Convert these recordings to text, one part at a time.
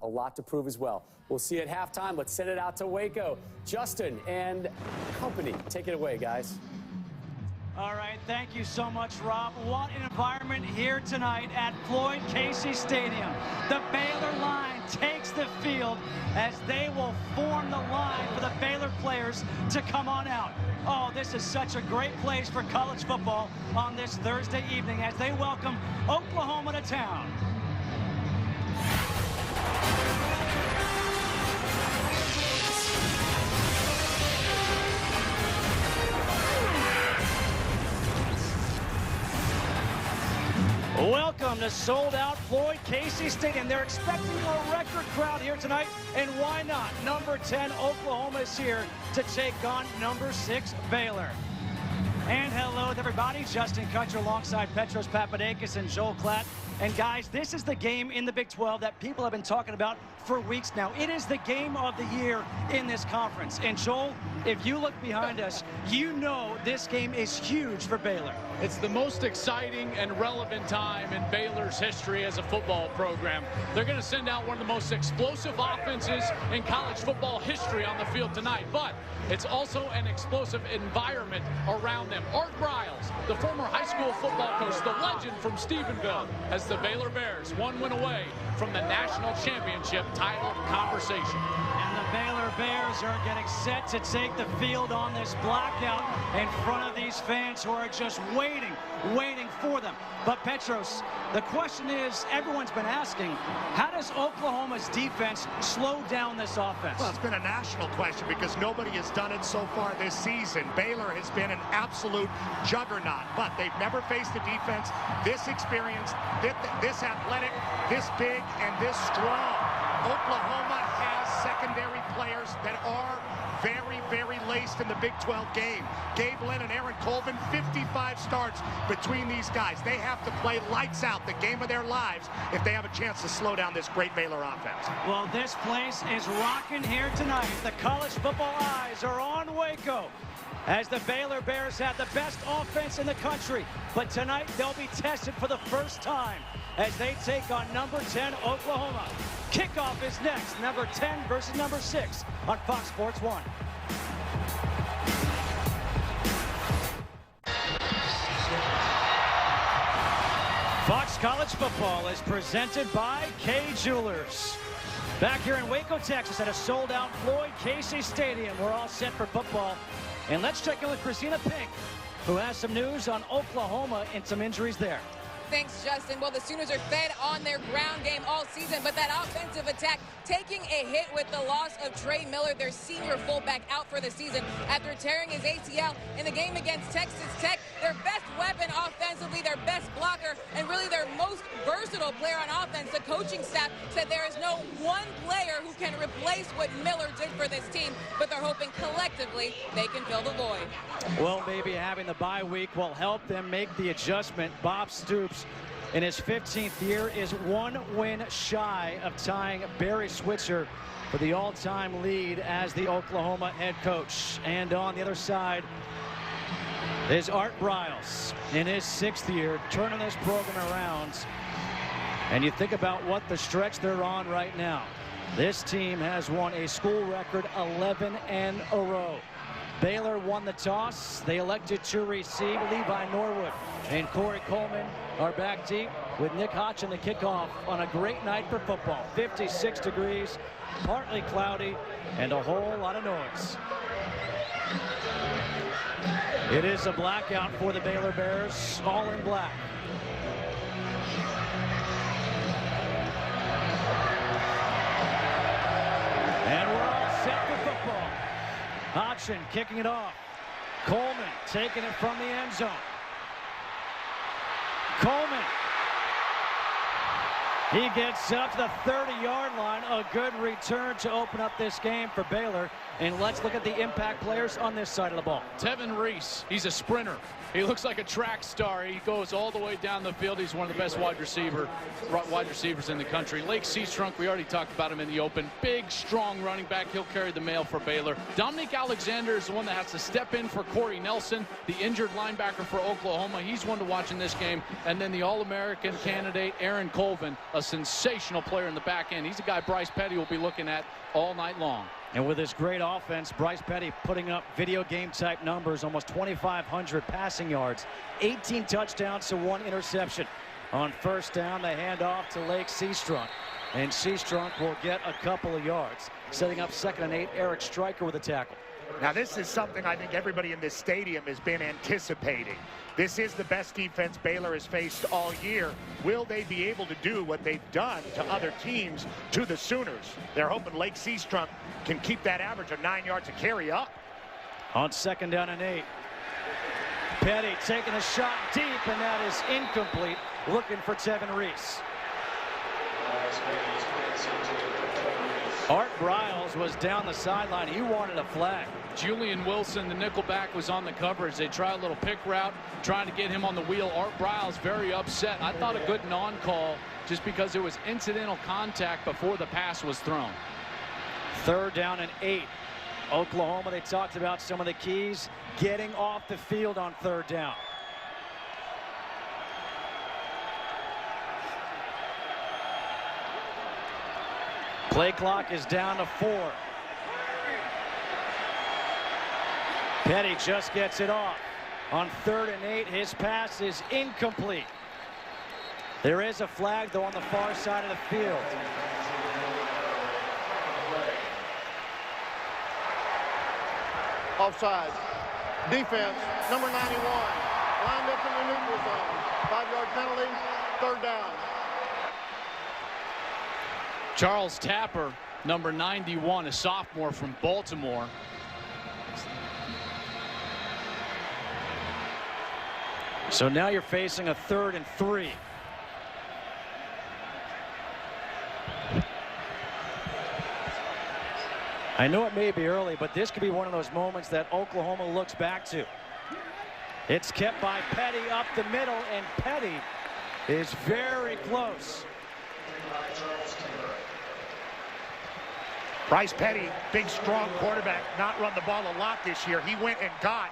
a lot to prove as well. We'll see you at halftime. Let's send it out to Waco. Justin and company, take it away, guys. All right, thank you so much, Rob. What an environment here tonight at Floyd Casey Stadium. The Baylor line takes the field as they will form the line for the Baylor players to come on out. Oh, this is such a great place for college football on this Thursday evening as they welcome Oklahoma to town. Welcome to sold-out Floyd Casey Stadium. They're expecting a record crowd here tonight, and why not? Number 10 Oklahoma is here to take on number 6 Baylor. And hello to everybody. Justin Kutcher alongside Petros Papadakis and Joel Klatt. And guys, this is the game in the Big 12 that people have been talking about for weeks now. It is the game of the year in this conference. And Joel, if you look behind us, you know this game is huge for Baylor. It's the most exciting and relevant time in Baylor's history as a football program. They're going to send out one of the most explosive offenses in college football history on the field tonight. But it's also an explosive environment around them. Art Briles, the former high school football coach, the legend from Stephenville, as the Baylor Bears one win away from the national championship title conversation. And the Baylor Bears are getting set to take the field on this blackout in front of these fans who are just waiting for them. But Petros, the question is, everyone's been asking, how does Oklahoma's defense slow down this offense? Well, it's been a national question because nobody has done it so far this season. Baylor has been an absolute juggernaut, but they've never faced a defense this experienced, this athletic, this big, and this strong. Oklahoma has secondary players that are very, very laced in the Big 12 game. Gabe Lynn and Aaron Colvin, 55 starts between these guys. They have to play lights out, the game of their lives, if they have a chance to slow down this great Baylor offense. Well, this place is rocking here tonight. The college football eyes are on Waco as the Baylor Bears have the best offense in the country. But tonight, they'll be tested for the first time as they take on number 10 Oklahoma. Kickoff is next, number 10 versus number 6 on Fox Sports 1. Fox College Football is presented by Kay Jewelers. Back here in Waco, Texas at a sold-out Floyd Casey Stadium. We're all set for football. And let's check in with Christina Pink, who has some news on Oklahoma and some injuries there. Thanks, Justin. Well, the Sooners are fed on their ground game all season, but that offensive attack taking a hit with the loss of Trey Miller, their senior fullback, out for the season after tearing his ACL in the game against Texas Tech. Their best weapon offensively, their best blocker, and really their most versatile player on offense. The coaching staff said there is no one player who can replace what Miller did for this team, but they're hoping collectively they can fill the void. Well, maybe having the bye week will help them make the adjustment. Bob Stoops, in his 15th year, is 1 win shy of tying Barry Switzer for the all-time lead as the Oklahoma head coach. And on the other side is Art Briles in his 6th year, turning this program around. And you think about what the stretch they're on right now. This team has won a school record 11 in a row. Baylor won the toss. They elected to receive. Levi Norwood and Corey Coleman are back deep with Nick Hotch in the kickoff on a great night for football. 56 degrees, partly cloudy, and a whole lot of noise. It is a blackout for the Baylor Bears, all in black. And we're all set for football. Hodgson kicking it off. Coleman taking it from the end zone. Coleman. He gets up to the 30-yard line. A good return to open up this game for Baylor. And let's look at the impact players on this side of the ball. Tevin Reese, he's a sprinter. He looks like a track star. He goes all the way down the field. He's one of the best wide receivers in the country. Lake Seastrunk, we already talked about him in the open. Big, strong running back. He'll carry the mail for Baylor. Dominic Alexander is the one that has to step in for Corey Nelson, the injured linebacker for Oklahoma. He's one to watch in this game. And then the All-American candidate, Aaron Colvin, a sensational player in the back end. He's a guy Bryce Petty will be looking at all night long. And with this great offense, Bryce Petty putting up video game type numbers, almost 2,500 passing yards, 18 touchdowns to 1 interception. On first down, they hand off to Lake Seastrunk. And Seastrunk will get a couple of yards. Setting up 2nd and 8, Eric Stryker with a tackle. Now, this is something I think everybody in this stadium has been anticipating. This is the best defense Baylor has faced all year. Will they be able to do what they've done to other teams to the Sooners? They're hoping Lake Seastrunk can keep that average of 9 yards a carry up. On 2nd down and 8. Petty taking a shot deep, and that is incomplete. Looking for Tevin Reese. Art Briles was down the sideline. He wanted a flag. Julian Wilson, the nickelback, was on the coverage. They try a little pick route, trying to get him on the wheel. Art Briles very upset. I thought a good non-call just because it was incidental contact before the pass was thrown. 3rd down and 8. Oklahoma, they talked about some of the keys. Getting off the field on 3rd down. Play clock is down to 4. Petty just gets it off. On 3rd and 8, his pass is incomplete. There is a flag, though, on the far side of the field. Offside. Defense, number 91. Lined up in the neutral zone. 5-yard penalty, 3rd down. Charles Tapper, number 91, a sophomore from Baltimore. So now you're facing a 3rd and 3. I know it may be early, but this could be one of those moments that Oklahoma looks back to. It's kept by Petty up the middle, and Petty is very close. Bryce Petty, big, strong quarterback, not run the ball a lot this year. He went and got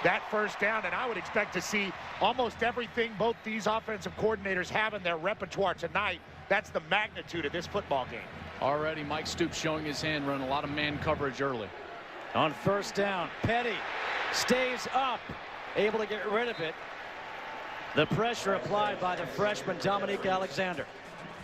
that 1st down, and I would expect to see almost everything both these offensive coordinators have in their repertoire tonight. That's the magnitude of this football game. Already Mike Stoops showing his hand, running a lot of man coverage early. On 1st down, Petty stays up, able to get rid of it. The pressure applied by the freshman Dominique Alexander.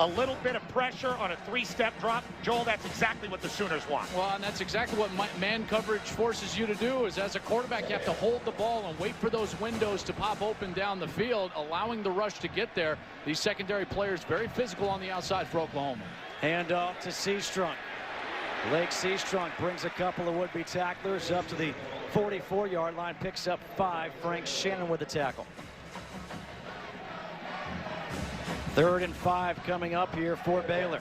A little bit of pressure on a 3-step drop. Joel, that's exactly what the Sooners want. Well, and that's exactly what man coverage forces you to do, is as a quarterback, you have to hold the ball and wait for those windows to pop open down the field, allowing the rush to get there. These secondary players very physical on the outside for Oklahoma. Hand off to Seastrunk. Lake Seastrunk brings a couple of would-be tacklers up to the 44-yard line, picks up 5. Frank Shannon with the tackle. 3rd and 5 coming up here for Baylor.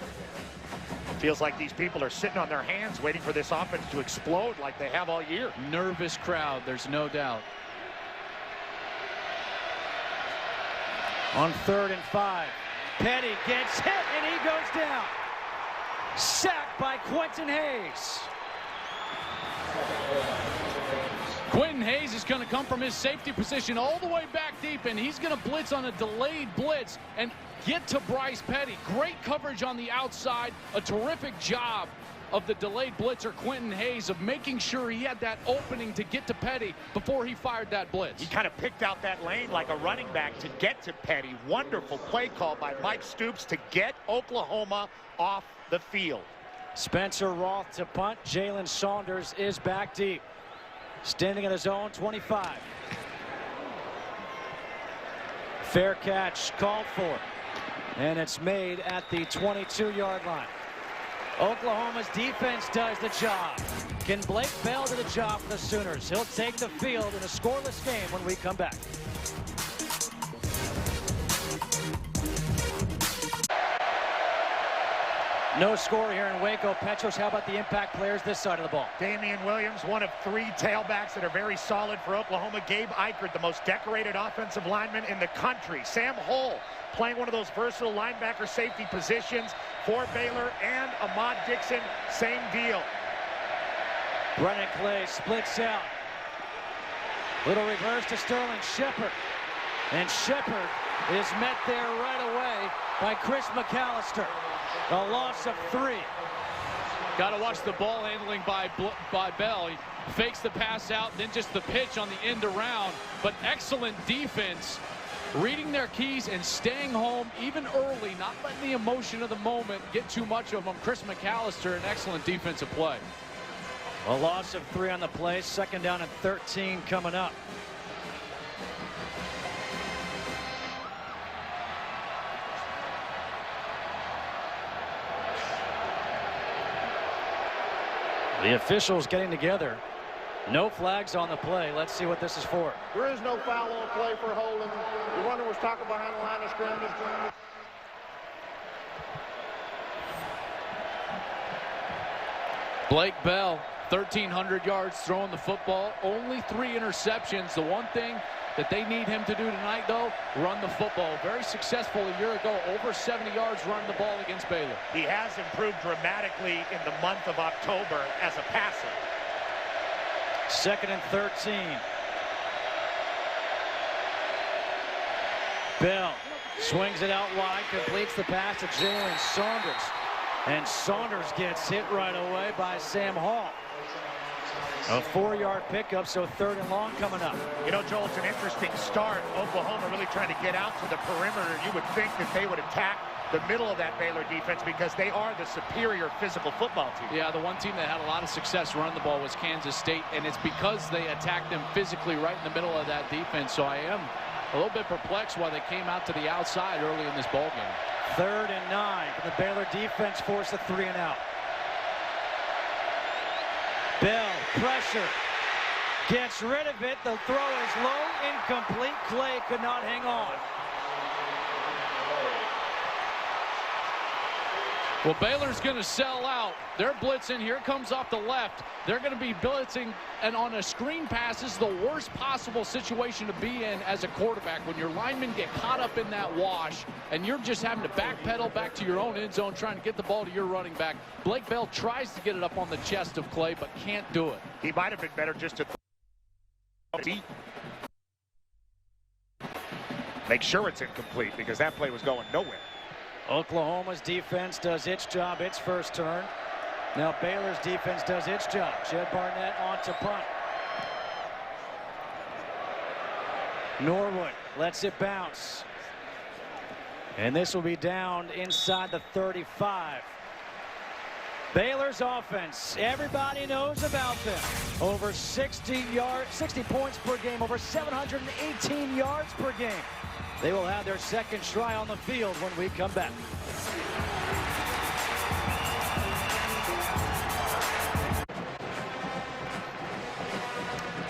Feels like these people are sitting on their hands waiting for this offense to explode like they have all year. Nervous crowd, there's no doubt. On 3rd and 5, Petty gets hit and he goes down. Sacked by Quentin Hayes. Quentin Hayes is going to come from his safety position all the way back deep, and he's going to blitz on a delayed blitz and get to Bryce Petty. Great coverage on the outside. A terrific job of the delayed blitzer, Quentin Hayes, of making sure he had that opening to get to Petty before he fired that blitz. He kind of picked out that lane like a running back to get to Petty. Wonderful play call by Mike Stoops to get Oklahoma off the field. Spencer Roth to punt. Jalen Saunders is back deep. Standing at his own 25. Fair catch called for. And it's made at the 22-yard line. Oklahoma's defense does the job. Can Blake Bell do the job for the Sooners? He'll take the field in a scoreless game when we come back. No score here in Waco. Petros, how about the impact players this side of the ball? Damian Williams, one of 3 tailbacks that are very solid for Oklahoma. Gabe Eichert, the most decorated offensive lineman in the country. Sam Hull, playing one of those versatile linebacker safety positions for Baylor. And Ahmad Dixon, same deal. Brennan Clay splits out. Little reverse to Sterling Shepard. And Shepard is met there right away by Chris McAllister. A loss of 3. Got to watch the ball handling by Bell. He fakes the pass out, then just the pitch on the end around. But excellent defense, reading their keys and staying home even early, not letting the emotion of the moment get too much of them. Chris McAllister, an excellent defensive play. A loss of 3 on the play. 2nd down and 13 coming up. The officials getting together. No flags on the play. Let's see what this is for. There is no foul on play for holding. The runner was tackled behind the line of scrimmage. Blake Bell, 1,300 yards throwing the football. Only 3 interceptions. The one thing that they need him to do tonight, though, run the football. Very successful a year ago, over 70 yards running the ball against Baylor. He has improved dramatically in the month of October as a passer. 2nd and 13. Bell swings it out wide, completes the pass to Jalen Saunders. And Saunders gets hit right away by Sam Hall. A 4-yard pickup, so 3rd and long coming up. You know, Joel, it's an interesting start. Oklahoma really trying to get out to the perimeter. You would think that they would attack the middle of that Baylor defense because they are the superior physical football team. Yeah, the one team that had a lot of success running the ball was Kansas State, and it's because they attacked them physically right in the middle of that defense. So I am a little bit perplexed why they came out to the outside early in this ball game. 3rd and 9. The Baylor defense forced a 3 and out. Bell, pressure, gets rid of it. The throw is low, incomplete. Clay could not hang on. Well, Baylor's going to sell out. They're blitzing. Here comes off the left. They're going to be blitzing, and on a screen pass is the worst possible situation to be in as a quarterback when your linemen get caught up in that wash and you're just having to backpedal back to your own end zone trying to get the ball to your running back. Blake Bell tries to get it up on the chest of Clay, but can't do it. He might have been better just to deep. Make sure it's incomplete because that play was going nowhere. Oklahoma's defense does its job, its first turn. Now Baylor's defense does its job. Jed Barnett on to punt. Norwood lets it bounce. And this will be down inside the 35. Baylor's offense, everybody knows about them. Over 60 points per game, over 718 yards per game. They will have their 2nd try on the field when we come back.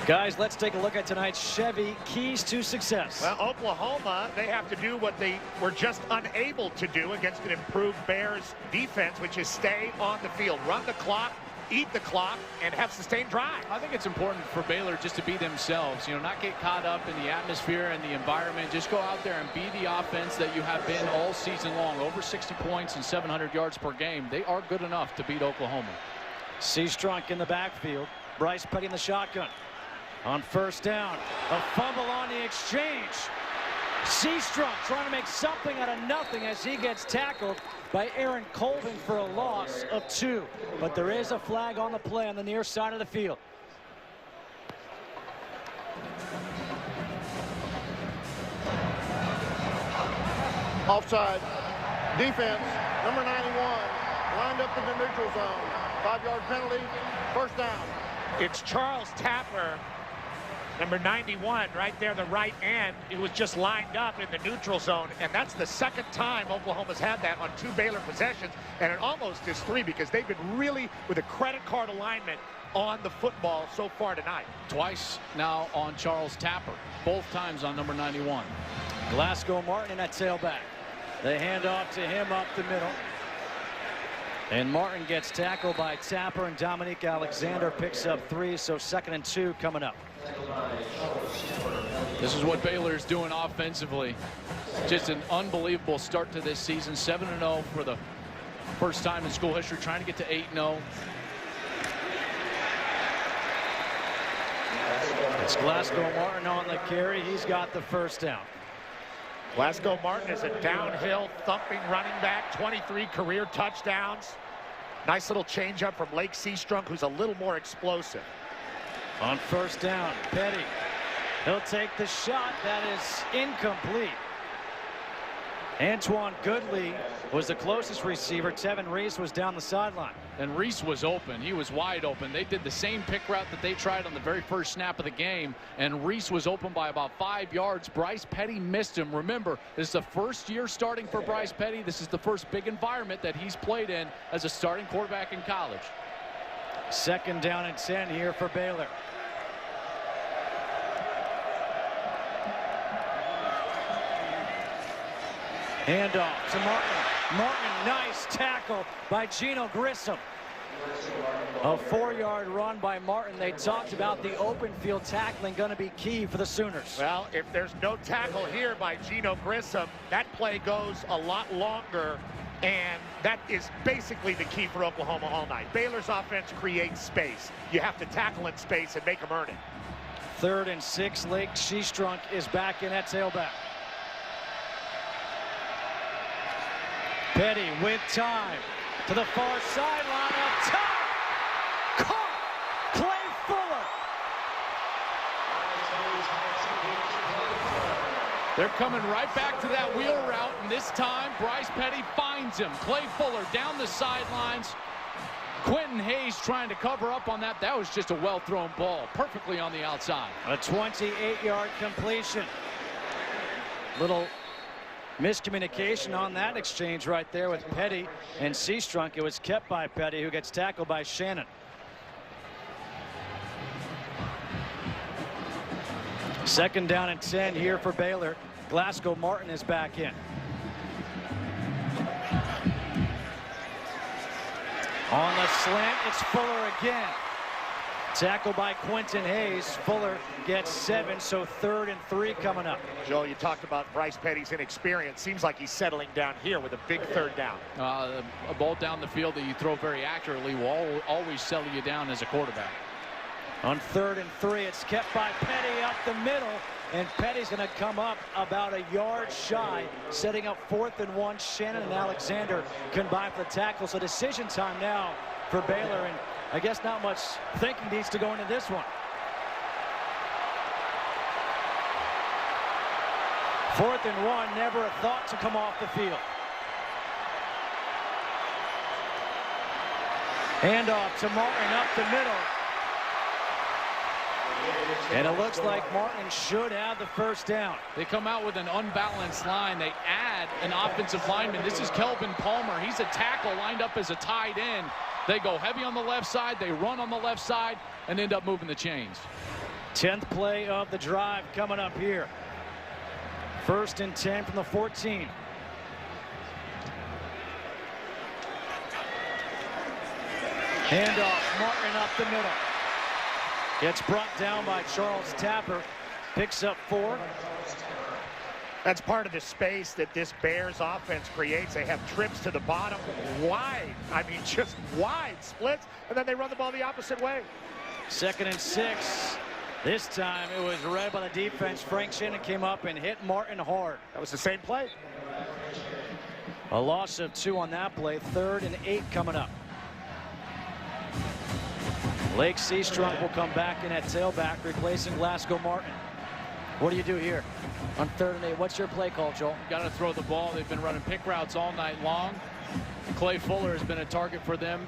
Guys, let's take a look at tonight's Chevy keys to success. Well, Oklahoma, they have to do what they were just unable to do against an improved Bears defense, which is stay on the field, run the clock, eat the clock, and have sustained drive. I think it's important for Baylor just to be themselves, not get caught up in the atmosphere and the environment. Just go out there and be the offense that you have been all season long. Over 60 points and 700 yards per game. They are good enough to beat Oklahoma. Seastrunk in the backfield. Bryce Petty in the shotgun. On 1st down, a fumble on the exchange. Seastrunk trying to make something out of nothing as he gets tackled by Aaron Colvin for a loss of 2. But there is a flag on the play on the near side of the field. Offside. Defense, number 91, lined up in the neutral zone. 5-yard penalty, 1st down. It's Charles Tapper, number 91, right there, the right end. It was just lined up in the neutral zone, and that's the 2nd time Oklahoma's had that on 2 Baylor possessions, and it almost is 3 because they've been really with a credit card alignment on the football so far tonight. Twice now on Charles Tapper, both times on number 91. Glasgow Martin in that tailback. They hand off to him up the middle. And Martin gets tackled by Tapper, and Dominique Alexander picks up 3, so 2nd and 2 coming up. This is what Baylor's doing offensively. Just an unbelievable start to this season. 7-0 for the first time in school history, trying to get to 8-0. It's Glasgow Martin on the carry. He's got the 1st down. Glasgow Martin is a downhill thumping running back, 23 career touchdowns. Nice little changeup from Lake Seastrunk, who's a little more explosive. On first down, Petty. He'll take the shot. That is incomplete. Antoine Goodley was the closest receiver. Tevin Reese was down the sideline. And Reese was open. He was wide open. They did the same pick route that they tried on the very first snap of the game, and Reese was open by about 5 yards. Bryce Petty missed him. Remember, this is the first year starting for Bryce Petty. This is the first big environment that he's played in as a starting quarterback in college. Second down and 10 here for Baylor. Handoff to Martin. Martin, nice tackle by Gino Grissom. A 4-yard run by Martin. They talked about the open field tackling going to be key for the Sooners. Well, if there's no tackle here by Gino Grissom, that play goes a lot longer, and that is basically the key for Oklahoma all night. Baylor's offense creates space. You have to tackle in space and make them earn it. 3rd and 6. Lake Seastrunk is back in at tailback. Petty with time to the far sideline, up top. Caught. Clay Fuller. They're coming right back to that wheel route, and this time Bryce Petty finds him. Clay Fuller down the sidelines. Quentin Hayes trying to cover up on that. That was just a well-thrown ball, perfectly on the outside. A 28-yard completion. Little miscommunication on that exchange right there with Petty and Seastrunk. It was kept by Petty, who gets tackled by Shannon. Second down and 10 here for Baylor. Glasgow Martin is back in. On the slant, it's Fuller again. Tackled by Quentin Hayes. Fuller gets 7, so 3rd and 3 coming up. Joel, you talked about Bryce Petty's inexperience. Seems like he's settling down here with a big 3rd down. A ball down the field that you throw very accurately will always settle you down as a quarterback. On 3rd and 3, it's kept by Petty up the middle, and Petty's going to come up about a yard shy, setting up 4th and 1. Shannon and Alexander combine for the tackle, so decision time now for Baylor, and I guess not much thinking needs to go into this one. 4th and 1, never a thought to come off the field. Handoff to Martin up the middle. And it looks like Martin should have the first down. They come out with an unbalanced line. They add an offensive lineman. This is Kelvin Palmer. He's a tackle lined up as a tight end. They go heavy on the left side. They run on the left side and end up moving the chains. 10th play of the drive coming up here. 1st and 10 from the 14. Handoff, Martin up the middle. Gets brought down by Charles Tapper. Picks up 4. That's part of the space that this Bears offense creates. They have trips to the bottom, wide. I mean, just wide splits, and then they run the ball the opposite way. 2nd and 6. This time it was read by the defense. Frank Shannon came up and hit Martin hard. That was the same play. A loss of 2 on that play. 3rd and 8 coming up. Lake Seastrunk will come back in at tailback, replacing Glasgow Martin. What do you do here on 3rd and 8? What's your play call, Joel? Got to throw the ball. They've been running pick routes all night long. Clay Fuller has been a target for them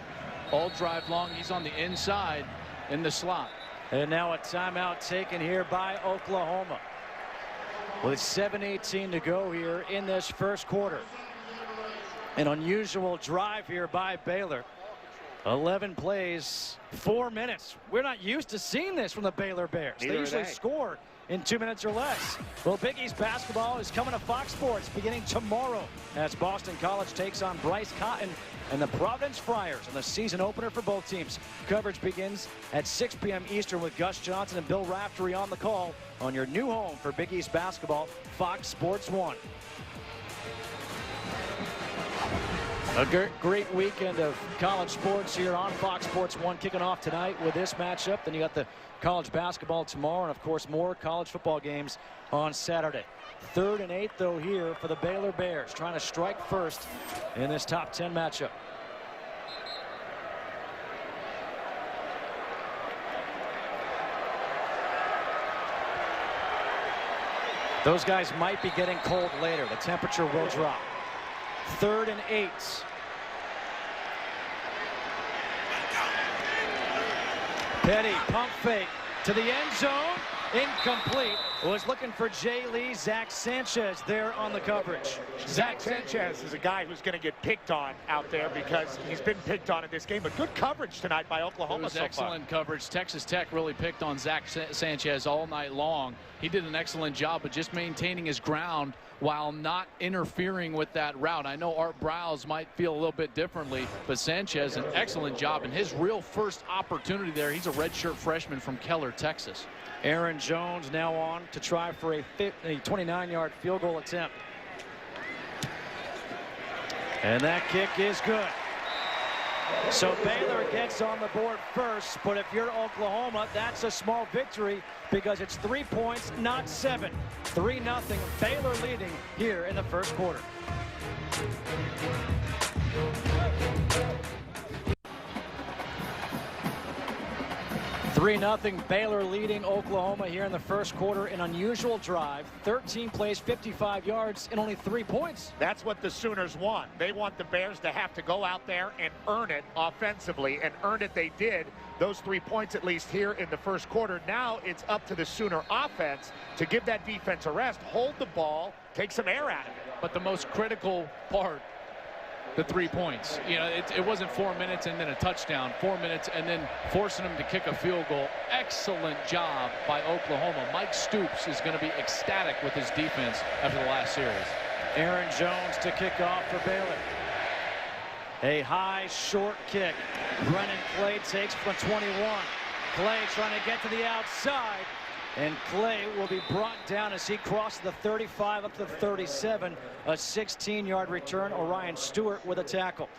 all drive long. He's on the inside in the slot. And now a timeout taken here by Oklahoma. With 7:18 to go here in this first quarter. An unusual drive here by Baylor. 11 plays, 4 minutes. We're not used to seeing this from the Baylor Bears. Neither they usually score in 2 minutes or less. Well, Big East basketball is coming to Fox Sports beginning tomorrow as Boston College takes on Bryce Cotton and the Providence Friars in the season opener for both teams. Coverage begins at 6 p.m. Eastern with Gus Johnson and Bill Raftery on the call on your new home for Big East basketball, Fox Sports 1. A great weekend of college sports here on Fox Sports 1, kicking off tonight with this matchup. Then you got the college basketball tomorrow, and of course more college football games on Saturday. 3rd and 8 though here for the Baylor Bears, trying to strike first in this top 10 matchup. Those guys might be getting cold later. The temperature will drop. 3rd and 8. Petty pump fake to the end zone. Incomplete. Was looking for Jay Lee. Zach Sanchez there on the coverage. Zach Sanchez is a guy who's going to get picked on out there because he's been picked on in this game. But good coverage tonight by Oklahoma. It was so excellent far. coverage. Texas Tech really picked on Zach Sanchez all night long. He did an excellent job of just maintaining his ground while not interfering with that route. I know Art Browse might feel a little bit differently, but Sanchez, an excellent job in his real first opportunity there. He's a redshirt freshman from Keller, Texas. Aaron Jones now on to try for a 29-yard field goal attempt. And that kick is good. So Baylor gets on the board first, but if you're Oklahoma, that's a small victory because it's 3 points, not 7. 3-0, Baylor leading here in the first quarter. (3-0) Baylor leading Oklahoma here in the first quarter. An unusual drive. 13 plays, 55 yards, and only 3 points. That's what the Sooners want. They want the Bears to have to go out there and earn it offensively, and earn it they did. Those 3 points at least here in the first quarter. Now it's up to the Sooner offense to give that defense a rest, hold the ball, take some air out of it. But the most critical part, the 3 points. You know, it wasn't 4 minutes and then a touchdown. 4 minutes and then forcing them to kick a field goal. Excellent job by Oklahoma. Mike Stoops is going to be ecstatic with his defense after the last series. Aaron Jones to kick off for Baylor. A high, short kick. Brennan Clay takes from 21. Clay trying to get to the outside. And Clay will be brought down as he crosses the 35 up to the 37. A 16-yard return. Orion Stewart with a tackle.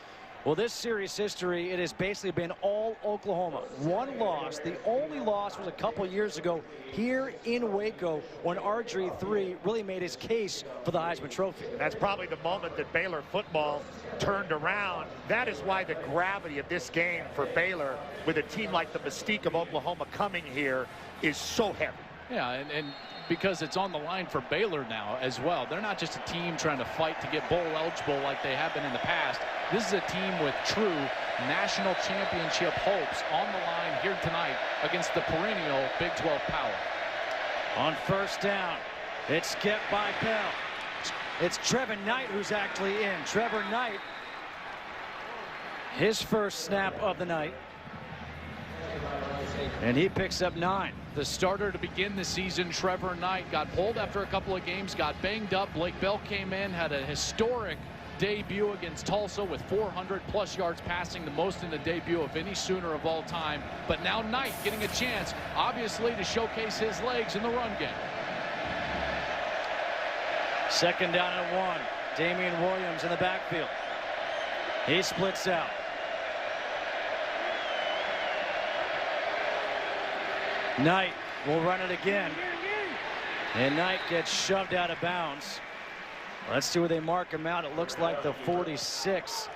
Well, this series history, it has basically been all Oklahoma. One loss. The only loss was a couple years ago here in Waco when RG3 really made his case for the Heisman Trophy. That's probably the moment that Baylor football turned around. That is why the gravity of this game for Baylor, with a team like the Mystique of Oklahoma coming here, is so heavy. Yeah, and because it's on the line for Baylor now as well. They're not just a team trying to fight to get bowl eligible like they have been in the past. This is a team with true national championship hopes on the line here tonight against the perennial Big 12 power. On first down, it's kept by Bell. It's Trevor Knight who's actually in. Trevor Knight, his first snap of the night. And he picks up 9. The starter to begin the season, Trevor Knight, got pulled after a couple of games, got banged up. Blake Bell came in, had a historic debut against Tulsa with 400+ yards passing, the most in the debut of any Sooner of all time. But now Knight getting a chance, obviously, to showcase his legs in the run game. Second down and 1. Damian Williams in the backfield. He splits out. Knight will run it again. And Knight gets shoved out of bounds. Let's see where they mark him out. It looks like the 46.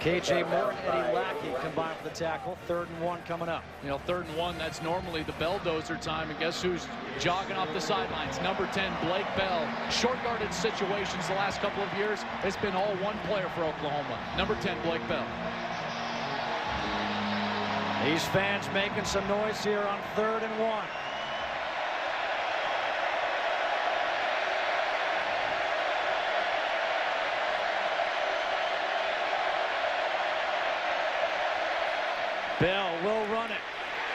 KJ Moore and Eddie Lackey combined for the tackle. 3rd and 1 coming up. You know, 3rd and 1, that's normally the Belldozer time. And guess who's jogging off the sidelines? Number 10, Blake Bell. Short yardage situations the last couple of years. It's been all one player for Oklahoma. Number 10, Blake Bell. These fans making some noise here on 3rd and 1. Bell will run it.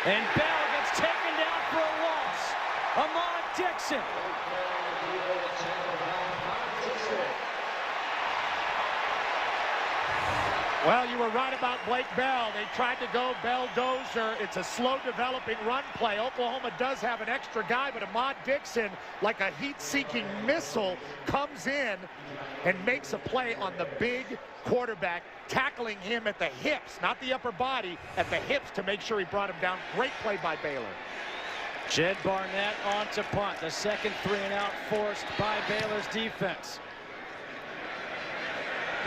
And Bell gets taken down for a loss. Ahmad Dixon. Well, you were right about Blake Bell. They tried to go Bell-dozer. It's a slow-developing run play. Oklahoma does have an extra guy, but Ahmad Dixon, like a heat-seeking missile, comes in and makes a play on the big quarterback, tackling him at the hips, not the upper body, at the hips to make sure he brought him down. Great play by Baylor. Jed Barnett on to punt. The second 3-and-out forced by Baylor's defense.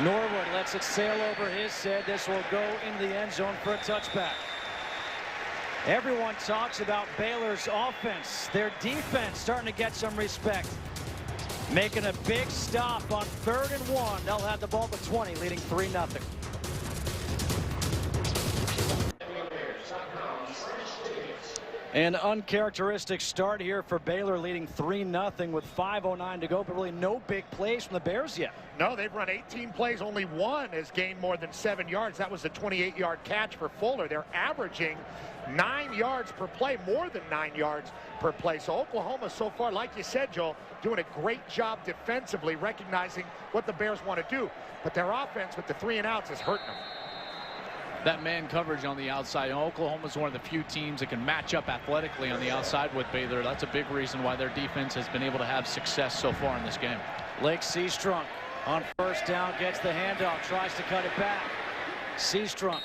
Norwood lets it sail over his head. This will go in the end zone for a touchback. Everyone talks about Baylor's offense. Their defense starting to get some respect. Making a big stop on 3rd and 1. They'll have the ball at the 20, leading 3-0. An uncharacteristic start here for Baylor, leading 3-0 with 5:09 to go, but really no big plays from the Bears yet. No, they've run 18 plays. Only one has gained more than 7 yards. That was a 28-yard catch for Fuller. They're averaging 9 yards per play, more than 9 yards per play. So Oklahoma so far, like you said, Joel, doing a great job defensively, recognizing what the Bears want to do. But their offense with the 3-and-outs is hurting them. That man coverage on the outside. Oklahoma's one of the few teams that can match up athletically on the outside with Baylor. That's a big reason why their defense has been able to have success so far in this game. Lake Seastrunk on first down, gets the handoff, tries to cut it back. Seastrunk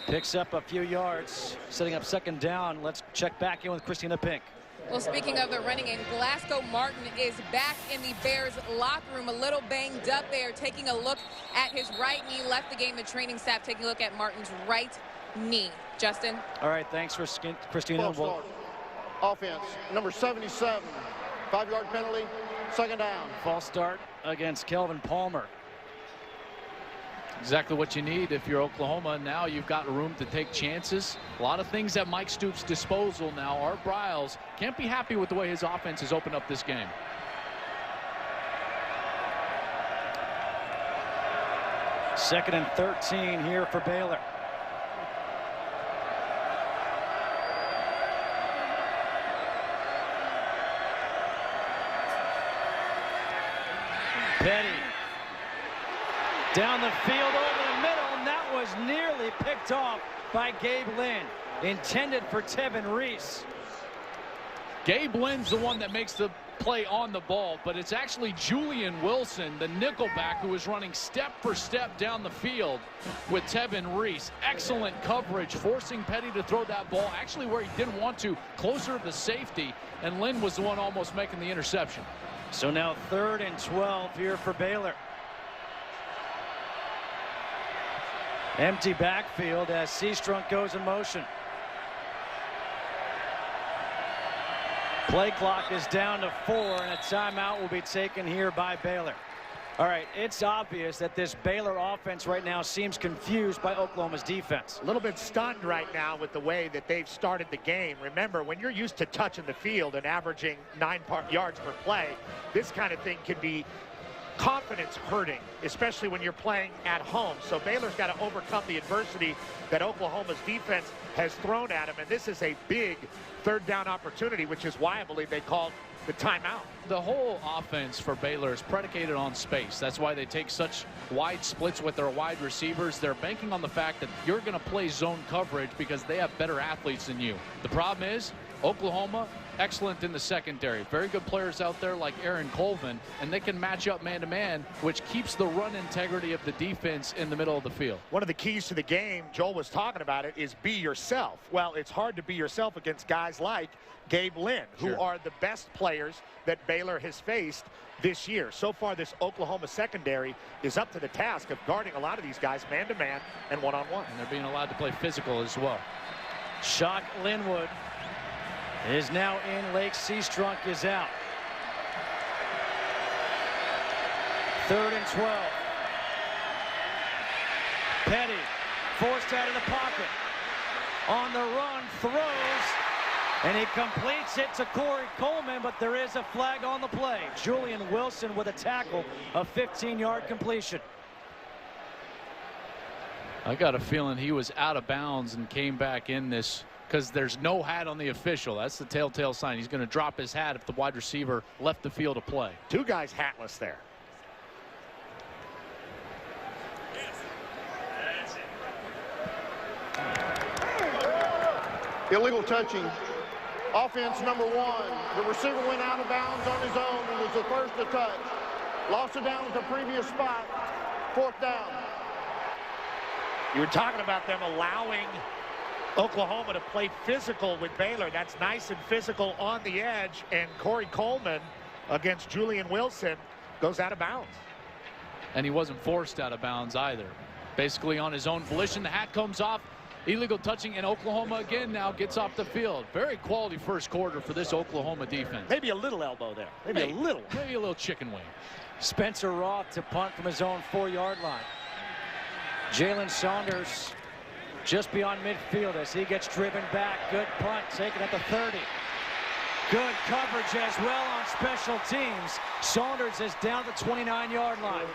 picks up a few yards, setting up second down. Let's check back in with Christina Pink. Well, speaking of the running game, Glasgow Martin is back in the Bears locker room, a little banged up there, taking a look at his right knee. Left the game, the training staff taking a look at Martin's right knee. Justin? All right, thanks for Christina. Offense, number 77, 5-yard penalty, second down. False start against Kelvin Palmer. Exactly what you need if you're Oklahoma. Now you've got room to take chances. A lot of things at Mike Stoops' disposal now. Art Briles can't be happy with the way his offense has opened up this game. Second and 13 here for Baylor. Petty down the field over the middle, and that was nearly picked off by Gabe Lynn. Intended for Tevin Reese. Gabe Lynn's the one that makes the play on the ball, but it's actually Julian Wilson, the nickelback, who is running step for step down the field with Tevin Reese. Excellent coverage, forcing Petty to throw that ball actually where he didn't want to, closer to the safety, and Lynn was the one almost making the interception. So now 3rd and 12 here for Baylor. Empty backfield as Seastrunk goes in motion. Play clock is down to 4, and a timeout will be taken here by Baylor. All right, it's obvious that this Baylor offense right now seems confused by Oklahoma's defense. A little bit stunned right now with the way that they've started the game. Remember, when you're used to touching the field and averaging 9 yards per play, this kind of thing can be confidence hurting, especially when you're playing at home. So Baylor's got to overcome the adversity that Oklahoma's defense has thrown at him, and this is a big 3rd down opportunity, which is why I believe they called the timeout. The whole offense for Baylor is predicated on space. That's why they take such wide splits with their wide receivers. They're banking on the fact that you're going to play zone coverage because they have better athletes than you. The problem is Oklahoma, excellent in the secondary. Very good players out there like Aaron Colvin, and they can match up man-to-man, which keeps the run integrity of the defense in the middle of the field. One of the keys to the game, Joel was talking about it, is be yourself. Well, it's hard to be yourself against guys like Gabe Lynn, who are the best players that Baylor has faced this year. So far, this Oklahoma secondary is up to the task of guarding a lot of these guys man-to-man and one-on-one. And they're being allowed to play physical as well. Shock Linwood is now in. Lake Seastrunk is out. 3rd and 12. Petty forced out of the pocket. On the run, throws, and he completes it to Corey Coleman, but there is a flag on the play. Julian Wilson with a tackle, a 15-yard completion. I got a feeling he was out of bounds and came back in this because there's no hat on the official. That's the telltale sign. He's going to drop his hat if the wide receiver left the field to play. 2 guys hatless there. Illegal touching. Offense number 1. The receiver went out of bounds on his own and was the first to touch. Lost it down at the previous spot. 4th down. You were talking about them allowing Oklahoma to play physical with Baylor. That's nice and physical on the edge. And Corey Coleman against Julian Wilson goes out of bounds. And he wasn't forced out of bounds either. Basically on his own volition. The hat comes off. Illegal touching, and Oklahoma again now gets off the field. Very quality first quarter for this Oklahoma defense. Maybe a little elbow there. Maybe a little chicken wing. Spencer Roth to punt from his own 4-yard line. Jalen Saunders just beyond midfield as he gets driven back. Good punt taken at the 30. Good coverage as well on special teams. Saunders is down the 29-yard line.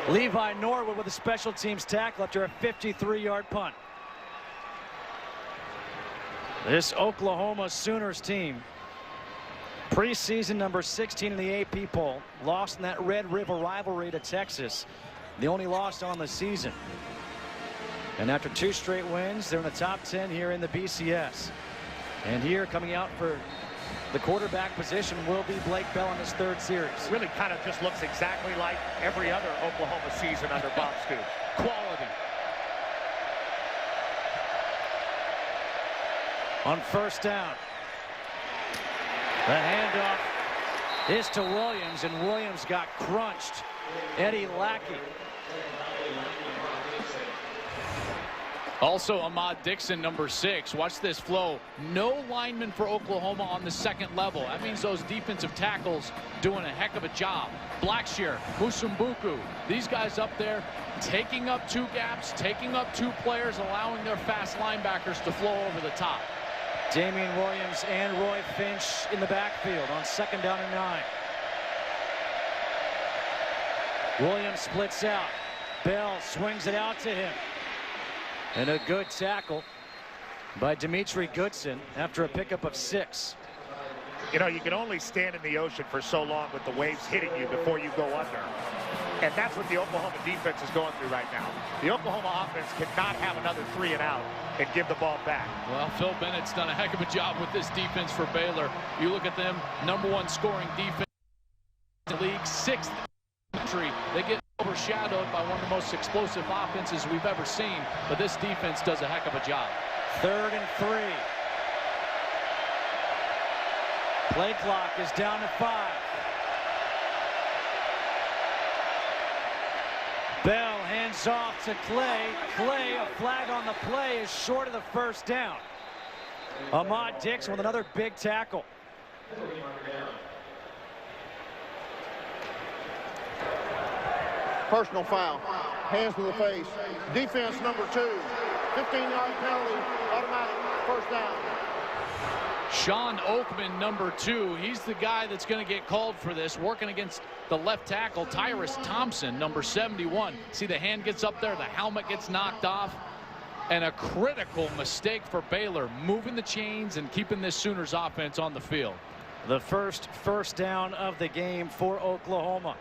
Levi Norwood with a special teams tackle after a 53-yard punt. This Oklahoma Sooners team, preseason number 16 in the AP poll, lost in that Red River rivalry to Texas. The only loss on the season. And after 2 straight wins, they're in the top 10 here in the BCS. And here coming out for the quarterback position will be Blake Bell in his 3rd series. Really kind of just looks exactly like every other Oklahoma season under Bob Stoops. Quality. On 1st down. The handoff is to Williams, and Williams got crunched. Eddie Lackey. Also Ahmad Dixon, number 6. Watch this flow. No lineman for Oklahoma on the 2nd level. That means those defensive tackles doing a heck of a job. Blackshear, Musumbuku, these guys up there taking up 2 gaps, taking up 2 players, allowing their fast linebackers to flow over the top. Damian Williams and Roy Finch in the backfield on 2nd down and 9. Williams splits out. Bell swings it out to him. And a good tackle by Dimitri Goodson after a pickup of 6. You know, you can only stand in the ocean for so long with the waves hitting you before you go under. And that's what the Oklahoma defense is going through right now. The Oklahoma offense cannot have another 3 and out and give the ball back. Well, Phil Bennett's done a heck of a job with this defense for Baylor. You look at them, number 1 scoring defense in the league, 6th country. They get overshadowed by one of the most explosive offenses we've ever seen, but this defense does a heck of a job. 3rd and 3. Play clock is down to 5. Bell hands off to Clay. Clay, a flag on the play, is short of the 1st down. Ahmad Dixon with another big tackle. Personal foul. Hands to the face. Defense number 2. 15-yard penalty. Automatic. 1st down. Sean Oakman, number 2. He's the guy that's going to get called for this, working against the left tackle, Tyrus Thompson, number 71. See, the hand gets up there, the helmet gets knocked off, and a critical mistake for Baylor, moving the chains and keeping this Sooners offense on the field. The first down of the game for Oklahoma.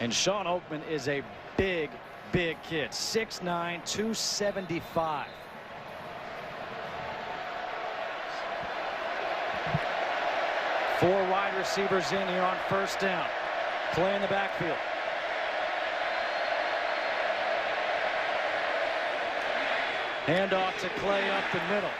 And Sean Oakman is a big kid, 6'9", 275. Four wide receivers in here on 1st down. Clay in the backfield. Handoff to Clay up the middle.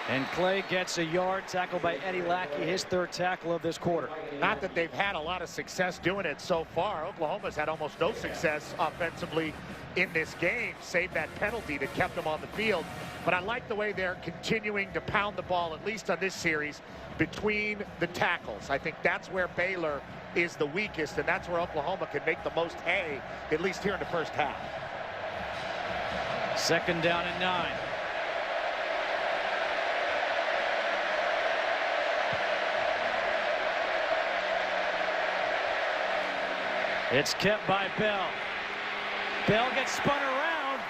And Clay gets a yard, tackled by Eddie Lackey, his 3rd tackle of this quarter. Not that they've had a lot of success doing it so far. Oklahoma's had almost no success offensively in this game, save that penalty that kept them on the field. But I like the way they're continuing to pound the ball, at least on this series, between the tackles. I think that's where Baylor is the weakest, and that's where Oklahoma can make the most hay, at least here in the 1st half. 2nd down and 9. It's kept by Bell. Bell gets spun around,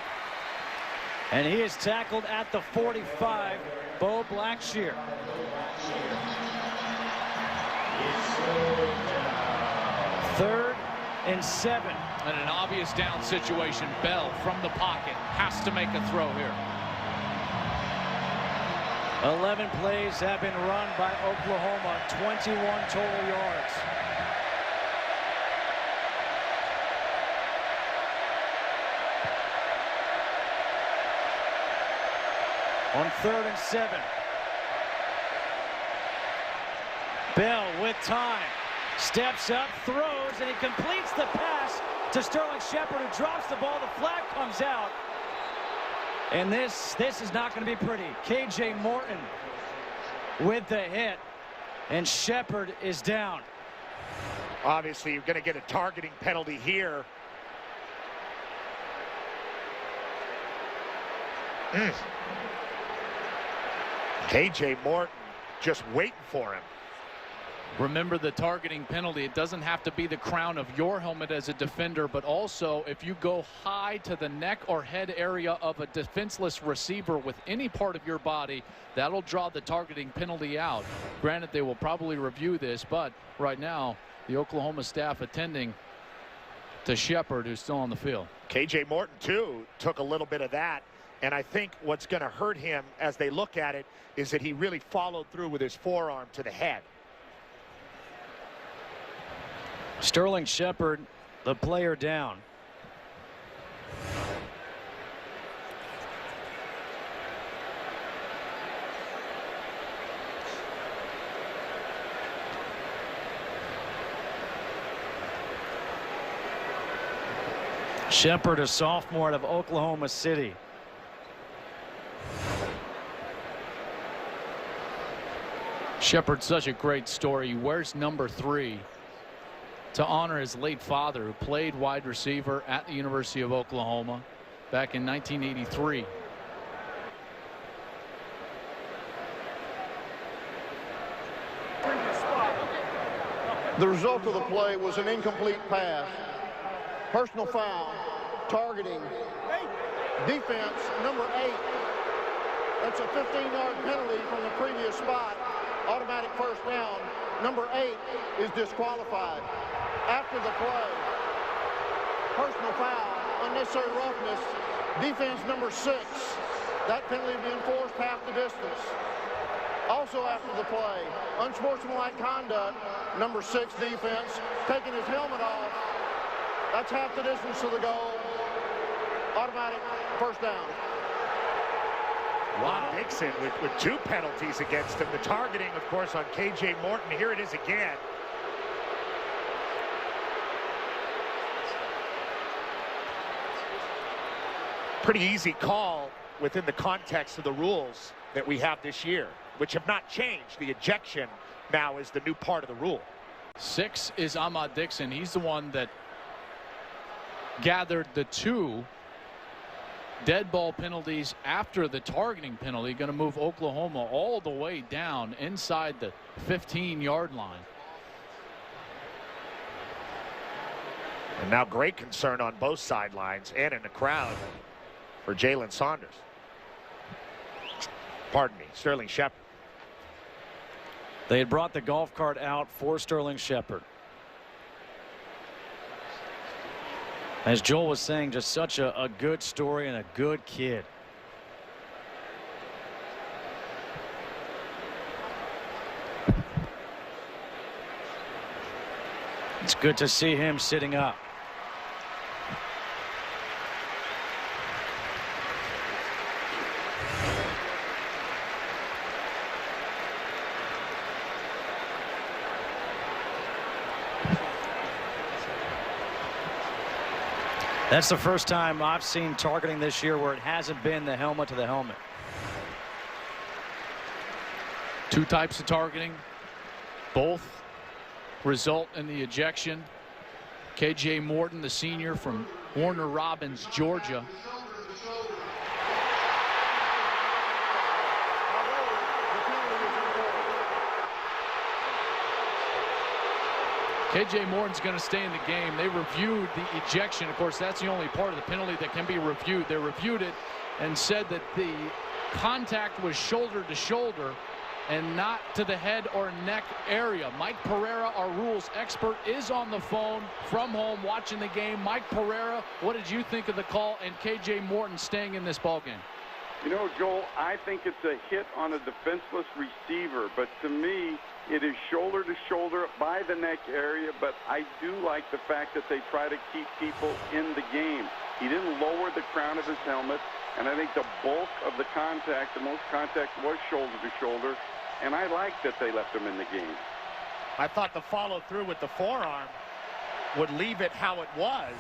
and he is tackled at the 45, Bo Blackshear. Third and 7. And an obvious down situation. Bell from the pocket has to make a throw here. 11 plays have been run by Oklahoma, 21 total yards. On 3rd and 7. Bell with time. Steps up, throws, and he completes the pass to Sterling Shepard, who drops the ball. The flag comes out. And this is not going to be pretty. K.J. Morton with the hit, and Shepard is down. Obviously, you're going to get a targeting penalty here. K.J. Morton just waiting for him. Remember the targeting penalty. It doesn't have to be the crown of your helmet as a defender, but also if you go high to the neck or head area of a defenseless receiver with any part of your body, that'll draw the targeting penalty out. Granted, they will probably review this, but right now the Oklahoma staff attending to Shepard, who's still on the field. K.J. Morton, too, took a little bit of that. And I think what's going to hurt him as they look at it is that he really followed through with his forearm to the head. Sterling Shepard, the player, down. Shepard, a sophomore out of Oklahoma City. Shepard's such a great story. He wears number 3 to honor his late father, who played wide receiver at the University of Oklahoma back in 1983. The result of the play was an incomplete pass. Personal foul, targeting, defense, number 8. That's a 15-yard penalty from the previous spot. Automatic first down. Number 8 is disqualified. After the play, personal foul, unnecessary roughness, defense number 6. That penalty will be enforced half the distance. Also after the play, unsportsmanlike conduct, number 6 defense, taking his helmet off. That's half the distance to the goal. Automatic first down. Wow. Dixon with 2 penalties against him. The targeting, of course, on K.J. Morton. Here it is again. Pretty easy call within the context of the rules that we have this year, which have not changed. The ejection now is the new part of the rule. 6 is Ahmad Dixon. He's the one that gathered the 2 dead ball penalties after the targeting penalty, going to move Oklahoma all the way down inside the 15-yard line. And now great concern on both sidelines and in the crowd for Jalen Saunders. Pardon me, Sterling Shepard. They had brought the golf cart out for Sterling Shepard. As Joel was saying, just such a good story and a good kid. It's good to see him sitting up. That's the first time I've seen targeting this year where it hasn't been the helmet to the helmet. 2 types of targeting. Both result in the ejection. K.J. Morton, the senior from Warner Robins, Georgia. K.J. Morton's going to stay in the game. They reviewed the ejection. Of course, that's the only part of the penalty that can be reviewed. They reviewed it and said that the contact was shoulder to shoulder and not to the head or neck area. Mike Pereira, our rules expert, is on the phone from home watching the game. Mike Pereira, what did you think of the call and K.J. Morton staying in this ballgame? You know, Joel, I think it's a hit on a defenseless receiver, but to me, it is shoulder to shoulder by the neck area, but I do like the fact that they try to keep people in the game. He didn't lower the crown of his helmet, and I think the bulk of the contact, the most contact, was shoulder to shoulder, and I like that they left him in the game. I thought the follow-through with the forearm would leave it how it was.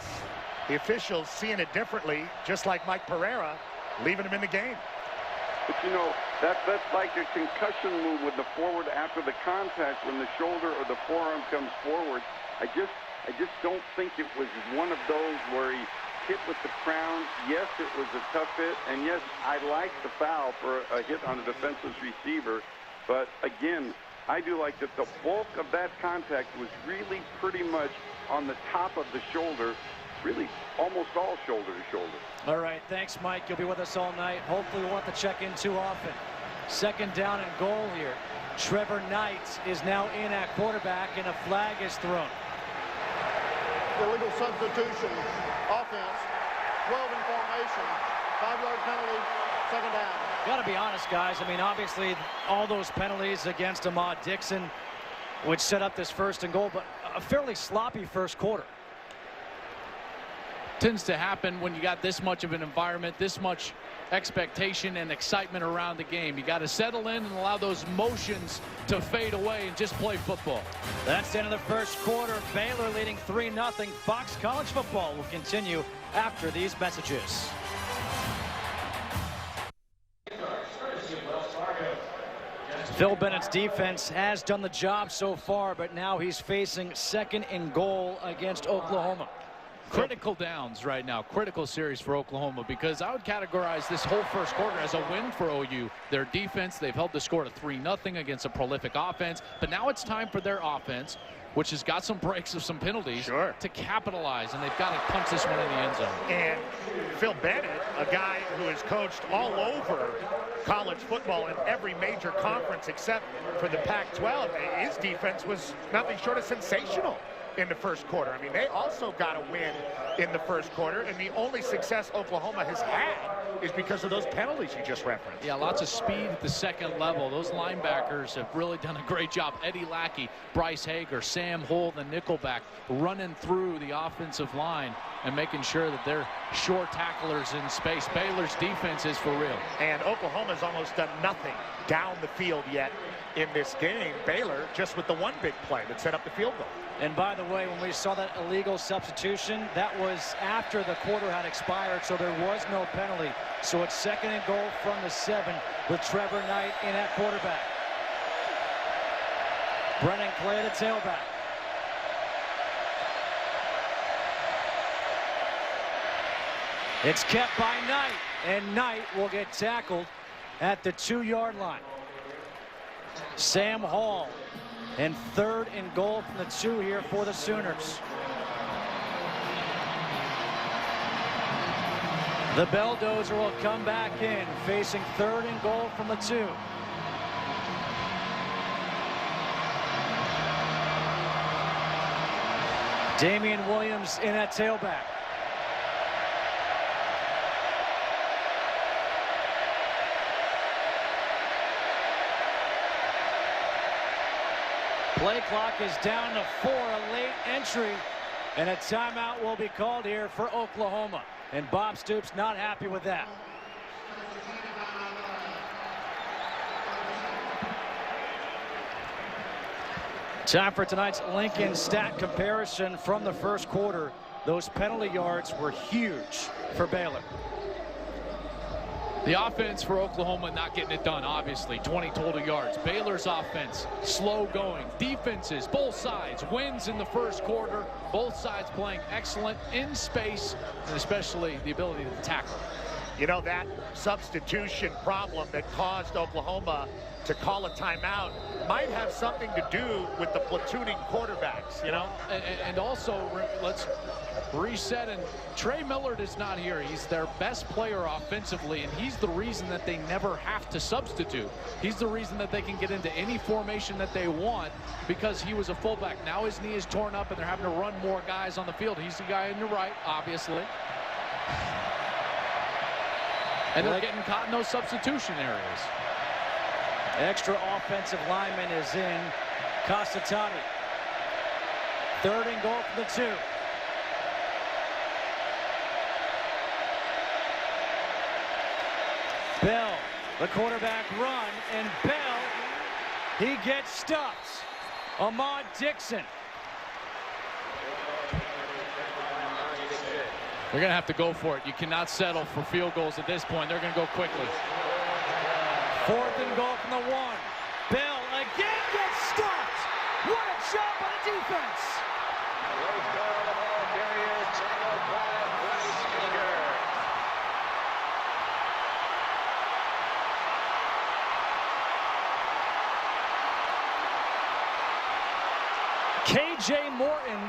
The officials seeing it differently, just like Mike Pereira, leaving him in the game. But, you know, that's like a concussion move with the forward after the contact when the shoulder or the forearm comes forward. I just don't think it was one of those where he hit with the crown. Yes, it was a tough hit, and yes, I like the foul for a hit on a defenseless receiver. But, again, I do like that the bulk of that contact was really pretty much on the top of the shoulder, really almost all shoulder to shoulder. All right, thanks, Mike. You'll be with us all night. Hopefully we won't have to check in too often. Second down and goal here. Trevor Knight is now in at quarterback, and a flag is thrown. Illegal substitution, offense, 12 in formation, 5-yard penalty, second down. Got to be honest, guys. I mean, obviously, all those penalties against Ahmad Dixon would set up this first and goal, but a fairly sloppy first quarter. Tends to happen when you got this much of an environment, this much expectation and excitement around the game. You got to settle in and allow those motions to fade away and just play football. That's the end of the first quarter. Baylor leading 3-0. Fox College Football will continue after these messages. Phil Bennett's defense has done the job so far, but now he's facing second and goal against Oklahoma. Critical downs right now, critical series for Oklahoma, because I would categorize this whole first quarter as a win for OU. Their defense, they've held the score to 3-0 against a prolific offense, but now it's time for their offense, which has got some breaks of some penalties, to capitalize, and they've got to punch this one in the end zone. And Phil Bennett, a guy who has coached all over college football in every major conference except for the Pac-12, his defense was nothing short of sensational in the first quarter. I mean, they also got a win in the first quarter, and the only success Oklahoma has had is because of those penalties you just referenced. Yeah, lots of speed at the second level. Those linebackers have really done a great job. Eddie Lackey, Bryce Hager, Sam Hull, the nickelback, running through the offensive line and making sure that they're short tacklers in space. Baylor's defense is for real. And Oklahoma's almost done nothing down the field yet in this game. Baylor just with the one big play that set up the field goal. And by the way, when we saw that illegal substitution, that was after the quarter had expired, so there was no penalty. So it's second and goal from the 7 with Trevor Knight in at quarterback. Brennan Clay, the tailback. It's kept by Knight, and Knight will get tackled at the 2-yard line. Sam Hall. And third and goal from the 2 here for the Sooners. The Belldozer will come back in, facing third and goal from the 2. Damian Williams in at tailback. Play clock is down to 4, a late entry, and a timeout will be called here for Oklahoma. And Bob Stoops not happy with that. Time for tonight's Lincoln stat comparison from the first quarter. Those penalty yards were huge for Baylor. The offense for Oklahoma not getting it done, obviously. 20 total yards. Baylor's offense, slow going. Defenses, both sides, wins in the first quarter. Both sides playing excellent in space, and especially the ability to tackle. You know, that substitution problem that caused Oklahoma to call a timeout might have something to do with the platooning quarterbacks, you know? And also, let's reset, and Trey Millard is not here. He's their best player offensively, and he's the reason that they never have to substitute. He's the reason that they can get into any formation that they want because he was a fullback. Now his knee is torn up, and they're having to run more guys on the field. He's the guy on your right, obviously. And they're getting caught in those substitution areas. Extra offensive lineman is in. Casatani. 3rd and goal from the 2. Bell, the quarterback run, and Bell, he gets stuffed. Ahmad Dixon. They're going to have to go for it. You cannot settle for field goals at this point. They're going to go quickly. 4th and goal from the 1. Bell again gets stopped. What a job by the defense. KJ Morton,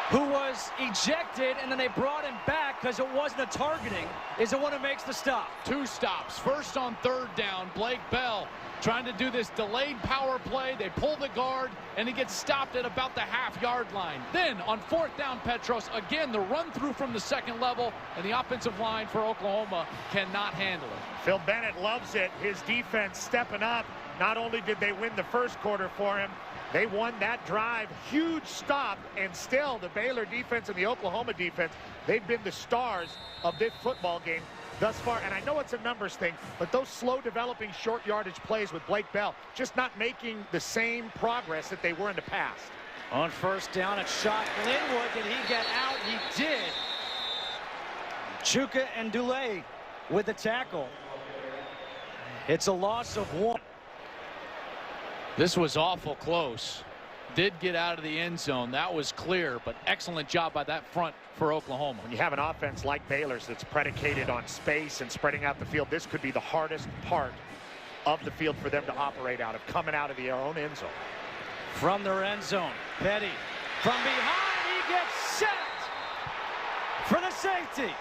who was ejected and then they brought him back because it wasn't a targeting, is the one who makes the stop. 2 stops. First on 3rd down, Blake Bell trying to do this delayed power play. They pull the guard, and he gets stopped at about the half-yard line. Then on 4th down, Petros, again, the run-through from the 2nd level, and the offensive line for Oklahoma cannot handle it. Phil Bennett loves it. His defense stepping up. Not only did they win the 1st quarter for him, they won that drive. Huge stop, and still the Baylor defense and the Oklahoma defense, they've been the stars of this football game thus far. And I know it's a numbers thing, but those slow developing short yardage plays with Blake Bell just not making the same progress that they were in the past. On 1st down, it's shot Linwood. Did he get out? He did. Chuka and Dulé with the tackle. It's a loss of 1. This was awful close. Did get out of the end zone. That was clear, but excellent job by that front for Oklahoma. When you have an offense like Baylor's that's predicated on space and spreading out the field, this could be the hardest part of the field for them to operate out of, coming out of their own end zone. From their end zone, Petty from behind, he gets sacked for the safety.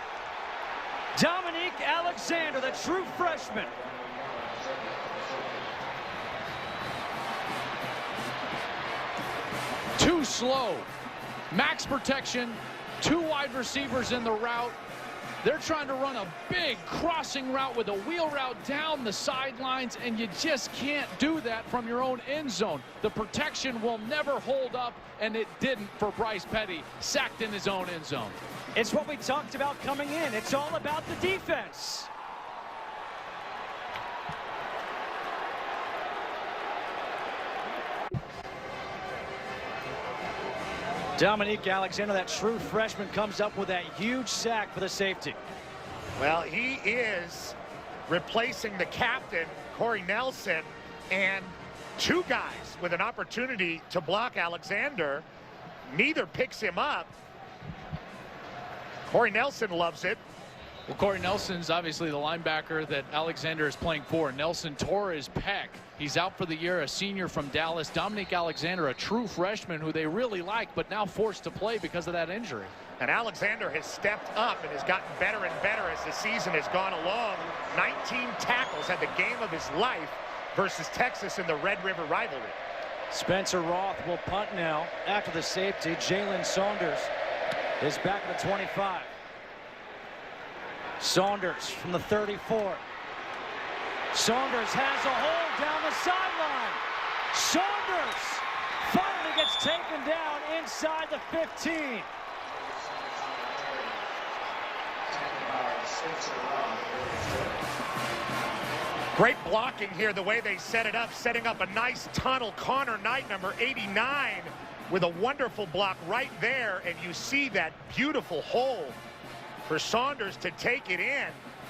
Dominique Alexander, the true freshman. Too slow. Max protection. 2 wide receivers in the route. They're trying to run a big crossing route with a wheel route down the sidelines, and you just can't do that from your own end zone. The protection will never hold up, and it didn't for Bryce Petty, sacked in his own end zone. It's what we talked about coming in. It's all about the defense. Dominique Alexander, that true freshman, comes up with that huge sack for the safety. Well, he is replacing the captain, Corey Nelson, and 2 guys with an opportunity to block Alexander. Neither picks him up. Corey Nelson loves it. Well, Corey Nelson's obviously the linebacker that Alexander is playing for. Nelson tore his pec. He's out for the year, a senior from Dallas. Dominique Alexander, a true freshman who they really like, but now forced to play because of that injury. And Alexander has stepped up and has gotten better and better as the season has gone along. 19 tackles, had the game of his life versus Texas in the Red River rivalry. Spencer Roth will punt now after the safety. Jalen Saunders is back at the 25. Saunders from the 34. Saunders has a hole down the sideline. Saunders finally gets taken down inside the 15. Great blocking here, the way they set it up, setting up a nice tunnel. Connor Knight, number 89, with a wonderful block right there, and you see that beautiful hole for Saunders to take it in.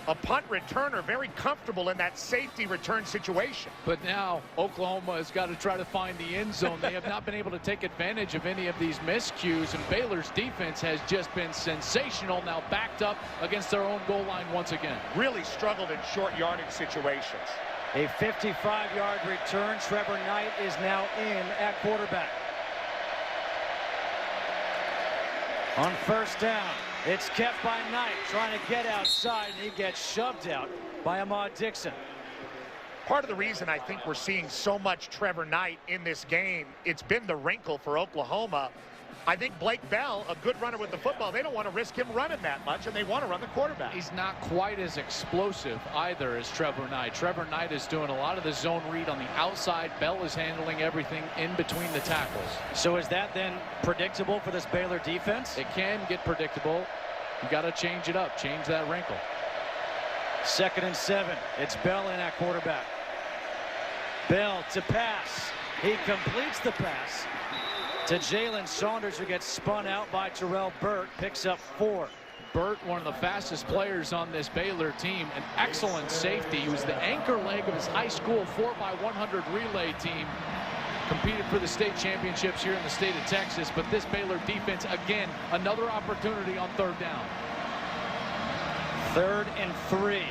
a punt returner very comfortable in that safety return situation. But now Oklahoma has got to try to find the end zone. They have not been able to take advantage of any of these miscues, and Baylor's defense has just been sensational, now backed up against their own goal line once again. Really struggled in short yardage situations. A 55-yard return. Trevor Knight is now in at quarterback. On first down, it's kept by Knight, trying to get outside, and he gets shoved out by Ahmad Dixon. Part of the reason I think we're seeing so much Trevor Knight in this game, it's been the wrinkle for Oklahoma. I think Blake Bell, a good runner with the football, they don't want to risk him running that much, and they want to run the quarterback. He's not quite as explosive either as Trevor Knight. Trevor Knight is doing a lot of the zone read on the outside. Bell is handling everything in between the tackles. So is that then predictable for this Baylor defense? It can get predictable. You got to change it up, change that wrinkle. 2nd and 7. It's Bell in at quarterback. Bell to pass. He completes the pass to Jalen Saunders, who gets spun out by Terrell Burt, picks up 4. Burt, one of the fastest players on this Baylor team, an excellent safety. He was the anchor leg of his high school 4x100 relay team. Competed for the state championships here in the state of Texas, but this Baylor defense, again, another opportunity on 3rd down. 3rd and 3.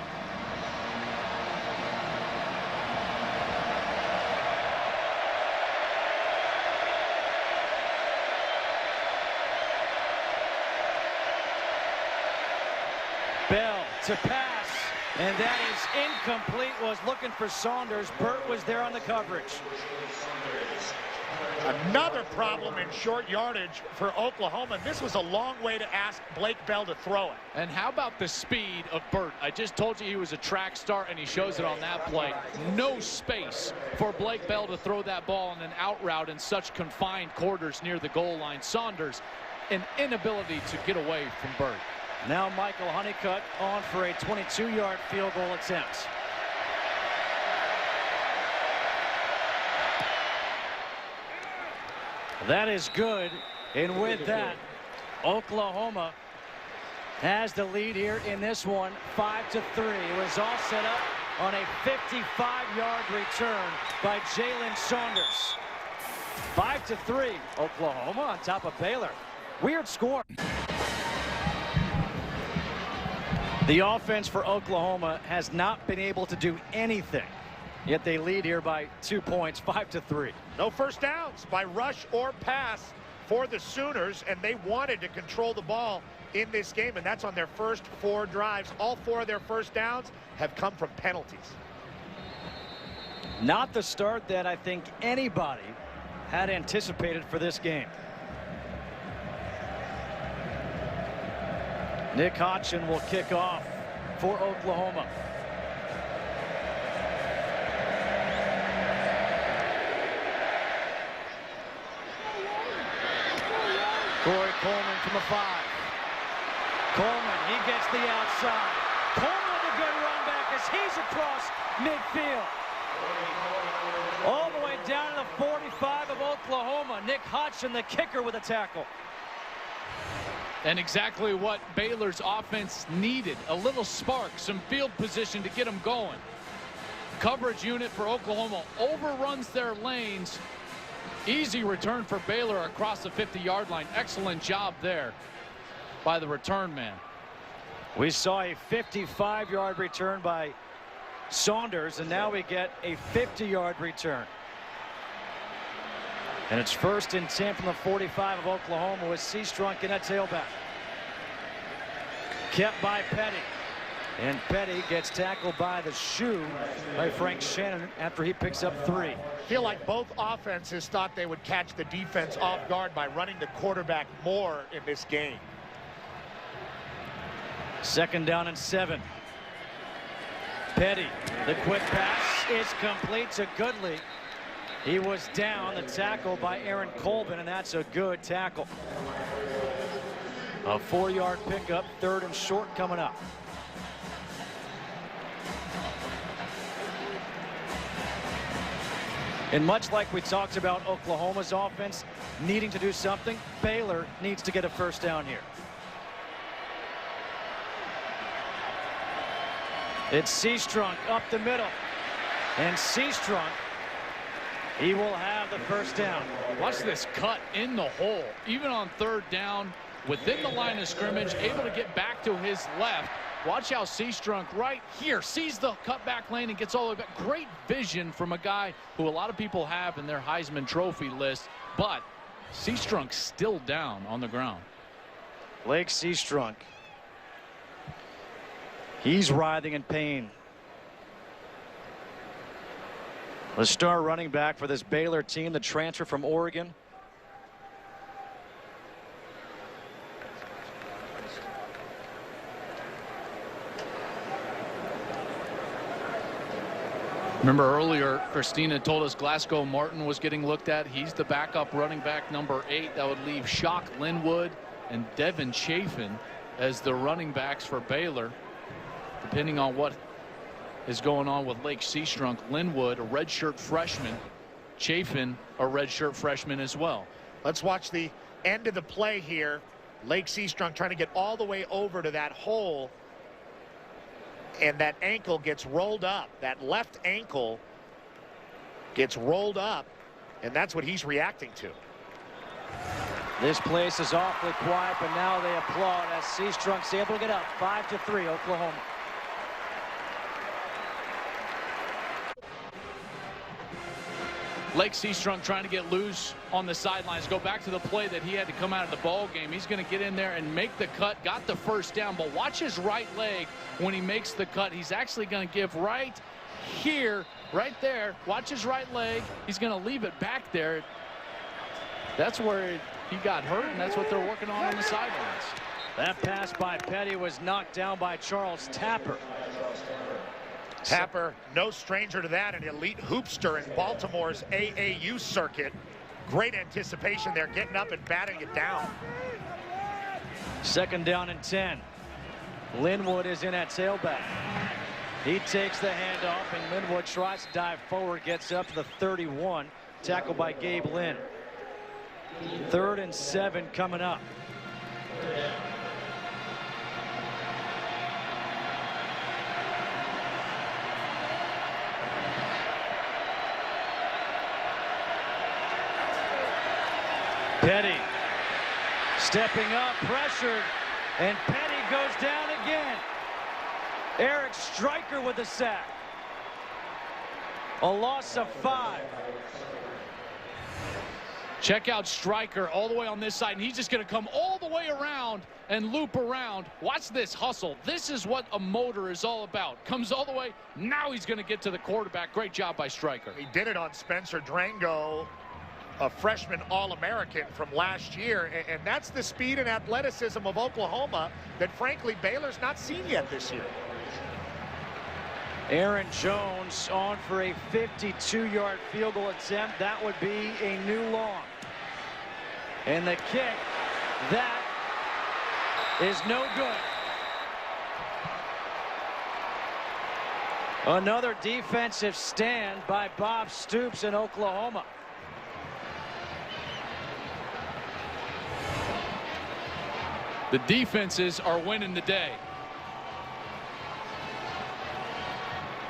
Bell to pass, and that is incomplete. Was looking for Saunders. Burt was there on the coverage. Another problem in short yardage for Oklahoma. This was a long way to ask Blake Bell to throw it. And how about the speed of Burt? I just told you he was a track star, and he shows it on that play. No space for Blake Bell to throw that ball in an out route in such confined quarters near the goal line. Saunders, an inability to get away from Burt. Now Michael Honeycutt on for a 22-yard field goal attempt. That is good, and with that, Oklahoma has the lead here in this one, 5-3. It was all set up on a 55-yard return by Jalen Saunders. 5-3, Oklahoma on top of Baylor. Weird score. The offense for Oklahoma has not been able to do anything, yet they lead here by 2 points, 5-3. No first downs by rush or pass for the Sooners, and they wanted to control the ball in this game, and that's on their first 4 drives. All 4 of their first downs have come from penalties. Not the start that I think anybody had anticipated for this game. Nick Hodgson will kick off for Oklahoma. Corey Coleman from the 5. Coleman, he gets the outside. Coleman with a good run back as he's across midfield. All the way down to the 45 of Oklahoma. Nick Hodgson, the kicker, with a tackle. And exactly what Baylor's offense needed. A little spark, some field position to get them going. Coverage unit for Oklahoma overruns their lanes. Easy return for Baylor across the 50-yard line. Excellent job there by the return man. We saw a 55-yard return by Saunders, and now we get a 50-yard return. And it's 1st and 10 from the 45 of Oklahoma with Seastrunk in at tailback. Kept by Petty. And Petty gets tackled by the shoe by Frank Shannon after he picks up 3. I feel like both offenses thought they would catch the defense off guard by running the quarterback more in this game. 2nd down and 7. Petty, the quick pass is complete to Goodley. He was down, the tackle by Aaron Colvin, and that's a good tackle. A 4-yard pickup, 3rd and short coming up. And much like we talked about Oklahoma's offense needing to do something, Baylor needs to get a first down here. It's Seastrunk up the middle. And Seastrunk, he will have the first down. Watch this cut in the hole. Even on third down, within the line of scrimmage, able to get back to his left. Watch how Seastrunk right here sees the cutback lane and gets all the way back. Great vision from a guy who a lot of people have in their Heisman Trophy list, but Seastrunk still down on the ground. Blake Seastrunk. He's writhing in pain. The star running back for this Baylor team, the transfer from Oregon. Remember earlier, Christina told us Glasgow Martin was getting looked at. He's the backup running back number 8. That would leave Shock Linwood and Devin Chafin as the running backs for Baylor. Depending on what is going on with Lake Seastrunk, Linwood, a redshirt freshman, Chafin, a redshirt freshman as well. Let's watch the end of the play here. Lake Seastrunk trying to get all the way over to that hole. And that ankle gets rolled up. That left ankle gets rolled up, and that's what he's reacting to. This place is awfully quiet, but now they applaud as Seastrunk's able to get up 5-3 Oklahoma. Lake Seastrunk trying to get loose on the sidelines. Go back to the play that he had to come out of the ball game. He's going to get in there and make the cut. Got the first down, but watch his right leg when he makes the cut. He's actually going to give right here, right there. Watch his right leg. He's going to leave it back there. That's where he got hurt, and that's what they're working on the sidelines. That pass by Petty was knocked down by Charles Tapper. Tapper, no stranger to that, an elite hoopster in Baltimore's AAU circuit. Great anticipation there, getting up and batting it down. 2nd down and 10. Linwood is in at tailback. He takes the handoff, and Linwood tries to dive forward, gets up to the 31. Tackled by Gabe Lynn. 3rd and 7 coming up. Petty stepping up, pressured, and Petty goes down again. Eric Stryker with the sack. A loss of 5. Check out Stryker all the way on this side, and he's just going to come all the way around and loop around. Watch this hustle. This is what a motor is all about. Comes all the way. Now he's going to get to the quarterback. Great job by Stryker. He did it on Spencer Drango, a freshman All-American from last year, and that's the speed and athleticism of Oklahoma that, frankly, Baylor's not seen yet this year. Aaron Jones on for a 52-yard field goal attempt. That would be a new long. And the kick, that is no good. Another defensive stand by Bob Stoops in Oklahoma. The defenses are winning the day.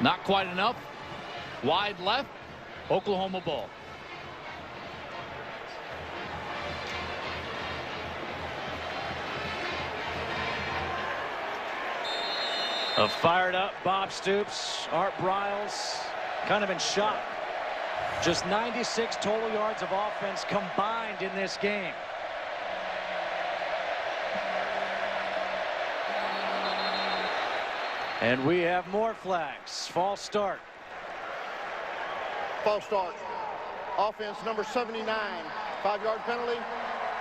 Not quite enough. Wide left. Oklahoma ball. A fired up Bob Stoops. Art Briles kind of in shock. Just 96 total yards of offense combined in this game. And we have more flags. False start. False start. Offense number 79. 5-yard penalty.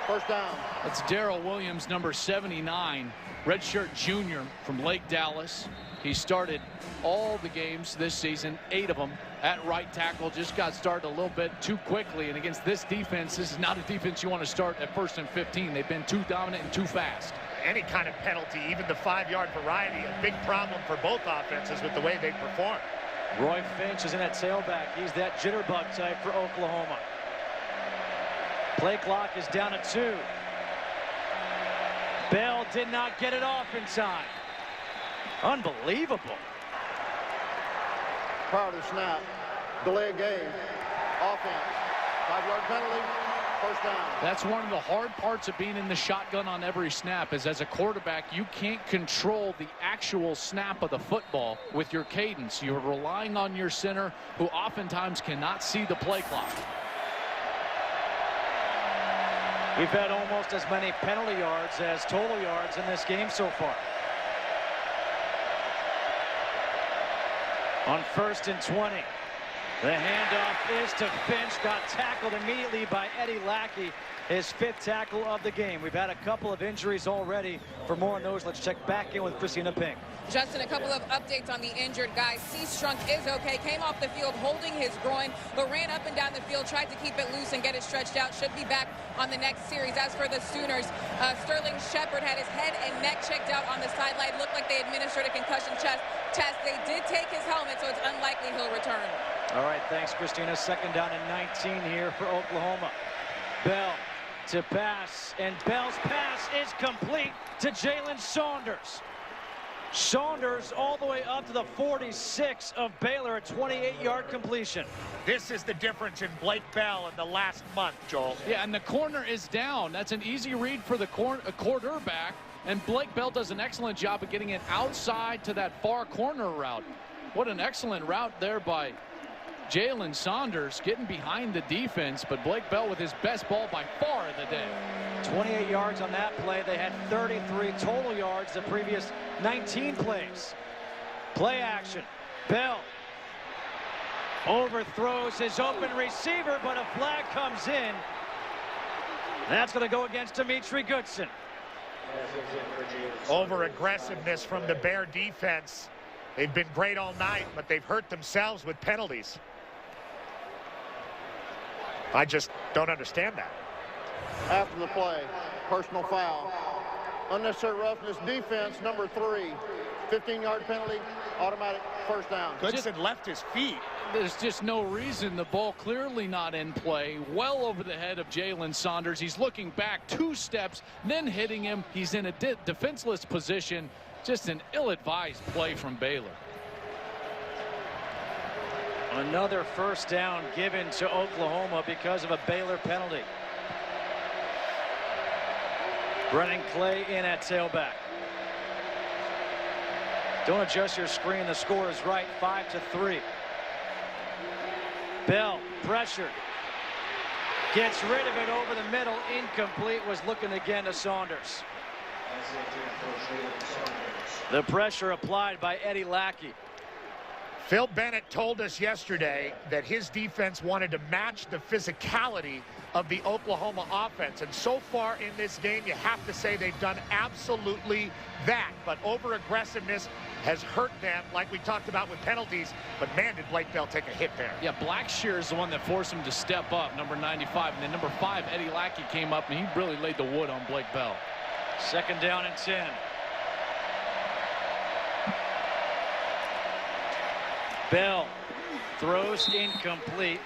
First down. That's Darrell Williams, number 79. Redshirt junior from Lake Dallas. He started all the games this season, 8 of them at right tackle. Just got started a little bit too quickly. And against this defense, this is not a defense you want to start at 1st and 15. They've been too dominant and too fast. Any kind of penalty, even the 5-yard variety, a big problem for both offenses with the way they perform. Roy Finch is in at tailback. He's that jitterbug type for Oklahoma. Play clock is down to 2. Bell did not get it off in time. Unbelievable. prior to the snap. Delay of game. Offense. 5-yard penalty. First down. That's one of the hard parts of being in the shotgun on every snap is as a quarterback, you can't control the actual snap of the football with your cadence. You're relying on your center who oftentimes cannot see the play clock. We've had almost as many penalty yards as total yards in this game so far. On 1st and 20. The handoff is to Finch. Got tackled immediately by Eddie Lackey, his 5th tackle of the game. We've had a couple of injuries already. For more on those, let's check back in with Christina Pink. Justin, a couple of updates on the injured guy. Seastrunk is okay. Came off the field holding his groin, but ran up and down the field, tried to keep it loose and get it stretched out. Should be back on the next series. As for the Sooners, Sterling Shepard had his head and neck checked out on the sideline. Looked like they administered a concussion test. They did take his helmet, so it's unlikely he'll return. All right, thanks, Christina. 2nd down and 19 here for Oklahoma. Bell to pass, and Bell's pass is complete to Jalen Saunders. Saunders all the way up to the 46 of Baylor, a 28-yard completion. This is the difference in Blake Bell in the last month, Joel. Yeah, and the corner is down. That's an easy read for the quarterback, and Blake Bell does an excellent job of getting it outside to that far corner route. What an excellent route there by Jalen Saunders, getting behind the defense, but Blake Bell with his best ball by far of the day. 28 yards on that play. They had 33 total yards the previous 19 plays. Play action. Bell overthrows his open receiver, but a flag comes in. That's going to go against Dimitri Goodson. Over-aggressiveness from the Bear defense. They've been great all night, but they've hurt themselves with penalties. I just don't understand that. After the play, personal foul. Unnecessary roughness, defense, number 3. 15-yard penalty, automatic first down. Goodson left his feet. There's just no reason. The ball clearly not in play. Well over the head of Jalen Saunders. He's looking back 2 steps, then hitting him. He's in a defenseless position. Just an ill-advised play from Baylor. Another first down given to Oklahoma because of a Baylor penalty. Brennan Clay in at tailback. Don't adjust your screen. The score is right, 5-3. Bell pressured. Gets rid of it over the middle. Incomplete. Was looking again to Saunders. The pressure applied by Eddie Lackey. Phil Bennett told us yesterday that his defense wanted to match the physicality of the Oklahoma offense. And so far in this game, you have to say they've done absolutely that. But over-aggressiveness has hurt them, like we talked about with penalties. But, man, did Blake Bell take a hit there. Yeah, Blackshear is the one that forced him to step up, number 95. And then number 5, Eddie Lackey, came up, and he really laid the wood on Blake Bell. 2nd down and 10. Bell throws incomplete.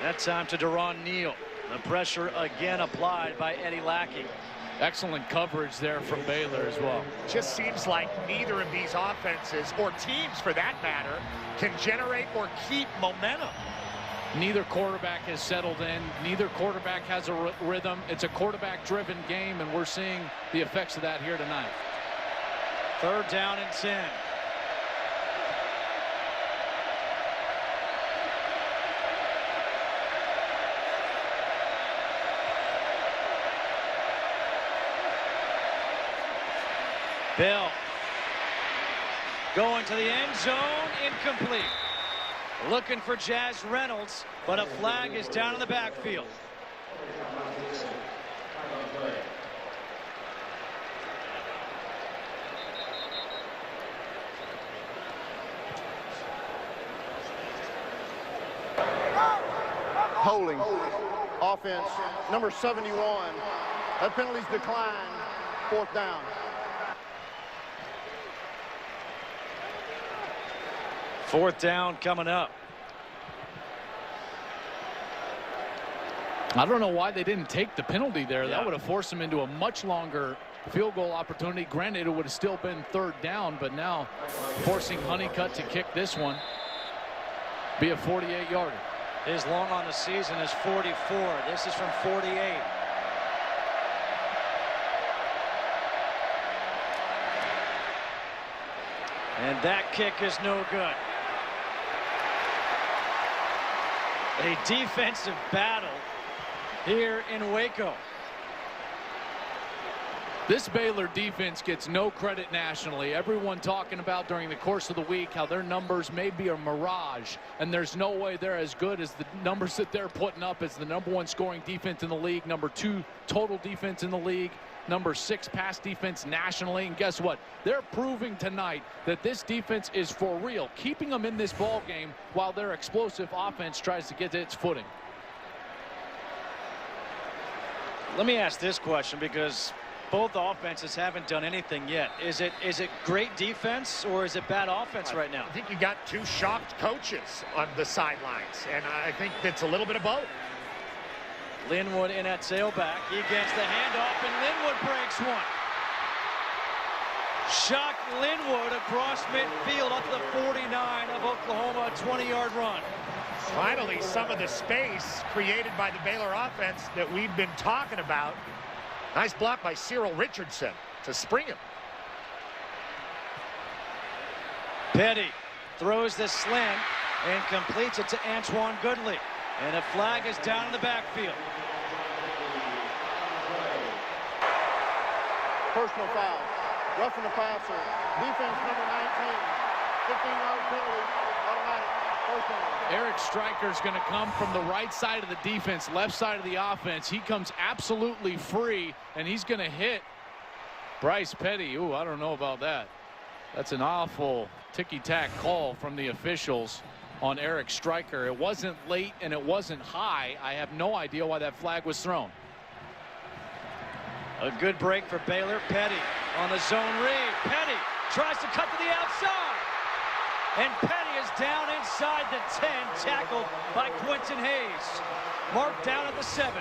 That time to Deron Neal. The pressure again applied by Eddie Lackey. Excellent coverage there from Baylor as well. Just seems like neither of these offenses, or teams for that matter, can generate or keep momentum. Neither quarterback has settled in. Neither quarterback has a rhythm. It's a quarterback-driven game, and we're seeing the effects of that here tonight. 3rd down and 10. Bell going to the end zone, incomplete. Looking for Jazz Reynolds, but a flag is down in the backfield. Holding. Offense, number 71. That penalty's declined. 4th down. Fourth down coming up. I don't know why they didn't take the penalty there. Yeah. That would have forced them into a much longer field goal opportunity. Granted, it would have still been 3rd down, but now forcing Honeycutt to kick this one. Be a 48-yarder. His long on the season is 44. This is from 48. And that kick is no good. A defensive battle here in Waco. This Baylor defense gets no credit nationally. Everyone talking about during the course of the week how their numbers may be a mirage, and there's no way they're as good as the numbers that they're putting up as the #1 scoring defense in the league, #2 total defense in the league, #6 pass defense nationally. And guess what? They're proving tonight that this defense is for real, keeping them in this ball game while their explosive offense tries to get its footing. Let me ask this question, because both offenses haven't done anything yet. Is it great defense or is it bad offense right now? I think you got two shocked coaches on the sidelines, and I think it's a little bit of both. Linwood in at tailback. He gets the handoff, and Linwood breaks one. Shock Linwood across midfield up to the 49 of Oklahoma, a 20-yard run. Finally, some of the space created by the Baylor offense that we've been talking about. Nice block by Cyril Richardson to spring him. Petty throws the slant and completes it to Antoine Goodley. And a flag is down in the backfield. Personal foul. Roughing the passer. Defense number 19. 15-yard penalty. Automatic. First down. Eric Stryker's going to come from the right side of the defense, left side of the offense. He comes absolutely free, and he's going to hit Bryce Petty. Ooh, I don't know about that. That's an awful ticky-tack call from the officials on Eric Stryker. It wasn't late and it wasn't high. I have no idea why that flag was thrown. A good break for Baylor. Petty on the zone read. Petty tries to cut to the outside. And Petty is down inside the 10, tackled by Quentin Hayes. Marked down at the 7.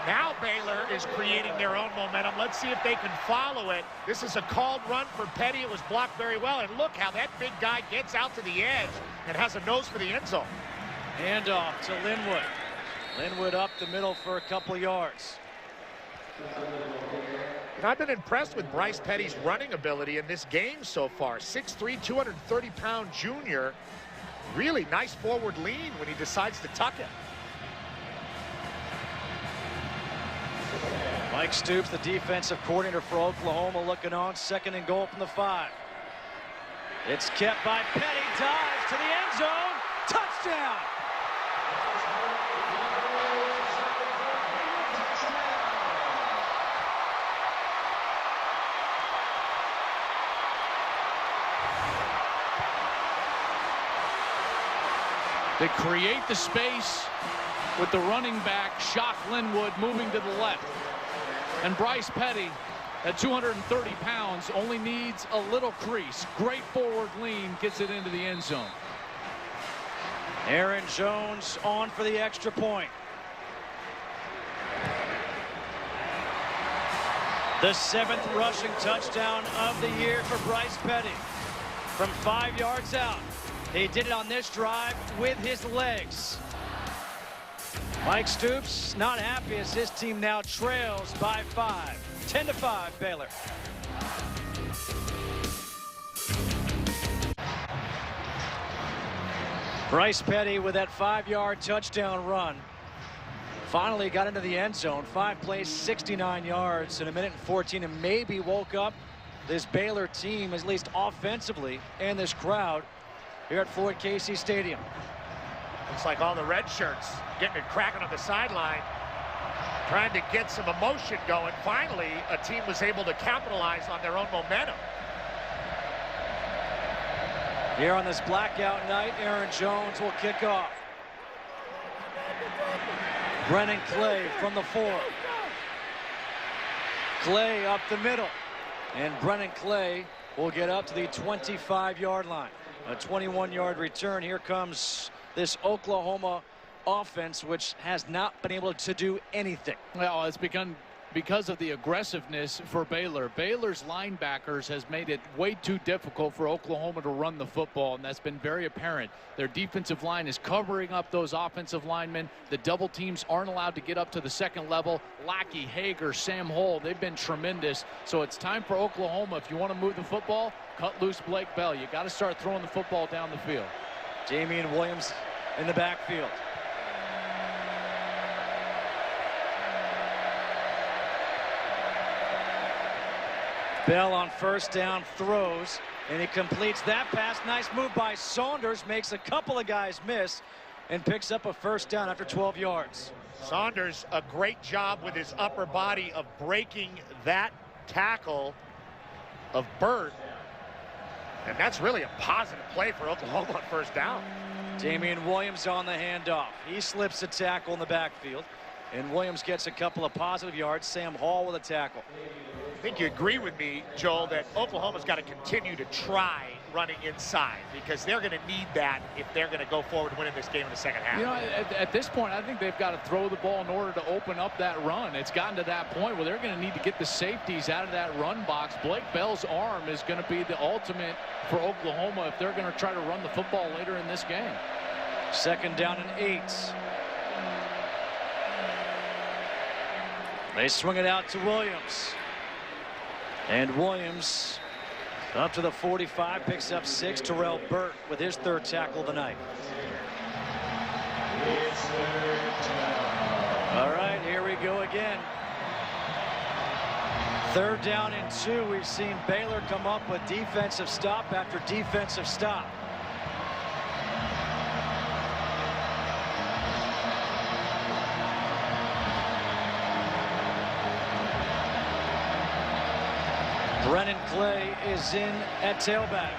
Now Baylor is creating their own momentum. Let's see if they can follow it. This is a called run for Petty. It was blocked very well. And look how that big guy gets out to the edge and has a nose for the end zone. Handoff to Linwood. Linwood up the middle for a couple yards. And I've been impressed with Bryce Petty's running ability in this game so far. 6'3", 230-pound junior. Really nice forward lean when he decides to tuck it. Mike Stoops, the defensive coordinator for Oklahoma, looking on. 2nd and goal from the 5. It's kept by Petty. Dives to the end zone. Touchdown! They create the space with the running back, Shock Linwood, moving to the left. And Bryce Petty, at 230 pounds, only needs a little crease. Great forward lean, gets it into the end zone. Aaron Jones on for the extra point. The 7th rushing touchdown of the year for Bryce Petty. From 5 yards out. He did it on this drive with his legs. Mike Stoops not happy as his team now trails by 5. 10-5 Baylor. Bryce Petty with that 5-yard touchdown run. Finally got into the end zone. 5 plays, 69 yards in a minute and 14, and maybe woke up this Baylor team, at least offensively, and this crowd here at Floyd Casey Stadium. Looks like all the red shirts getting it cracking on the sideline, trying to get some emotion going. Finally, a team was able to capitalize on their own momentum. Here on this blackout night, Aaron Jones will kick off. Brennan Clay from the 4. Clay up the middle. And Brennan Clay will get up to the 25-yard line. A 21-yard return. Here comes this Oklahoma offense, which has not been able to do anything. Well, it's begun because of the aggressiveness for Baylor. Baylor's linebackers has made it way too difficult for Oklahoma to run the football, and that's been very apparent. Their defensive line is covering up those offensive linemen. The double teams aren't allowed to get up to the second level. Lackey, Hager, Sam Hole, they've been tremendous. So it's time for Oklahoma, if you want to move the football, cut loose Blake Bell. You got to start throwing the football down the field. Damian Williams in the backfield. Bell on first down throws, and he completes that pass. Nice move by Saunders, makes a couple of guys miss, and picks up a first down after 12 yards. Saunders, a great job with his upper body of breaking that tackle of Burt. And that's really a positive play for Oklahoma on first down. Damian Williams on the handoff. He slips a tackle in the backfield, and Williams gets a couple of positive yards. Sam Hall with a tackle. I think you agree with me, Joel, that Oklahoma's got to continue to try running inside, because they're going to need that if they're going to go forward winning this game in the second half. You know, at this point, I think they've got to throw the ball in order to open up that run. It's gotten to that point where they're going to need to get the safeties out of that run box. Blake Bell's arm is going to be the ultimate for Oklahoma if they're going to try to run the football later in this game. Second down and 8. They swing it out to Williams. And Williams up to the 45, picks up 6. Terrell Burt with his third tackle of the night. All right, here we go again. Third down and 2. We've seen Baylor come up with defensive stop after defensive stop. Brennan Clay is in at tailback.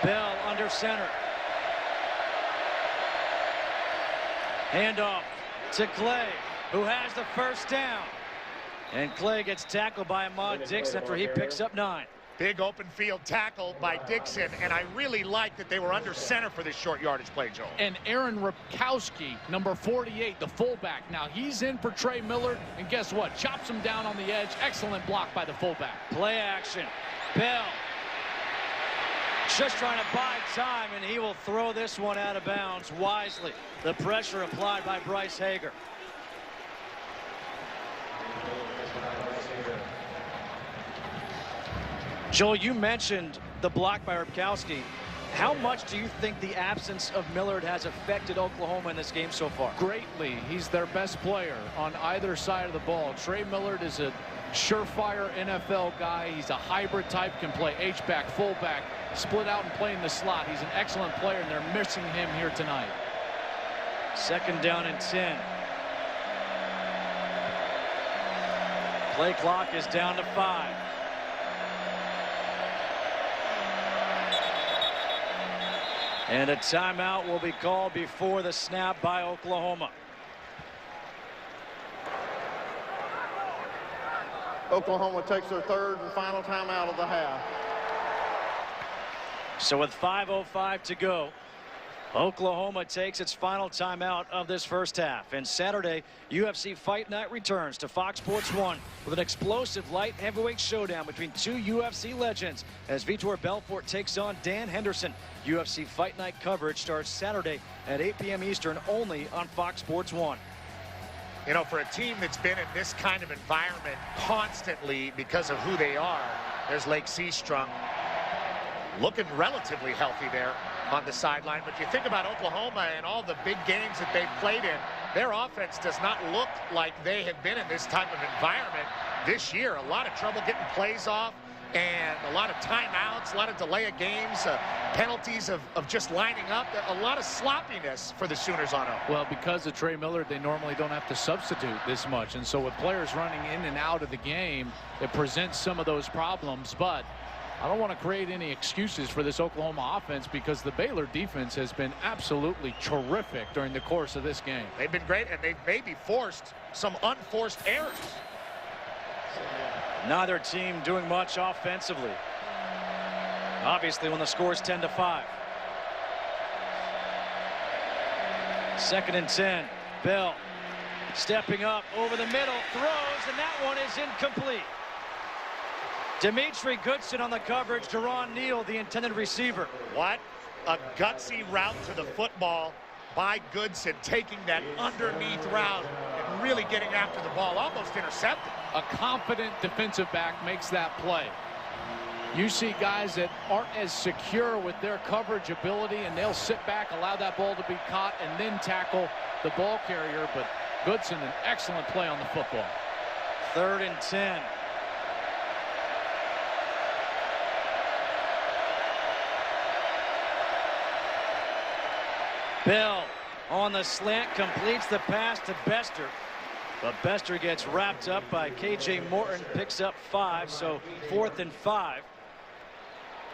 Bell under center. Handoff to Clay, who has the first down. And Clay gets tackled by Ahmad Dixon after he picks up 9. Big open field tackle by Dixon, and I really like that they were under center for this short yardage play, Joel. And Aaron Ripkowski, number 48, the fullback. Now he's in for Trey Millard, and guess what? Chops him down on the edge. Excellent block by the fullback. Play action. Bell just trying to buy time, and he will throw this one out of bounds wisely. The pressure applied by Bryce Hager. Joel, you mentioned the block by Ripkowski. How much do you think the absence of Millard has affected Oklahoma in this game so far? Greatly. He's their best player on either side of the ball. Trey Millard is a surefire NFL guy. He's a hybrid type, can play H-back, fullback, split out and play in the slot. He's an excellent player, and they're missing him here tonight. Second down and 10. Play clock is down to 5. And a timeout will be called before the snap by Oklahoma. Oklahoma takes their third and final timeout of the half. So with 5:05 to go, Oklahoma takes its final timeout of this first half. And Saturday, UFC Fight Night returns to Fox Sports 1 with an explosive light heavyweight showdown between 2 UFC legends as Vitor Belfort takes on Dan Henderson. UFC Fight Night coverage starts Saturday at 8 p.m. Eastern only on Fox Sports 1. You know, for a team that's been in this kind of environment constantly because of who they are, there's Lake Seastrunk looking relatively healthy there on the sideline. But you think about Oklahoma and all the big games that they've played in, their offense does not look like they have been in this type of environment this year. A lot of trouble getting plays off and a lot of timeouts, a lot of delay of games, penalties of just lining up. A lot of sloppiness for the Sooners on them. Well, because of Trey Millard, they normally don't have to substitute this much. And so with players running in and out of the game, it presents some of those problems. But I don't want to create any excuses for this Oklahoma offense because the Baylor defense has been absolutely terrific during the course of this game. They've been great, and they've maybe forced some unforced errors. Neither team doing much offensively. Obviously, when the score is 10-5. Second and 10. Bell Stepping up over the middle, throws, and that one is incomplete. Dimitri Goodson on the coverage. Deron Neal, the intended receiver. What a gutsy route to the football by Goodson, taking that underneath route and really getting after the ball, almost intercepted. A confident defensive back makes that play. You see guys that aren't as secure with their coverage ability, and they'll sit back, allow that ball to be caught, and then tackle the ball carrier. But Goodson, an excellent play on the football. 3rd and 10. Bell on the slant, completes the pass to Bester. But Bester gets wrapped up by K.J. Morton, picks up 5, so 4th and 5.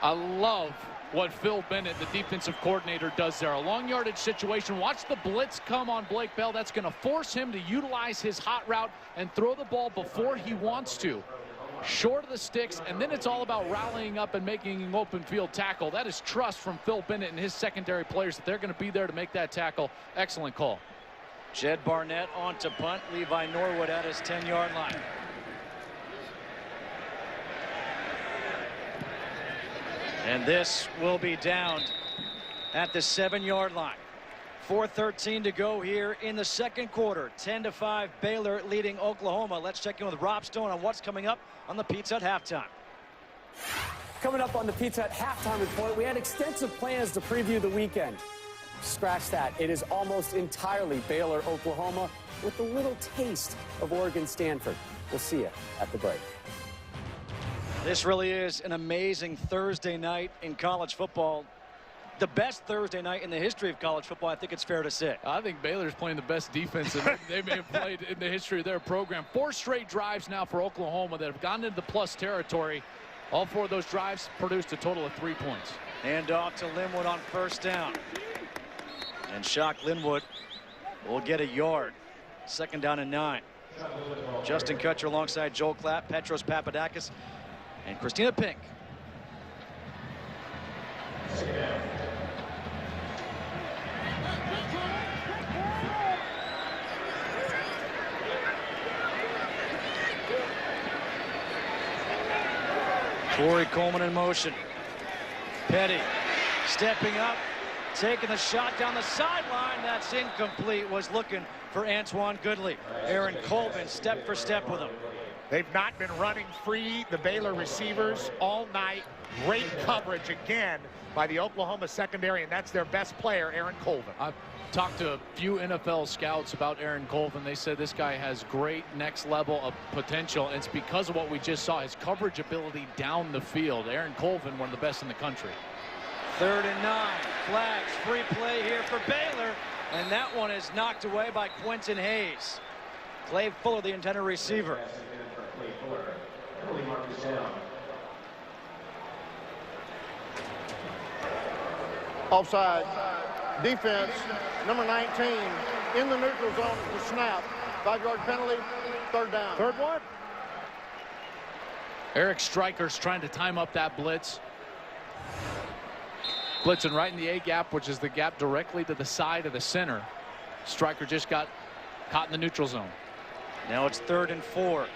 I love what Phil Bennett, the defensive coordinator, does there. A long yardage situation. Watch the blitz come on Blake Bell. That's going to force him to utilize his hot route and throw the ball before he wants to. Short of the sticks, and then it's all about rallying up and making an open field tackle. That is trust from Phil Bennett and his secondary players that they're going to be there to make that tackle. Excellent call. Jed Barnett on to punt. Levi Norwood at his 10-yard line. And this will be downed at the 7-yard line. 4:13 to go here in the second quarter. 10-5 Baylor leading Oklahoma. Let's check in with Rob Stone on what's coming up on the Pizza Hut halftime. Coming up on the Pizza Hut halftime report, we had extensive plans to preview the weekend. Scratch that. It is almost entirely Baylor, Oklahoma, with a little taste of Oregon, Stanford. We'll see you at the break. This really is an amazing Thursday night in college football. The best Thursday night in the history of college football, I think it's fair to say. I think Baylor's playing the best defense they may have played in the history of their program. 4 straight drives now for Oklahoma that have gone into the plus territory. All 4 of those drives produced a total of 3 points. Hand off to Linwood on 1st down. And Shock Linwood will get a yard. 2nd down and 9. Justin Kutcher alongside Joel Clapp, Petros Papadakis, and Christina Pink. Corey Coleman in motion. Petty stepping up, taking the shot down the sideline. That's incomplete. Was looking for Antoine Goodley. Aaron Colvin step for step with him. They've not been running free, the Baylor receivers, all night. Great coverage again by the Oklahoma secondary, and that's their best player, Aaron Colvin. I've talked to a few NFL scouts about Aaron Colvin. They said this guy has great next level of potential, and it's because of what we just saw, his coverage ability down the field. Aaron Colvin, one of the best in the country. 3rd and 9. Flags, free play here for Baylor, and that one is knocked away by Quentin Hayes. Clay Fuller, the intended receiver. Offside. Defense, number 19, in the neutral zone at the snap. 5-yard penalty, 3rd down. 3rd one. Eric Stryker's trying to time up that blitz. Blitzing right in the A-gap, which is the gap directly to the side of the center. Stryker just got caught in the neutral zone. Now it's 3rd and 4.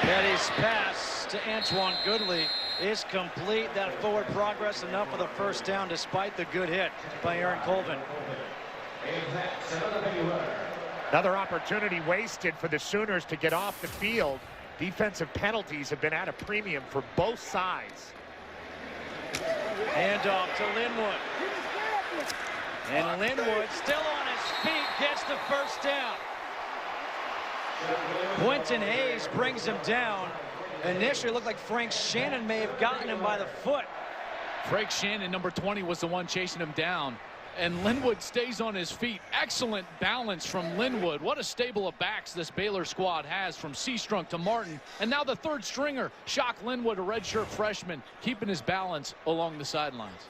Petty's pass to Antoine Goodley is complete. That forward progress enough for the 1st down despite the good hit by Aaron Colvin. Another opportunity wasted for the Sooners to get off the field. Defensive penalties have been at a premium for both sides. Handoff to Linwood. And Linwood, still on his feet, gets the 1st down. Quentin Hayes brings him down. Initially it looked like Frank Shannon may have gotten him by the foot. Frank Shannon, number 20, was the one chasing him down. And Linwood stays on his feet. Excellent balance from Linwood. What a stable of backs this Baylor squad has, from Seastrunk to Martin. And now the 3rd stringer, Shock Linwood, a redshirt freshman, keeping his balance along the sidelines.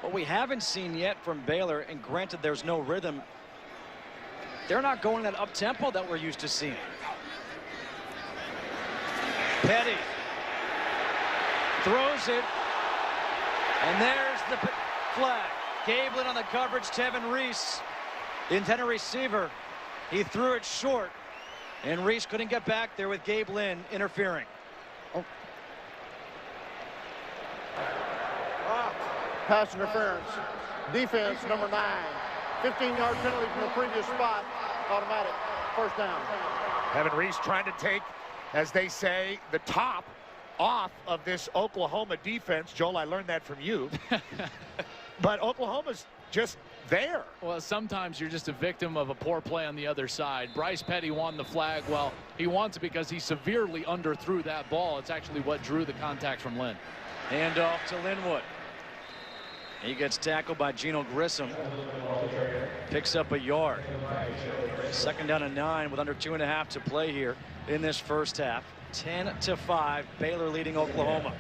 What we haven't seen yet from Baylor, and granted there's no rhythm, they're not going that up-tempo that we're used to seeing. Petty throws it, and there's the flag. Gabe Lynn on the coverage. Tevin Reese, the intended receiver, he threw it short, and Reese couldn't get back there with Gabe Lynn interfering. Pass interference. Defense, number 9. 15-yard penalty from the previous spot. Automatic. First down. Tevin Reese trying to take, as they say, the top off of this Oklahoma defense. Joel, I learned that from you. But Oklahoma's just there. Well, sometimes you're just a victim of a poor play on the other side. Bryce Petty won the flag. Well, he wants it because he severely underthrew that ball. It's actually what drew the contact from Lynn. Handoff to Linwood. He gets tackled by Gino Grissom. Picks up a yard. 2nd down and 9 with under 2.5 to play here in this first half. 10-5, Baylor leading Oklahoma.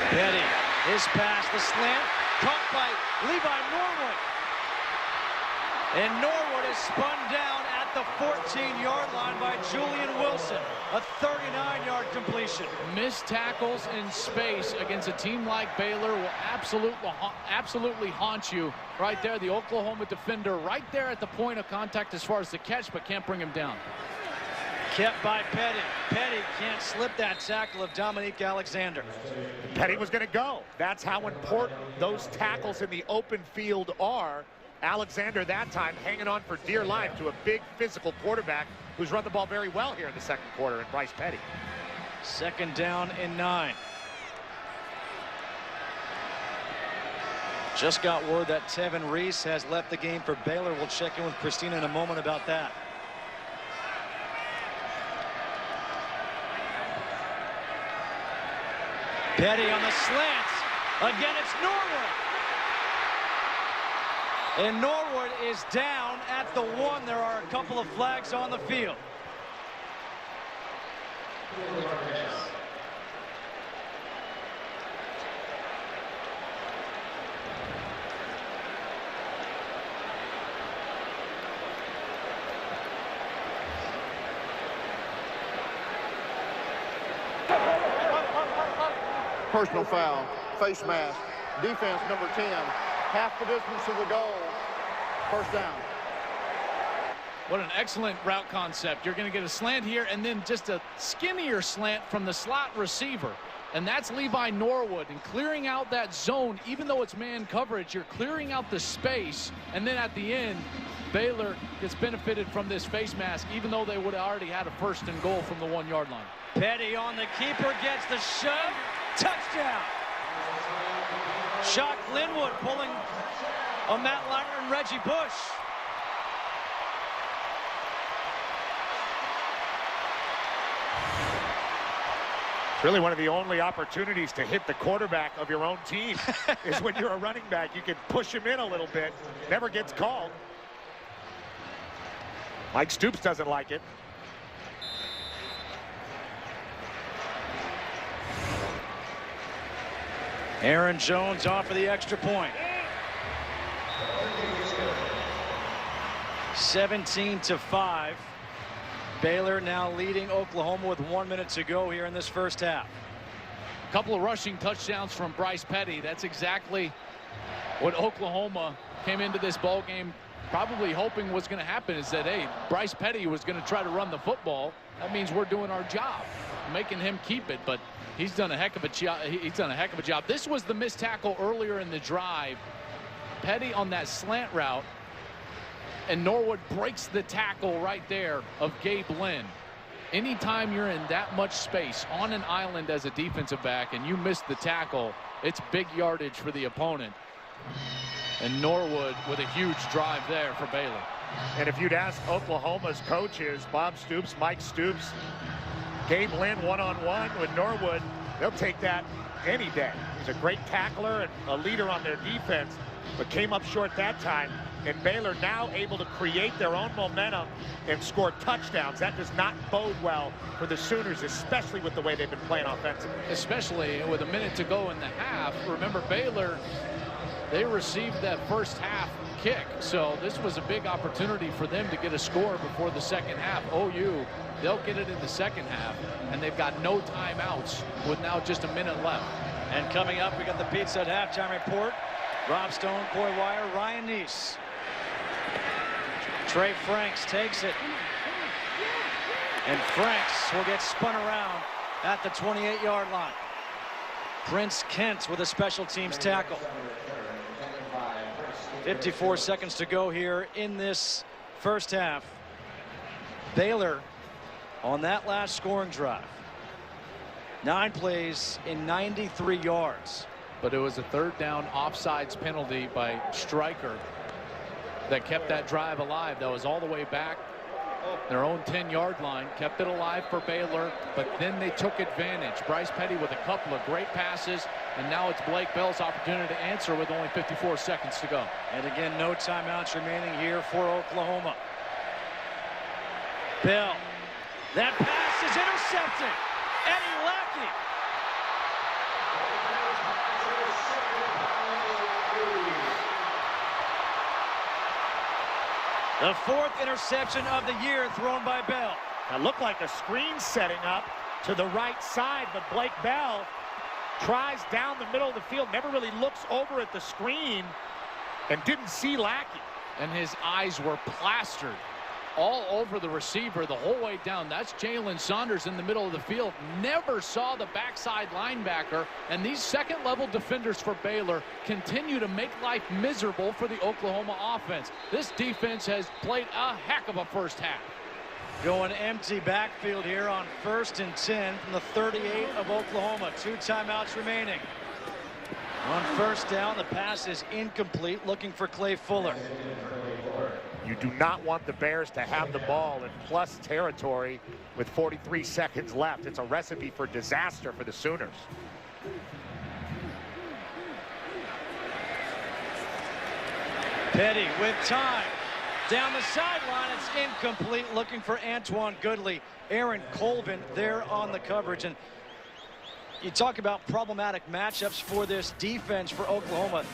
Petty, his pass, the slant, caught by Levi Norwood. And Norwood is spun down at the 14-yard line by Julian Wilson. A 39-yard completion. Missed tackles in space against a team like Baylor will absolutely haunt you right there. The Oklahoma defender right there at the point of contact as far as the catch, but can't bring him down. Kept by Petty. Petty can't slip that tackle of Dominique Alexander. Petty was going to go. That's how important those tackles in the open field are. Alexander that time hanging on for dear life to a big physical quarterback who's run the ball very well here in the second quarter in Bryce Petty. 2nd down and 9. Just got word that Tevin Reese has left the game for Baylor. We'll check in with Christina in a moment about that. Petty on the slants. Again, it's Norwood. And Norwood is down at the 1. There are a couple of flags on the field. Personal foul. Face mask. Defense, number 10. Half the distance to the goal. First down. What an excellent route concept. You're going to get a slant here and then just a skinnier slant from the slot receiver. And that's Levi Norwood. And clearing out that zone, even though it's man coverage, you're clearing out the space. And then at the end, Baylor gets benefited from this face mask, even though they would have already had a 1st and goal from the 1-yard line. Petty on the keeper, gets the shove. Touchdown. Shock Linwood pulling on Matt Leiter and Reggie Bush. It's really one of the only opportunities to hit the quarterback of your own team is when you're a running back. You can push him in a little bit. Never gets called. Mike Stoops doesn't like it. Aaron Jones off for the extra point. 17-5. Baylor now leading Oklahoma with 1 minute to go here in this first half. A couple of rushing touchdowns from Bryce Petty. That's exactly what Oklahoma came into this ball game probably hoping was going to happen, is that, hey, Bryce Petty was going to try to run the football. That means we're doing our job, making him keep it. But he's done a heck of a job. This was the missed tackle earlier in the drive. Petty on that slant route, and Norwood breaks the tackle right there of Gabe Lynn. Anytime you're in that much space on an island as a defensive back and you miss the tackle, it's big yardage for the opponent. And Norwood with a huge drive there for Baylor. And if you'd ask Oklahoma's coaches, Bob Stoops, Mike Stoops, Gabe Lynn one-on-one with Norwood, they'll take that any day. He's a great tackler and a leader on their defense, but came up short that time. and Baylor now able to create their own momentum and score touchdowns. That does not bode well for the Sooners, especially with the way they've been playing offensively. Especially with a minute to go in the half. Remember, Baylor, they received that first half kick, so this was a big opportunity for them to get a score before the second half. OU, they'll get it in the second half, and they've got no timeouts with now just a minute left. And coming up, we got the Pizza Hut halftime report. Rob Stone, Coy Wire, Ryan Neese. Trey Franks takes it. And Franks will get spun around at the 28-yard line. Prince Kent with a special teams tackle. 54 seconds to go here in this first half. Baylor on that last scoring drive. 9 plays in 93 yards. But it was a third down offsides penalty by Stryker that kept that drive alive. That was all the way back their own 10-yard line, kept it alive for Baylor, but then they took advantage. Bryce Petty with a couple of great passes, and now it's Blake Bell's opportunity to answer with only 54 seconds to go. And again, no timeouts remaining here for Oklahoma. Bell, that pass is intercepted. Eddie Lackey. The 4th interception of the year thrown by Bell. It looked like a screen setting up to the right side, but Blake Bell tries down the middle of the field, never really looks over at the screen, and didn't see Lackey. And his eyes were plastered all over the receiver the whole way down. That's Jalen Saunders in the middle of the field. Never saw the backside linebacker, and these second-level defenders for Baylor continue to make life miserable for the Oklahoma offense. This defense has played a heck of a first half. Going empty backfield here on 1st and 10 from the 38 of Oklahoma. 2 timeouts remaining. On first down, the pass is incomplete, looking for Clay Fuller. You do not want the Bears to have the ball in plus territory with 43 seconds left. It's a recipe for disaster for the Sooners. Petty with time. Down the sideline, it's incomplete, looking for Antoine Goodley. Aaron Colvin there on the coverage. And you talk about problematic matchups for this defense for Oklahoma.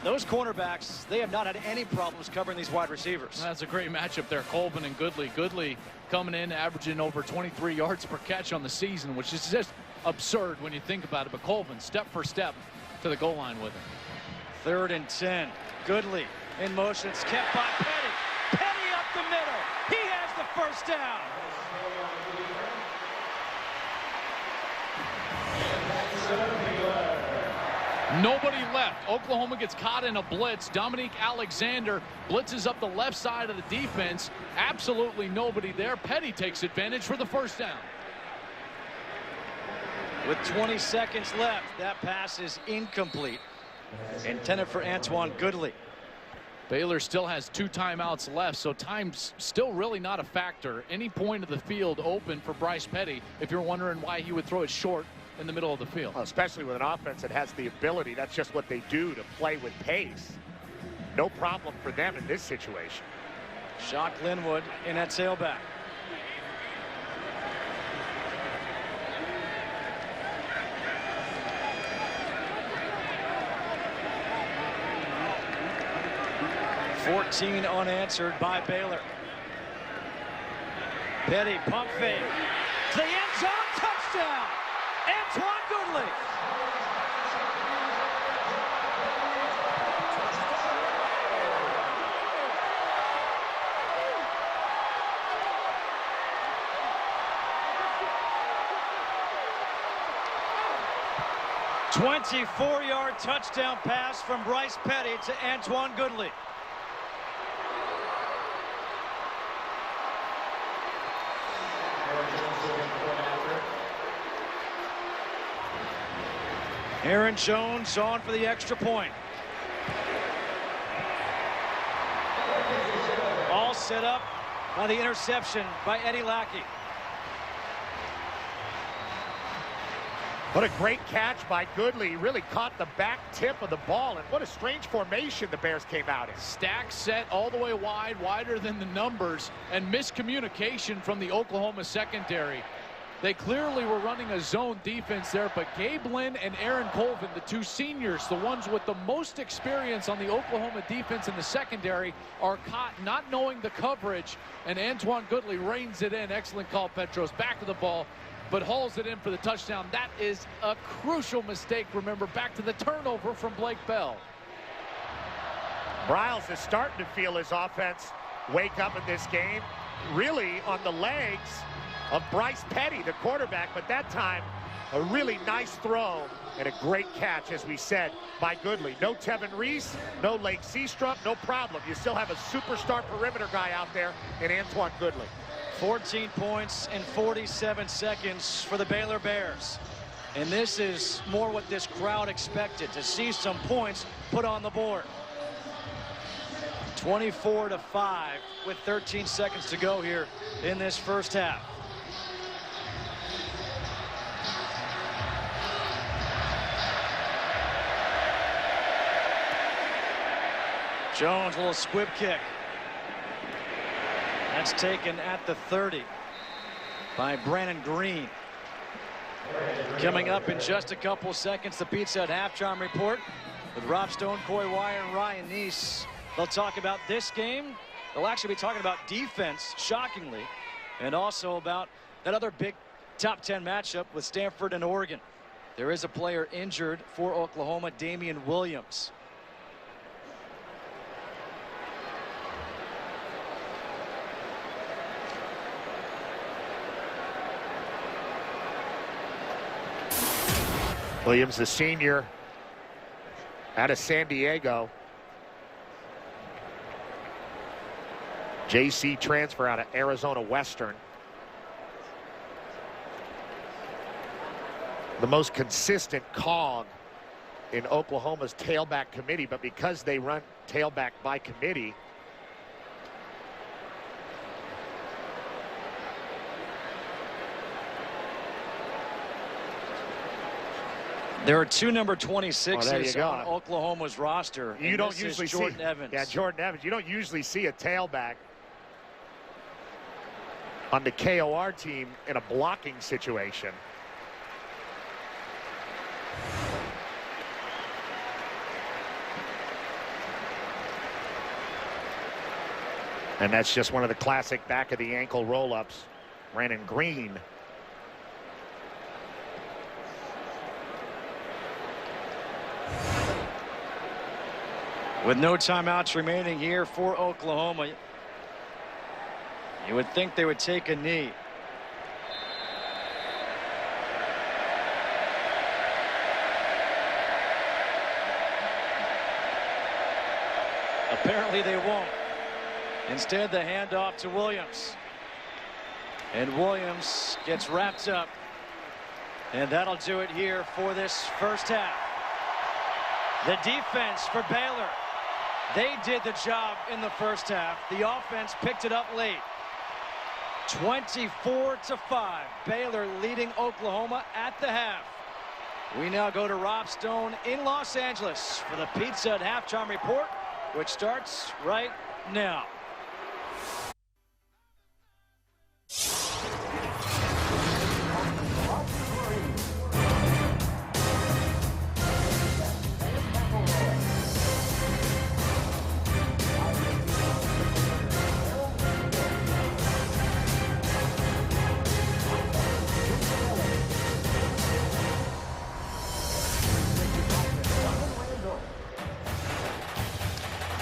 Those cornerbacks, they have not had any problems covering these wide receivers. That's a great matchup there, Colvin and Goodley. Goodley coming in, averaging over 23 yards per catch on the season, which is just absurd when you think about it. But Colvin, step for step to the goal line with him. 3rd and 10. Goodley in motion. It's kept by Petty. Petty up the middle. He has the first down. Nobody left. Oklahoma gets caught in a blitz. Dominique Alexander blitzes up the left side of the defense. Absolutely nobody there. Petty takes advantage for the first down. With 20 seconds left, that pass is incomplete. Intended for Antoine Goodley. Baylor still has 2 timeouts left, so time's still really not a factor. Any point of the field open for Bryce Petty if you're wondering why he would throw it short in the middle of the field. Well, especially with an offense that has the ability. That's just what they do, to play with pace. No problem for them in this situation. Shock Linwood in at tailback. $14 unanswered by Baylor. Petty pump fake. To the end zone, touchdown! Antoine Goodley. A 24-yard touchdown pass from Bryce Petty to Antoine Goodley. Aaron Jones on for the extra point. All set up by the interception by Eddie Lackey. What a great catch by Goodley. He really caught the back tip of the ball, and what a strange formation the Bears came out in. Stack set all the way wide, wider than the numbers, and miscommunication from the Oklahoma secondary. They clearly were running a zone defense there, but Gabe Lynn and Aaron Colvin, the two seniors, the ones with the most experience on the Oklahoma defense in the secondary, are caught not knowing the coverage, and Antoine Goodley reins it in. Excellent call, Petros. Back to the ball, but hauls it in for the touchdown. That is a crucial mistake. Remember, back to the turnover from Blake Bell. Briles is starting to feel his offense wake up in this game, really on the legs of Bryce Petty, the quarterback, but that time a really nice throw and a great catch, as we said, by Goodley. No Tevin Reese, no Lake Seastrup, no problem. You still have a superstar perimeter guy out there in Antoine Goodley. 14 points in 47 seconds for the Baylor Bears. And this is more what this crowd expected, to see some points put on the board. 24-5 with 13 seconds to go here in this first half. Jones, a little squib kick. That's taken at the 30 by Brandon Green. Coming up in just a couple seconds, the Pizza Hut halftime report with Rob Stone, Corey Wire, and Ryan Neese. They'll talk about this game. They'll actually be talking about defense, shockingly, and also about that other big top 10 matchup with Stanford and Oregon. There is a player injured for Oklahoma, Damian Williams. Williams, the senior out of San Diego. JC transfer out of Arizona Western. The most consistent cog in Oklahoma's tailback committee, but because they run tailback by committee, there are two number 26s on Oklahoma's roster. You don't usually see Jordan Evans. Yeah, Jordan Evans. You don't usually see a tailback on the KOR team in a blocking situation. And that's just one of the classic back of the ankle roll-ups. Brandon Green. With no timeouts remaining here for Oklahoma, you would think they would take a knee. Apparently they won't. Instead, the handoff to Williams. And Williams gets wrapped up. And that'll do it here for this first half. The defense for Baylor. They did the job in the first half. The offense picked it up late. 24-5. Baylor leading Oklahoma at the half. We now go to Rob Stone in Los Angeles for the Pizza Hut halftime report, which starts right now.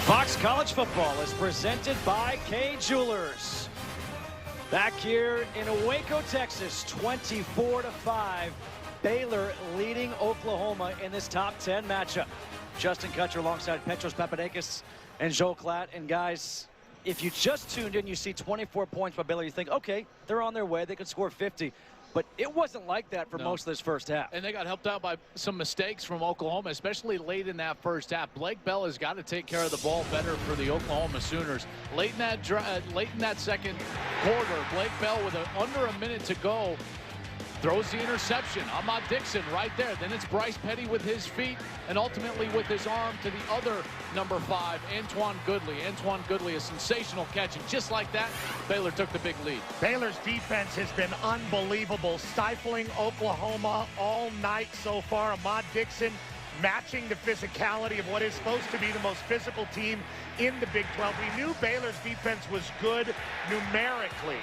Fox College Football is presented by Kay Jewelers. Back here in Waco, Texas, 24-5. Baylor leading Oklahoma in this top 10 matchup. Justin Kutcher alongside Petros Papadakis and Joel Klatt. And guys, if you just tuned in, you see 24 points by Baylor, you think, okay, they're on their way. They could score 50. But it wasn't like that for most of this first half. And they got helped out by some mistakes from Oklahoma, especially late in that first half. Blake Bell has got to take care of the ball better for the Oklahoma Sooners. Late in that second quarter, Blake Bell with under a minute to go throws the interception. Ahmad Dixon right there. Then it's Bryce Petty with his feet and ultimately with his arm to the other number 5, Antoine Goodley. Antoine Goodley, a sensational catch, and just like that, Baylor took the big lead. Baylor's defense has been unbelievable, stifling Oklahoma all night so far. Ahmad Dixon matching the physicality of what is supposed to be the most physical team in the Big 12. We knew Baylor's defense was good numerically,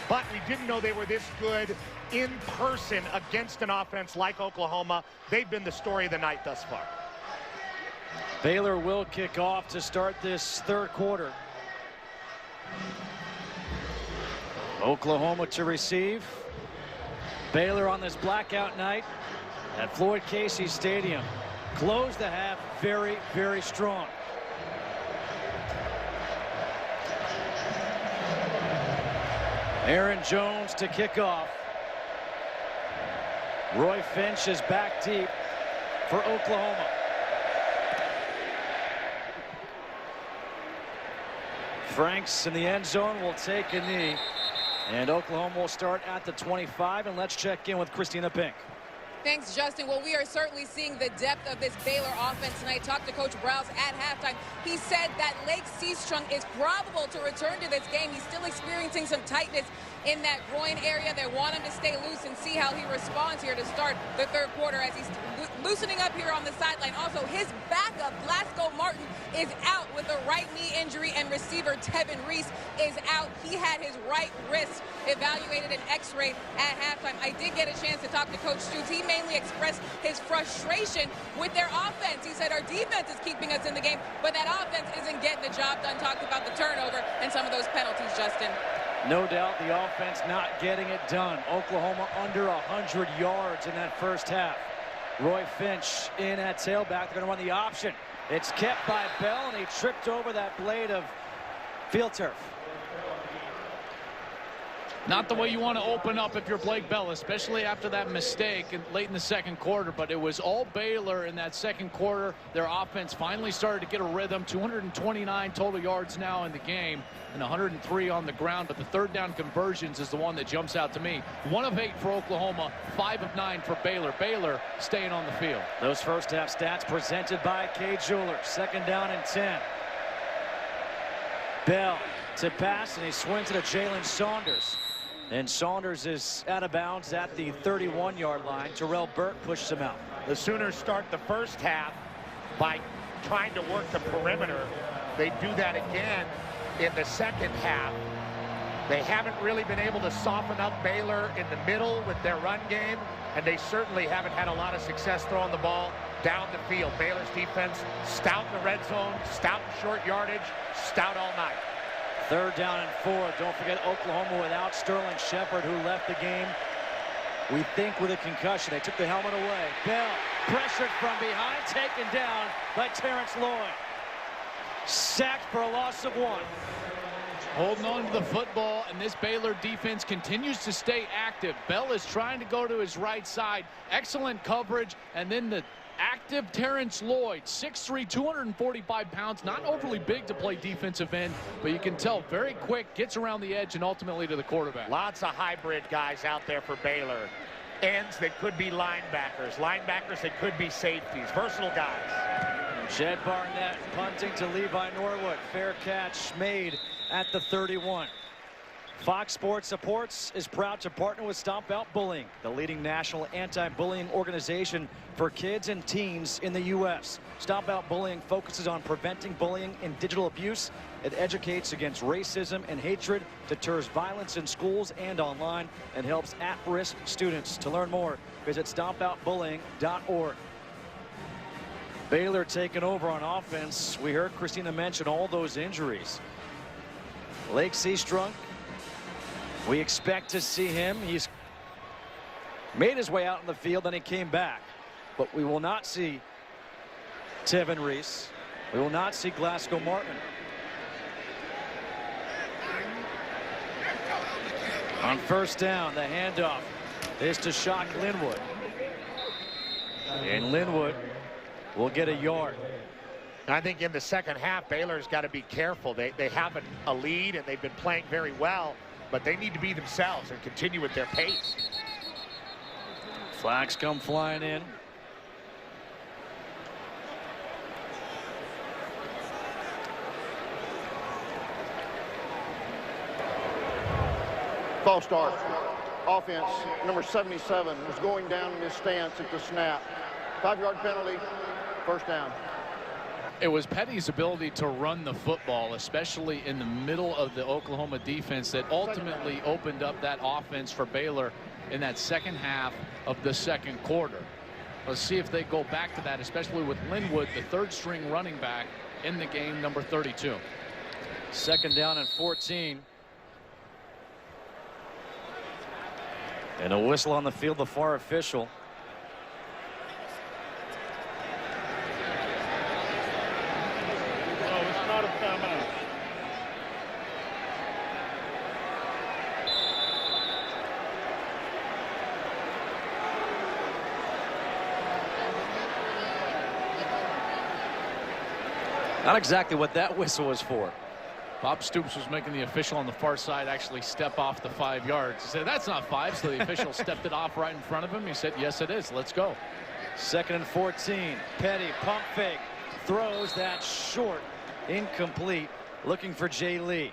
but we didn't know they were this good in person against an offense like Oklahoma. They've been the story of the night thus far. Baylor will kick off to start this third quarter. Oklahoma to receive. Baylor on this blackout night at Floyd Casey Stadium. Closed the half very, very strong. Aaron Jones to kick off. Roy Finch is back deep for Oklahoma. Franks in the end zone will take a knee. And Oklahoma will start at the 25. And let's check in with Christina Pink. Thanks, Justin. Well, we are certainly seeing the depth of this Baylor offense tonight. Talked to Coach Browse at halftime. He said that Lake Seastrunk is probable to return to this game. He's still experiencing some tightness in that groin area. They want him to stay loose and see how he responds here to start the third quarter as he's loosening up here on the sideline. Also, his backup, Glasgow Martin, is out with a right knee injury, and receiver Tevin Reese is out. He had his right wrist evaluated and x-rayed at halftime. I did get a chance to talk to Coach Stoops. He mainly expressed his frustration with their offense. He said our defense is keeping us in the game, but that offense isn't getting the job done. Talked about the turnover and some of those penalties, Justin. No doubt the offense not getting it done. Oklahoma under 100 yards in that first half. Roy Finch in at tailback. They're going to run the option. It's kept by Bell, and he tripped over that blade of field turf. Not the way you want to open up if you're Blake Bell, especially after that mistake late in the second quarter. But it was all Baylor in that second quarter. Their offense finally started to get a rhythm. 229 total yards now in the game and 103 on the ground. But the third down conversions is the one that jumps out to me. 1 of 8 for Oklahoma, 5 of 9 for Baylor. Baylor staying on the field. Those first half stats presented by Kay Jeweler. 2nd down and 10. Bell to pass, and he swings it at Jalen Saunders. And Saunders is out of bounds at the 31-yard line. Terrell Burke pushes him out. The Sooners start the first half by trying to work the perimeter. They do that again in the second half. They haven't really been able to soften up Baylor in the middle with their run game, and they certainly haven't had a lot of success throwing the ball down the field. Baylor's defense stout in the red zone, stout in short yardage, stout all night. 3rd down and 4. Don't forget Oklahoma without Sterling Shepard, who left the game, we think, with a concussion. They took the helmet away. Bell pressured from behind, taken down by Terrence Lloyd. Sacked for a loss of 1. Holding on to the football, and this Baylor defense continues to stay active. Bell is trying to go to his right side. Excellent coverage, and then the active Terrence Lloyd, 6'3", 245 pounds, not overly big to play defensive end, but you can tell very quick, gets around the edge and ultimately to the quarterback. Lots of hybrid guys out there for Baylor. Ends that could be linebackers, linebackers that could be safeties, versatile guys. Jed Barnett punting to Levi Norwood. Fair catch made at the 31. Fox Sports Supports is proud to partner with Stomp Out Bullying, the leading national anti-bullying organization for kids and teens in the U.S. Stomp Out Bullying focuses on preventing bullying and digital abuse. It educates against racism and hatred, deters violence in schools and online, and helps at-risk students. To learn more, visit stompoutbullying.org. Baylor taking over on offense. We heard Christina mention all those injuries. Lake Seastrunk, we expect to see him. He's made his way out in the field, then he came back. But we will not see Tevin Reese. We will not see Glasgow Martin. On 1st down, the handoff is to Shock Linwood. And Linwood will get a yard. I think in the second half, Baylor's got to be careful. They have a lead, and they've been playing very well, but they need to be themselves and continue with their pace. Flags come flying in. False start. Offense, number 77, was going down in his stance at the snap. 5-yard penalty, first down. It was Petty's ability to run the football, especially in the middle of the Oklahoma defense, that ultimately opened up that offense for Baylor in that second half of the second quarter. Let's see if they go back to that, especially with Linwood, the third-string running back in the game, number 32. Second down and 14. And a whistle on the field, the far official. No, it's not a timeout. Not exactly what that whistle was for. Bob Stoops was making the official on the far side actually step off the 5 yards. He said, that's not 5. So the official stepped it off right in front of him. He said, yes, it is. Let's go. Second and 14. Petty pump fake. Throws that short. Incomplete. Looking for Jay Lee.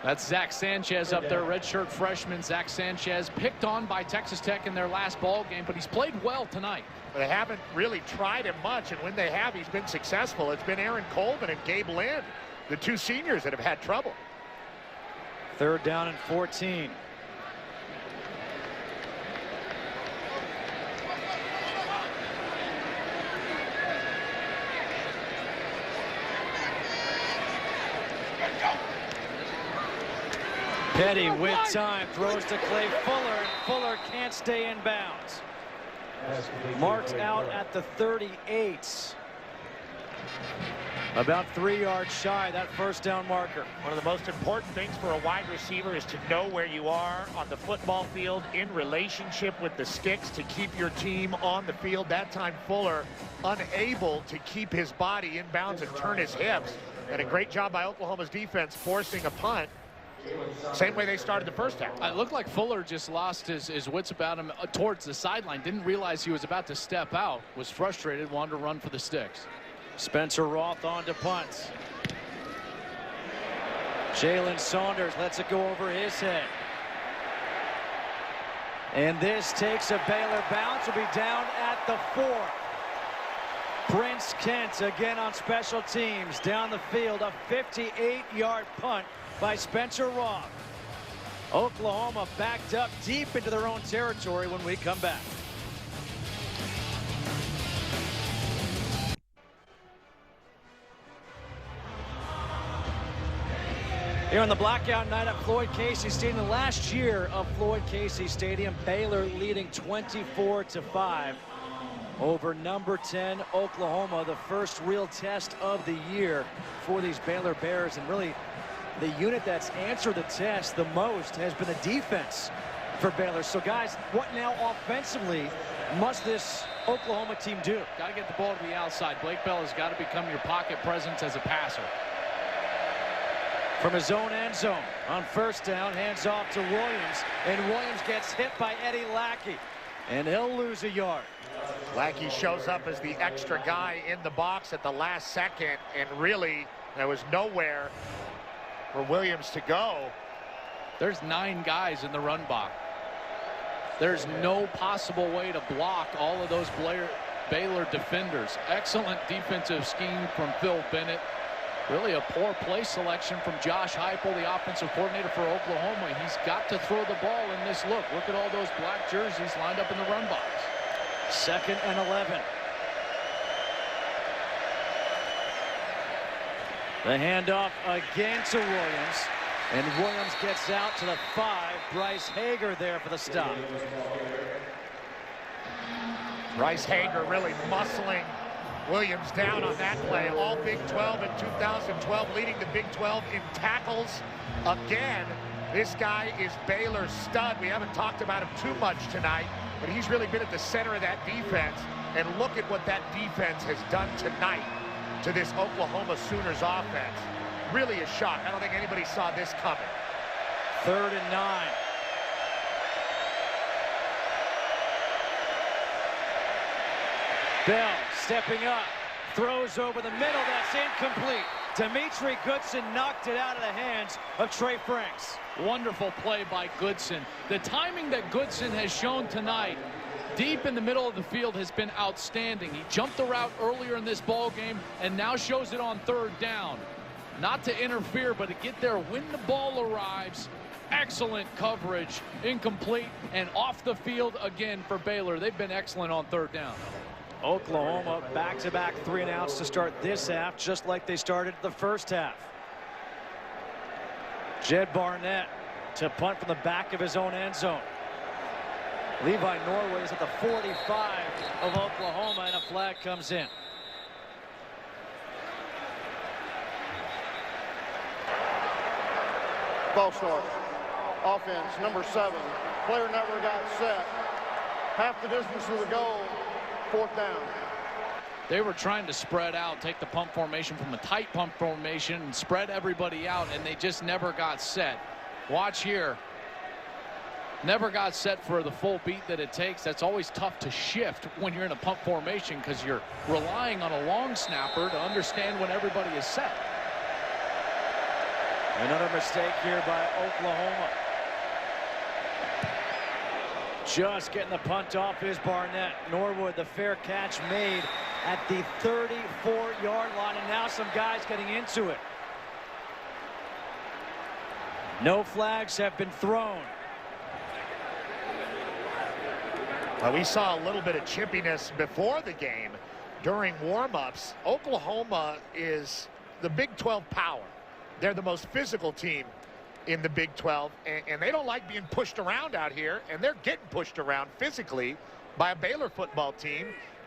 That's Zach Sanchez up there, redshirt freshman. Zach Sanchez picked on by Texas Tech in their last ball game, but he's played well tonight. They haven't really tried him much, and when they have, he's been successful. It's been Aaron Colvin and Gabe Lind, the two seniors that have had trouble. Third down and 14. Petty with time throws to Clay Fuller, and Fuller can't stay in bounds. Marked out at the 38. About 3 yards shy that first down marker. One of the most important things for a wide receiver is to know where you are on the football field in relationship with the sticks to keep your team on the field. That time Fuller unable to keep his body in bounds and turn his hips. And a great job by Oklahoma's defense forcing a punt. Same way they started the first half. It looked like Fuller just lost his wits about him towards the sideline. Didn't realize he was about to step out. Was frustrated, wanted to run for the sticks. Spencer Roth on to punt. Jalen Saunders lets it go over his head. And this takes a Baylor bounce. Will be down at the 4. Prince Kent again on special teams. Down the field, a 58-yard punt by Spencer Roth. Oklahoma backed up deep into their own territory when we come back. Here on the blackout night at Floyd Casey Stadium, the last year of Floyd Casey Stadium, Baylor leading 24-5 over number 10 Oklahoma, the first real test of the year for these Baylor Bears. And really, the unit that's answered the test the most has been the defense for Baylor. So, guys, what now offensively must this Oklahoma team do? Got to get the ball to the outside. Blake Bell has got to become your pocket presence as a passer. From his own end zone on first down, hands off to Williams, and Williams gets hit by Eddie Lackey, and he'll lose a yard. Lackey shows up as the extra guy in the box at the last second, and really there was nowhere for Williams to go. There's 9 guys in the run block. There's no possible way to block all of those Baylor defenders. Excellent defensive scheme from Phil Bennett. Really a poor play selection from Josh Heupel, the offensive coordinator for Oklahoma. He's got to throw the ball in this look. Look at all those black jerseys lined up in the run box. Second and 11. The handoff again to Williams, and Williams gets out to the 5. Bryce Hager there for the stop. Bryce Hager really muscling Williams down on that play. All Big 12 in 2012, leading the Big 12 in tackles. Again, this guy is Baylor's stud. We haven't talked about him too much tonight, but he's really been at the center of that defense. And look at what that defense has done tonight to this Oklahoma Sooners offense. Really a shock. I don't think anybody saw this coming. Third and 9. Bell stepping up, throws over the middle. That's incomplete. Dimitri Goodson knocked it out of the hands of Trey Franks. Wonderful play by Goodson. The timing that Goodson has shown tonight deep in the middle of the field has been outstanding. He jumped the route earlier in this ball game and now shows it on third down. Not to interfere, but to get there when the ball arrives. Excellent coverage, incomplete, and off the field again for Baylor. They've been excellent on third down. Oklahoma back-to-back 3-and-outs to start this half, just like they started the first half. Jed Barnett to punt from the back of his own end zone. Levi Norwood is at the 45 of Oklahoma, and a flag comes in. Ball start. Offense, number 7. Player never got set. Half the distance to the goal. 4th down. They were trying to spread out, take the pump formation from the tight pump formation and spread everybody out, and they just never got set. Watch here. Never got set for the full beat that it takes. That's always tough to shift when you're in a pump formation because you're relying on a long snapper to understand when everybody is set. Another mistake here by Oklahoma. Just getting the punt off is Barnett. Norwood, the fair catch made at the 34-yard line, and now some guys getting into it. No flags have been thrown. Well, we saw a little bit of chippiness before the game during warm-ups. Oklahoma is the Big 12 power. They're the most physical team in the Big 12, and they don't like being pushed around out here, and they're getting pushed around physically by a Baylor football team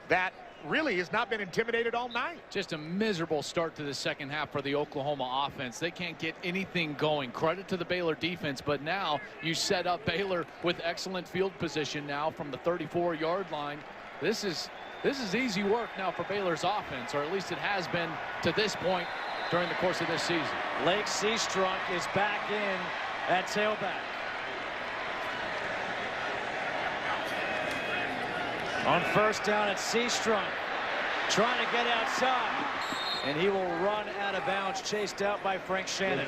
that really has not been intimidated all night. Just a miserable start to the second half for the Oklahoma offense. They can't get anything going. Credit to the Baylor defense, but now you set up Baylor with excellent field position now from the 34-yard line. This is easy work now for Baylor's offense, or at least it has been to this point during the course of this season. Lake Seastrunk is back in at tailback. On first down, it's Seastrunk trying to get outside, and he will run out of bounds, chased out by Frank Shannon.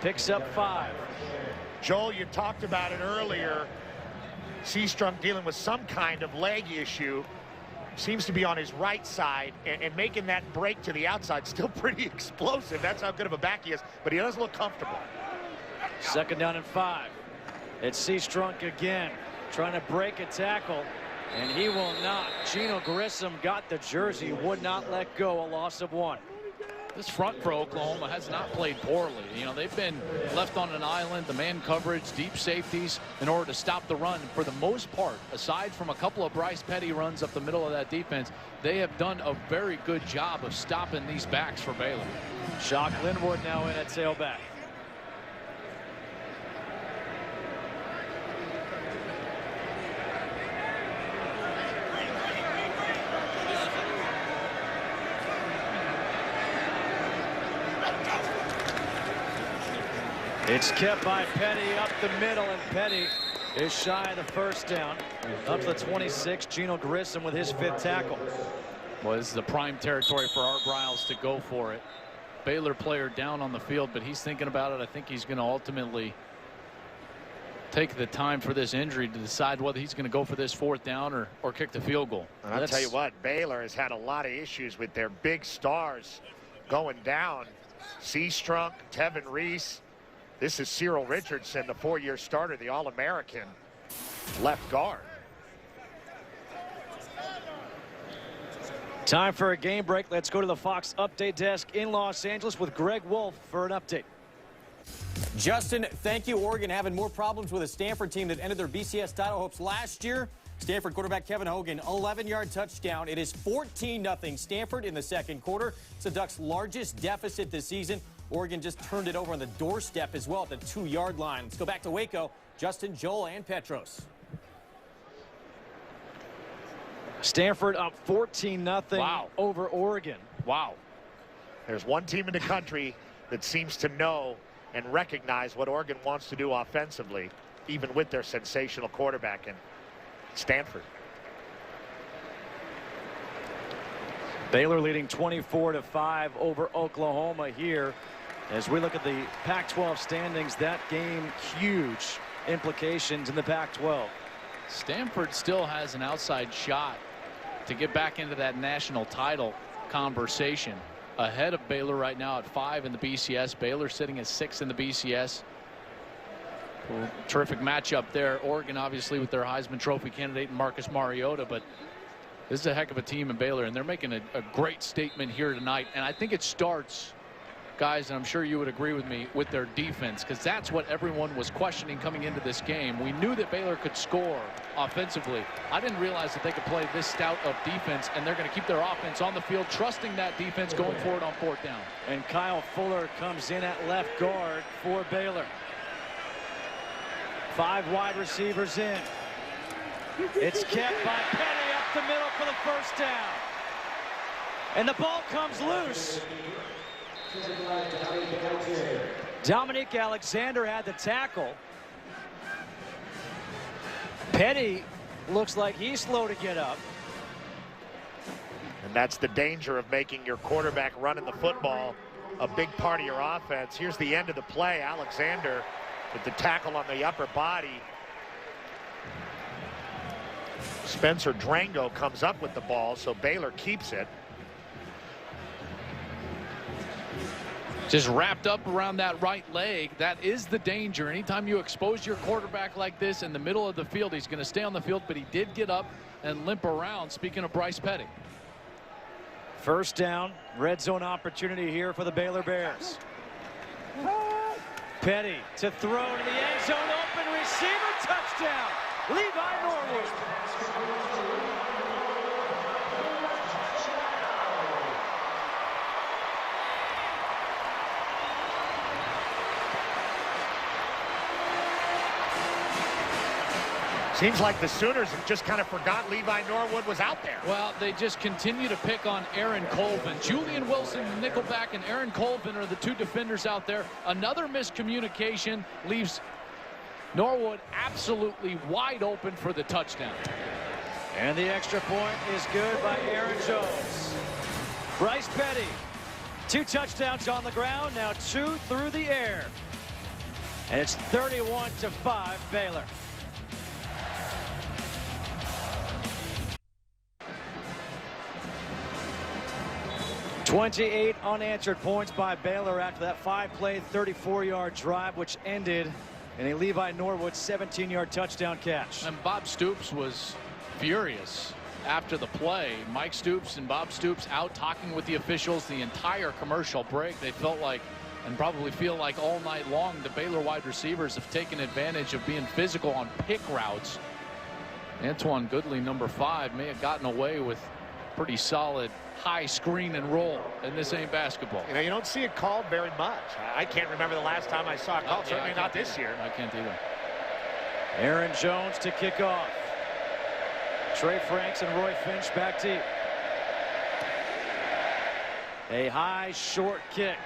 Picks up 5. Joel, you talked about it earlier. Seastrunk dealing with some kind of leg issue. Seems to be on his right side, and making that break to the outside. Still pretty explosive. That's how good of a back he is, but he does look comfortable. Second down and 5. It's Seastrunk again, trying to break a tackle, and he will not. Gino Grissom got the jersey, would not let go. A loss of 1. This front for Oklahoma has not played poorly. You know, they've been left on an island, the man coverage, deep safeties in order to stop the run. For the most part, aside from a couple of Bryce Petty runs up the middle of that defense, they have done a very good job of stopping these backs for Baylor. Shock Linwood now in at tailback. It's kept by Petty up the middle, and Petty is shy of the first down. Up to the 26, Gino Grissom with his 5th tackle. Well, this is the prime territory for Art Briles to go for it. Baylor player down on the field, but he's thinking about it. I think he's going to ultimately take the time for this injury to decide whether he's going to go for this 4th down or kick the field goal. And I'll tell you what, Baylor has had a lot of issues with their big stars going down. Seastrunk, Tevin Reese. This is Cyril Richardson, the 4-year starter, the All-American left guard. Time for a game break. Let's go to the Fox update desk in Los Angeles with Greg Wolf for an update. Justin, thank you. Oregon having more problems with a Stanford team that ended their BCS title hopes last year. Stanford quarterback Kevin Hogan, 11-yard touchdown. It is 14-0 Stanford in the second quarter. It's the Ducks' largest deficit this season. Oregon just turned it over on the doorstep as well at the 2-yard line. Let's go back to Waco. Justin, Joel, and Petros. Stanford up 14-0 over Oregon. Wow. There's one team in the country that seems to know and recognize what Oregon wants to do offensively, even with their sensational quarterback in Stanford. Baylor leading 24-5 over Oklahoma here. As we look at the Pac-12 standings, that game, huge implications in the Pac-12. Stanford still has an outside shot to get back into that national title conversation. Ahead of Baylor right now at 5 in the BCS. Baylor sitting at 6 in the BCS. Terrific matchup there. Oregon obviously with their Heisman Trophy candidate Marcus Mariota, but this is a heck of a team in Baylor, and they're making a great statement here tonight. And I think it starts, guys, and I'm sure you would agree with me, with their defense, because that's what everyone was questioning coming into this game. We knew that Baylor could score offensively. I didn't realize that they could play this stout of defense, and they're going to keep their offense on the field, trusting that defense going forward on 4th down. And Kyle Fuller comes in at left guard for Baylor. 5 wide receivers in. It's kept by Petty up the middle for the first down. And the ball comes loose. Dominique Alexander had the tackle. Petty looks like he's slow to get up. And that's the danger of making your quarterback running the football a big part of your offense. Here's the end of the play. Alexander with the tackle on the upper body. Spencer Drango comes up with the ball, so Baylor keeps it. Just wrapped up around that right leg. That is the danger. Anytime you expose your quarterback like this in the middle of the field, he's going to stay on the field, but he did get up and limp around. Speaking of Bryce Petty. First down, red zone opportunity here for the Baylor Bears. Petty to throw to the end zone, open receiver, touchdown, Levi Norwood. Seems like the Sooners have just kind of forgot Levi Norwood was out there. Well, they just continue to pick on Aaron Colvin. Julian Wilson, nickelback, and Aaron Colvin are the 2 defenders out there. Another miscommunication leaves Norwood absolutely wide open for the touchdown. And the extra point is good by Aaron Jones. Bryce Petty, 2 touchdowns on the ground, now 2 through the air. And it's 31-5 Baylor. 28 unanswered points by Baylor after that 5-play, 34-yard drive, which ended in a Levi Norwood 17-yard touchdown catch. And Bob Stoops was furious after the play. Mike Stoops and Bob Stoops out talking with the officials the entire commercial break. They felt like, and probably feel like all night long, the Baylor wide receivers have taken advantage of being physical on pick routes. Antoine Goodley, number 5, may have gotten away with pretty solid high screen and roll, and this ain't basketball. You know, you don't see it called very much. I can't remember the last time I saw it called. Certainly not this year. I can't either. Aaron Jones to kick off. Trey Franks and Roy Finch back deep. A high, short kick.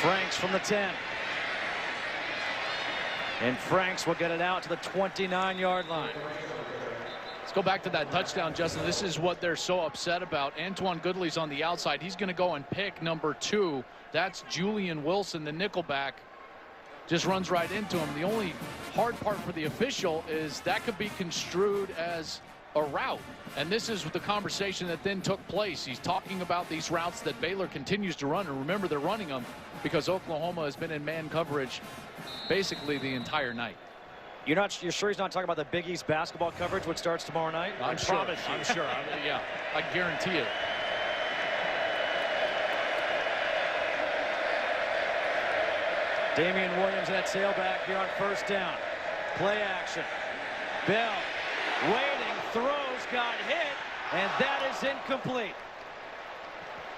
Franks from the 10. And Franks will get it out to the 29-yard line. Let's go back to that touchdown, Justin. This is what they're so upset about. Antoine Goodley's on the outside. He's going to go and pick number 2. That's Julian Wilson, the nickelback. Just runs right into him. The only hard part for the official is that could be construed as a route. And this is the conversation that then took place. He's talking about these routes that Baylor continues to run. And remember, they're running them because Oklahoma has been in man coverage basically the entire night. You're sure he's not talking about the Big East basketball coverage, which starts tomorrow night? I'm sure. Yeah, I guarantee it. Damian Williams at tailback here on first down. Play action. Bell waiting, throws, got hit, and that is incomplete.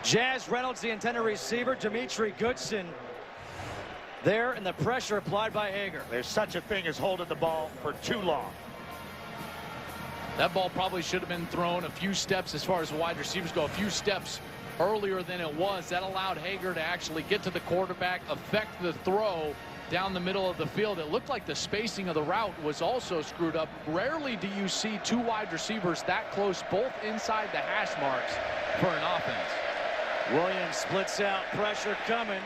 Jazz Reynolds, the intended receiver. Dimitri Goodson there, and the pressure applied by Hager. There's such a thing as holding the ball for too long. That ball probably should have been thrown a few steps, as far as wide receivers go, a few steps earlier than it was. That allowed Hager to actually get to the quarterback, affect the throw, down the middle of the field. It looked like the spacing of the route was also screwed up. Rarely do you see two wide receivers that close, both inside the hash marks for an offense. Williams splits out, pressure coming.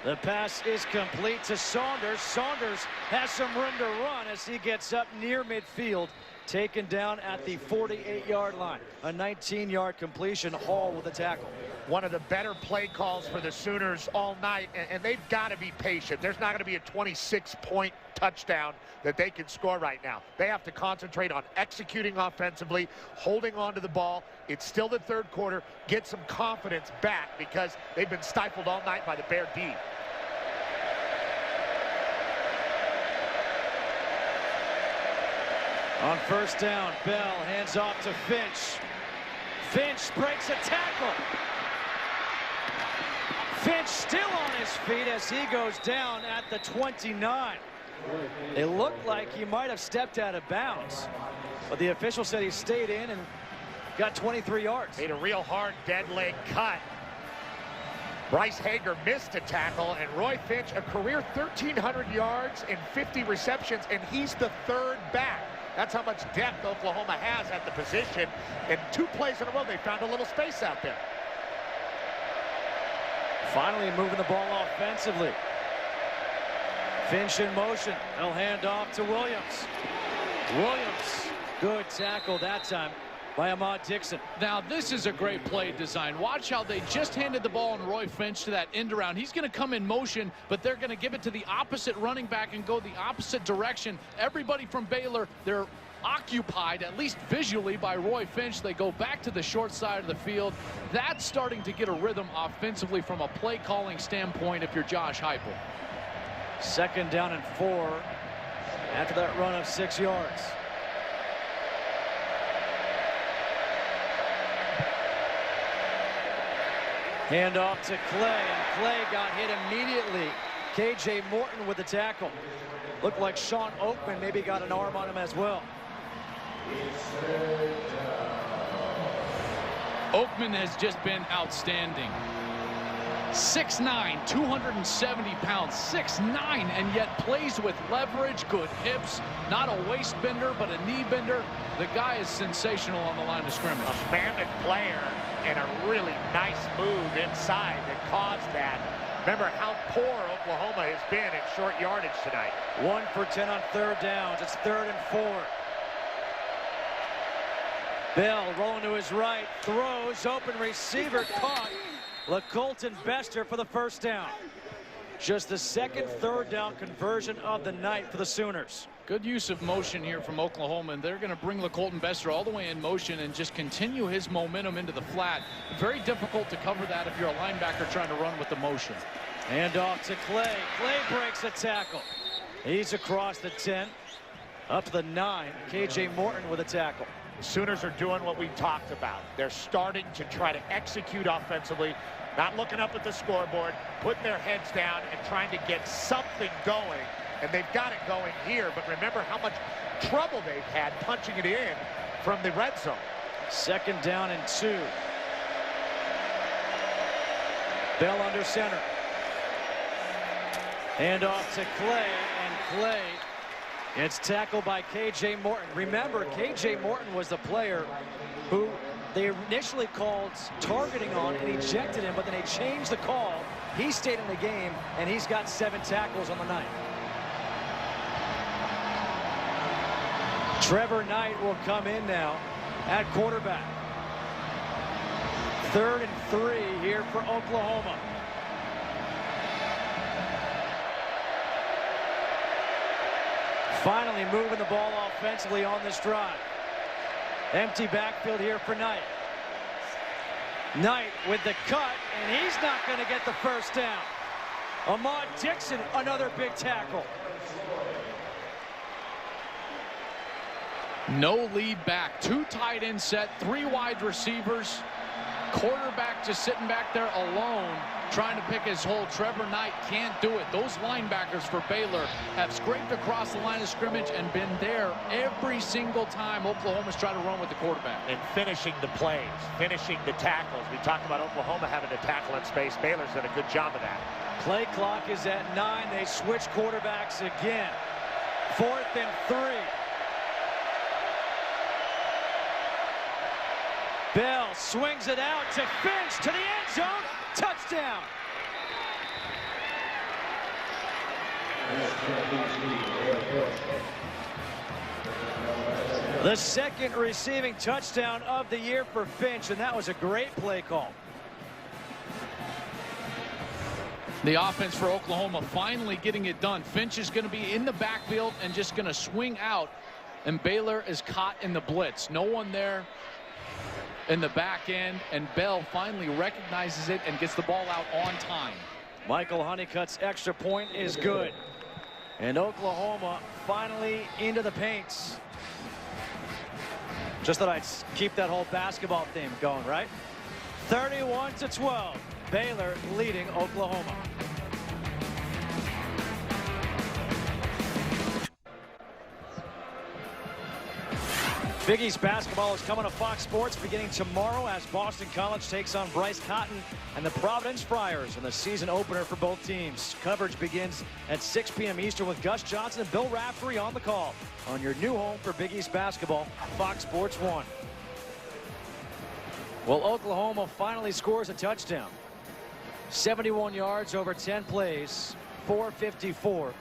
The pass is complete to Saunders. Saunders has some room to run as he gets up near midfield, taken down at the 48-yard line. A 19-yard completion. Hall with a tackle. One of the better play calls for the Sooners all night, and they've got to be patient. There's not going to be a 26-point touchdown that they can score right now. They have to concentrate on executing offensively, holding on to the ball. It's still the third quarter. Get some confidence back because they've been stifled all night by the Bear D. On first down, Bell hands off to Finch. Finch breaks a tackle. Finch still on his feet as he goes down at the 29. It looked like he might have stepped out of bounds, but the official said he stayed in and got 23 yards. Made a real hard dead leg cut. Bryce Hager missed a tackle, and Roy Finch a career 1,300 yards and 50 receptions, and he's the third back. That's how much depth Oklahoma has at the position. And 2 plays in a row, they found a little space out there. Finally moving the ball offensively. Finch in motion. They'll hand off to Williams. Williams. Good tackle that time by Ahmad Dixon. Now, this is a great play design. Watch how they just handed the ball on Roy Finch to that end around. He's going to come in motion, but they're going to give it to the opposite running back and go the opposite direction. Everybody from Baylor, they're occupied, at least visually, by Roy Finch. They go back to the short side of the field. That's starting to get a rhythm offensively from a play calling standpoint if you're Josh Heupel. Second down and 4 after that run of 6 yards. Hand off to Clay, and Clay got hit immediately. K.J. Morton with the tackle. Looked like Sean Oakman maybe got an arm on him as well. Oakman has just been outstanding. 6'9", 270 pounds, 6'9", and yet plays with leverage, good hips, not a waist bender, but a knee bender. The guy is sensational on the line of scrimmage. A mammoth player and a really nice move inside that caused that. Remember how poor Oklahoma has been in short yardage tonight. 1 for 10 on third downs. It's 3rd and 4. Bell rolling to his right, throws, open receiver, caught. LaColton Bester for the first down. Just the second third down conversion of the night for the Sooners. Good use of motion here from Oklahoma, and they're going to bring LaColton Bester all the way in motion and just continue his momentum into the flat. Very difficult to cover that if you're a linebacker trying to run with the motion. Hand off to Clay. Clay breaks a tackle. He's across the 10, up to the 9. K.J. Morton with a tackle. The Sooners are doing what we talked about. They're starting to try to execute offensively, not looking up at the scoreboard, putting their heads down and trying to get something going. And they've got it going here, but remember how much trouble they've had punching it in from the red zone. Second down and 2. Bell under center. Hand off to Clay, and Clay gets tackled by K.J. Morton. Remember, K.J. Morton was the player who they initially called targeting on and ejected him, but then they changed the call. He stayed in the game, and he's got 7 tackles on the night. Trevor Knight will come in now at quarterback. 3rd and 3 here for Oklahoma. Finally moving the ball offensively on this drive. Empty backfield here for Knight. Knight with the cut, and he's not going to get the first down. Ahmad Dixon, another big tackle. No lead back. 2 tight end set, 3 wide receivers. Quarterback just sitting back there alone, trying to pick his hole. Trevor Knight can't do it. Those linebackers for Baylor have scraped across the line of scrimmage and been there every single time Oklahoma's tried to run with the quarterback. And finishing the plays, finishing the tackles. We talked about Oklahoma having to tackle in space. Baylor's done a good job of that. Play clock is at 9. They switch quarterbacks again. 4th and 3. Bell swings it out to Finch to the end zone. Touchdown. The second receiving touchdown of the year for Finch, and that was a great play call. The offense for Oklahoma finally getting it done. Finch is going to be in the backfield and just going to swing out, and Baylor is caught in the blitz. No one there in the back end, and Bell finally recognizes it and gets the ball out on time. Michael Honeycutt's extra point is good, and Oklahoma finally into the paints. Just thought I'd keep that whole basketball theme going, right? 31-12, Baylor leading Oklahoma. Big East basketball is coming to Fox Sports beginning tomorrow as Boston College takes on Bryce Cotton and the Providence Friars in the season opener for both teams. Coverage begins at 6 p.m. Eastern with Gus Johnson and Bill Raftery on the call on your new home for Big East basketball, Fox Sports 1. Well, Oklahoma finally scores a touchdown. 71 yards over 10 plays, 454,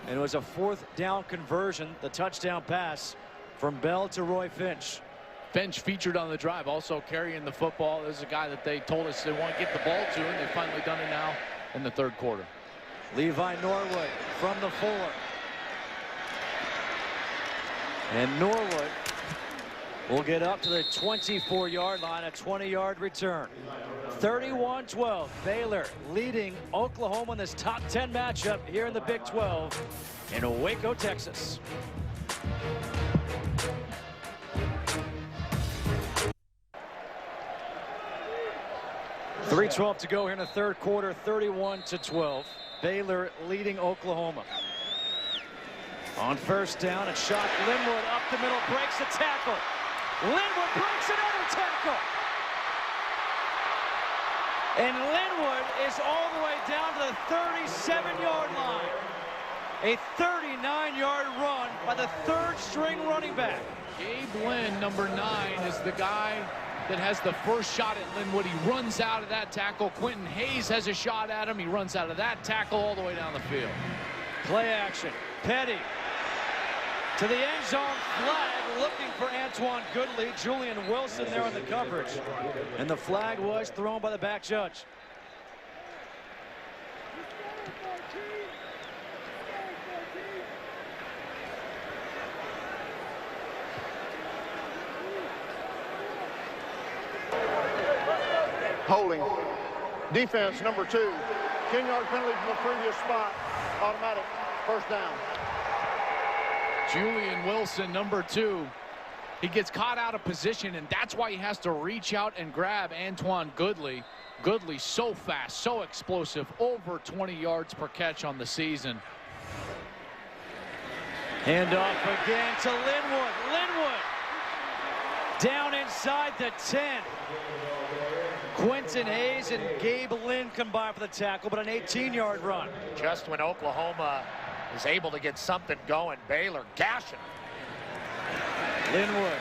and it was a 4th down conversion, the touchdown pass from Bell to Roy Finch. Finch featured on the drive, also carrying the football. This is a guy that they told us they want to get the ball to, and they've finally done it now in the 3rd quarter. Levi Norwood from the 4. And Norwood will get up to the 24-yard line, a 20-yard return. 31-12, Baylor leading Oklahoma in this top 10 matchup here in the Big 12 in Waco, Texas. .312 to go here in the 3rd quarter, 31-12. Baylor leading Oklahoma. On 1st down, a shot. Linwood up the middle, breaks a tackle. Linwood breaks another tackle. And Linwood is all the way down to the 37-yard line. A 39-yard run by the 3rd-string running back. Gabe Lynn, number 9, is the guy that has the first shot at Linwood. He runs out of that tackle. Quentin Hayes has a shot at him. He runs out of that tackle all the way down the field. Play action. Petty to the end zone, flag looking for Antoine Goodley. Julian Wilson there on the coverage. And the flag was thrown by the back judge. Holding. Defense number 2. 10-yard penalty from the previous spot. Automatic 1st down. Julian Wilson, number 2. He gets caught out of position, and that's why he has to reach out and grab Antoine Goodley. Goodley so fast, so explosive, over 20 yards per catch on the season. Hand off again to Linwood. Linwood down inside the 10. Quentin Hayes and Gabe Lynn combine for the tackle, but an 18-yard run. Just when Oklahoma is able to get something going, Baylor gashing. Linwood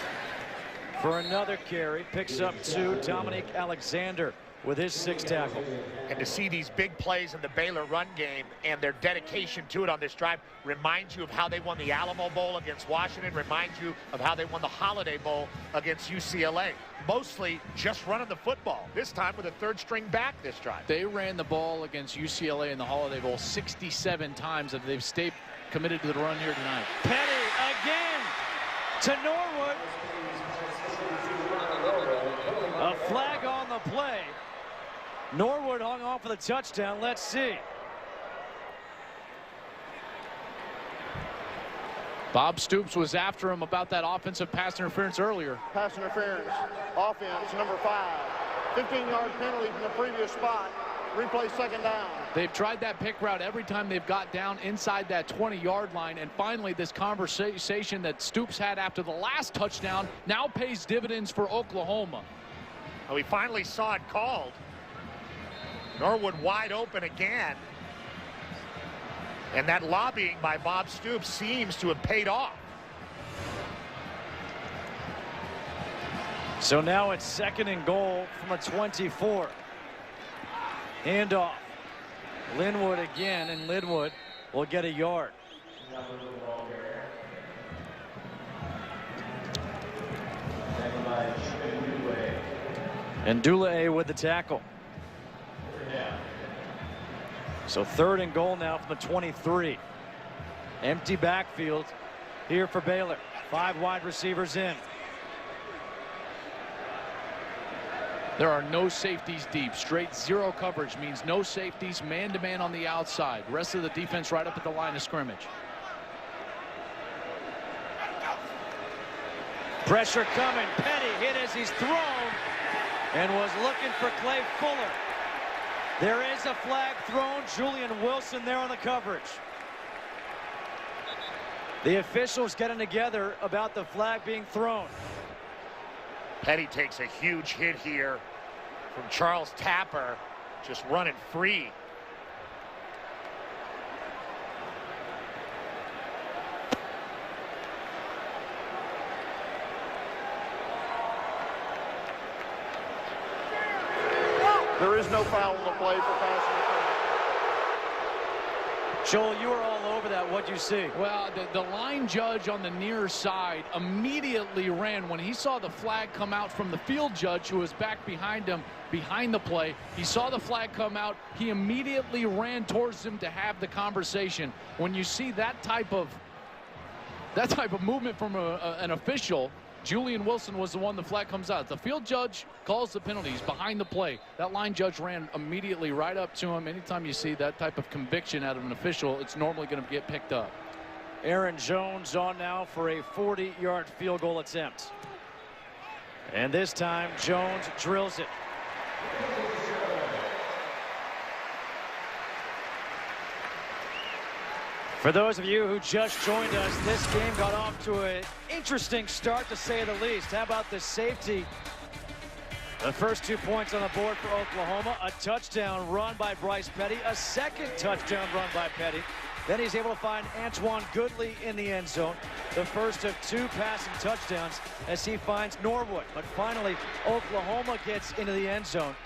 for another carry, picks up 2. Dominique Alexander with his 6th tackle. And to see these big plays in the Baylor run game and their dedication to it on this drive reminds you of how they won the Alamo Bowl against Washington, reminds you of how they won the Holiday Bowl against UCLA. Mostly just running the football, this time with a 3rd-string back this drive. They ran the ball against UCLA in the Holiday Bowl 67 times, and they've stayed committed to the run here tonight. Petty again to Norwood. A flag on the play. Norwood hung on for the touchdown. Let's see. Bob Stoops was after him about that offensive pass interference earlier. Pass interference. Offense number 5. 15-yard penalty from the previous spot. Replay second down. They've tried that pick route every time they've got down inside that 20-yard line, and finally this conversation that Stoops had after the last touchdown now pays dividends for Oklahoma. We finally saw it called. Norwood wide open again. And that lobbying by Bob Stoops seems to have paid off. So now it's 2nd and goal from a 24. Handoff. Linwood again, and Linwood will get a yard. And Dule with the tackle. So 3rd and goal now from the 23. Empty backfield here for Baylor. 5 wide receivers in. There are no safeties deep. Straight zero coverage means no safeties, man-to-man on the outside. Rest of the defense right up at the line of scrimmage. Pressure coming. Petty hit as he's thrown and was looking for Clay Fuller. There is a flag thrown. Julian Wilson there on the coverage. The officials getting together about the flag being thrown. Petty takes a huge hit here from Charles Tapper, just running free. There is no foul on the play for passing interference. Joel, you were all over that. What'd you see? Well, the line judge on the near side immediately ran when he saw the flag come out from the field judge who was back behind him behind the play. He saw the flag come out. He immediately ran towards him to have the conversation. When you see that type of movement from an official, Julian Wilson was the one the flag comes out. The field judge calls the penalties behind the play. That line judge ran immediately right up to him. Anytime you see that type of conviction out of an official, it's normally going to get picked up. Aaron Jones on now for a 40-yard field goal attempt. And this time, Jones drills it. For those of you who just joined us, this game got off to an interesting start, to say the least. How about the safety? The first 2 points on the board for Oklahoma. A touchdown run by Bryce Petty. A second touchdown run by Petty. Then he's able to find Antoine Goodley in the end zone. The first of 2 passing touchdowns as he finds Norwood. But finally, Oklahoma gets into the end zone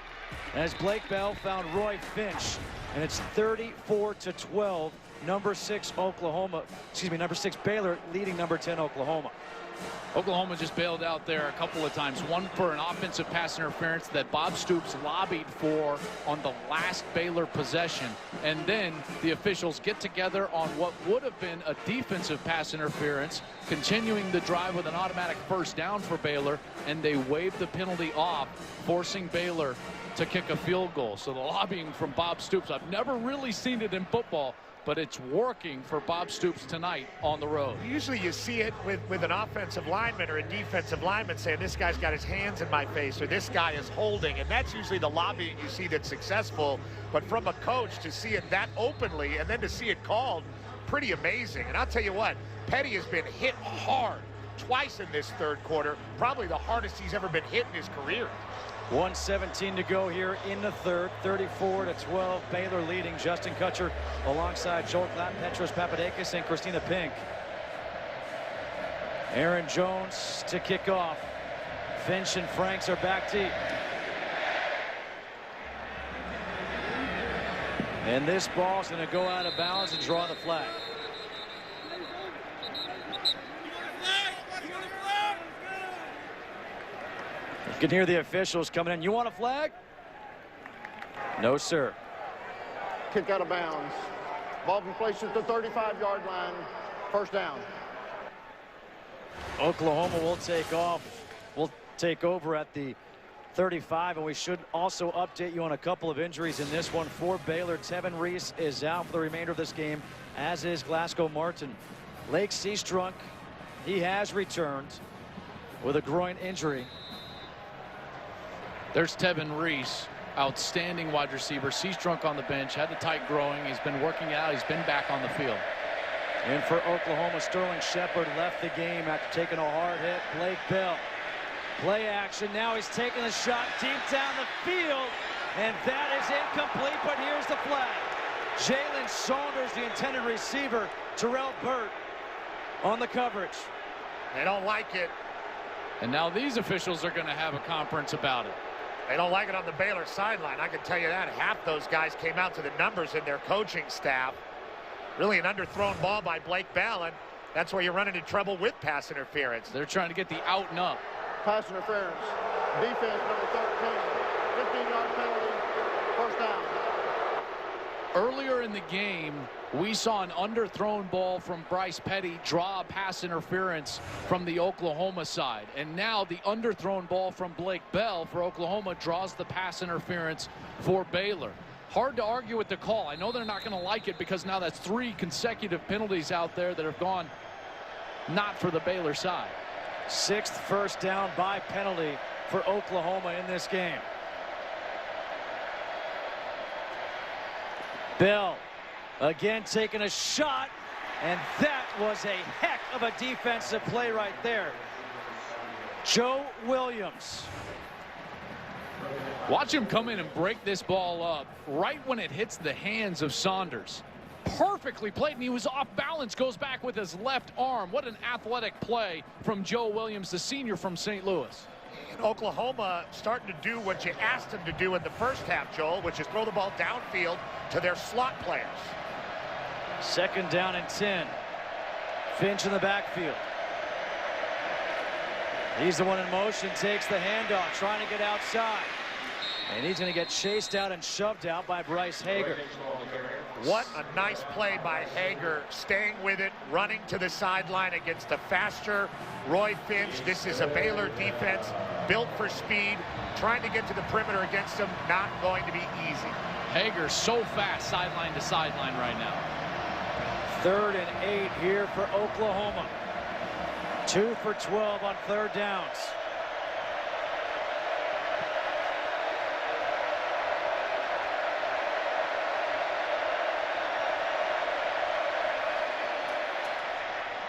as Blake Bell found Roy Finch. And it's 34-12. Number 6 Baylor leading number 10 Oklahoma. Oklahoma just bailed out there a couple of times. One for an offensive pass interference that Bob Stoops lobbied for on the last Baylor possession. And then the officials get together on what would have been a defensive pass interference, continuing the drive with an automatic first down for Baylor, and they waved the penalty off, forcing Baylor to kick a field goal. So the lobbying from Bob Stoops, I've never really seen it in football, but it's working for Bob Stoops tonight on the road. Usually you see it with an offensive lineman or a defensive lineman saying, this guy's got his hands in my face, or this guy is holding, and that's usually the lobbying you see that's successful. But from a coach to see it that openly and then to see it called, pretty amazing. And I'll tell you what, Petty has been hit hard twice in this third quarter, probably the hardest he's ever been hit in his career. 1:17 to go here in the third. 34-12. Baylor leading. Justin Kutcher alongside Joel Klatt, Petros Papadakis, and Christina Pink. Aaron Jones to kick off. Finch and Franks are back deep. And this ball's going to go out of bounds and draw the flag. You can hear the officials coming in. You want a flag? No, sir. Kick out of bounds. Ball be placed at the 35-yard line. First down. Oklahoma will take off. We'll take over at the 35, and we should also update you on a couple of injuries in this one for Baylor. Tevin Reese is out for the remainder of this game, as is Glasgow Martin. Lake Seastrunk, he has returned with a groin injury. There's Tevin Reese, outstanding wide receiver. Sees drunk on the bench, had the tight growing. He's been working out. He's been back on the field. And for Oklahoma, Sterling Shepard left the game after taking a hard hit. Blake Bell. Play action. Now he's taking a shot deep down the field. And that is incomplete, but here's the flag. Jalen Saunders, the intended receiver. Terrell Burt on the coverage. They don't like it. And now these officials are going to have a conference about it. They don't like it on the Baylor sideline. I can tell you that. Half those guys came out to the numbers in their coaching staff. Really an underthrown ball by Blake Bell, and that's where you run into trouble with pass interference. They're trying to get the out and up. Pass interference. Defense number 13. 15-yard penalty. First down. Earlier in the game, we saw an underthrown ball from Bryce Petty draw pass interference from the Oklahoma side. And now the underthrown ball from Blake Bell for Oklahoma draws the pass interference for Baylor. Hard to argue with the call. I know they're not going to like it because now that's 3 consecutive penalties out there that have gone not for the Baylor side. 6th first down by penalty for Oklahoma in this game. Bell again taking a shot, and that was a heck of a defensive play right there. Joe Williams. Watch him come in and break this ball up right when it hits the hands of Saunders. Perfectly played, and he was off balance, goes back with his left arm. What an athletic play from Joe Williams, the senior from St. Louis. And Oklahoma starting to do what you asked them to do in the first half, Joel, which is throw the ball downfield to their slot players. 2nd down and 10. Finch in the backfield. He's the one in motion, takes the handoff, trying to get outside. And he's going to get chased out and shoved out by Bryce Hager. What a nice play by Hager, staying with it, running to the sideline against a faster Roy Finch. This is a Baylor defense built for speed, trying to get to the perimeter against them, not going to be easy. Hager so fast sideline to sideline right now. 3rd and 8 here for Oklahoma. 2 for 12 on 3rd downs.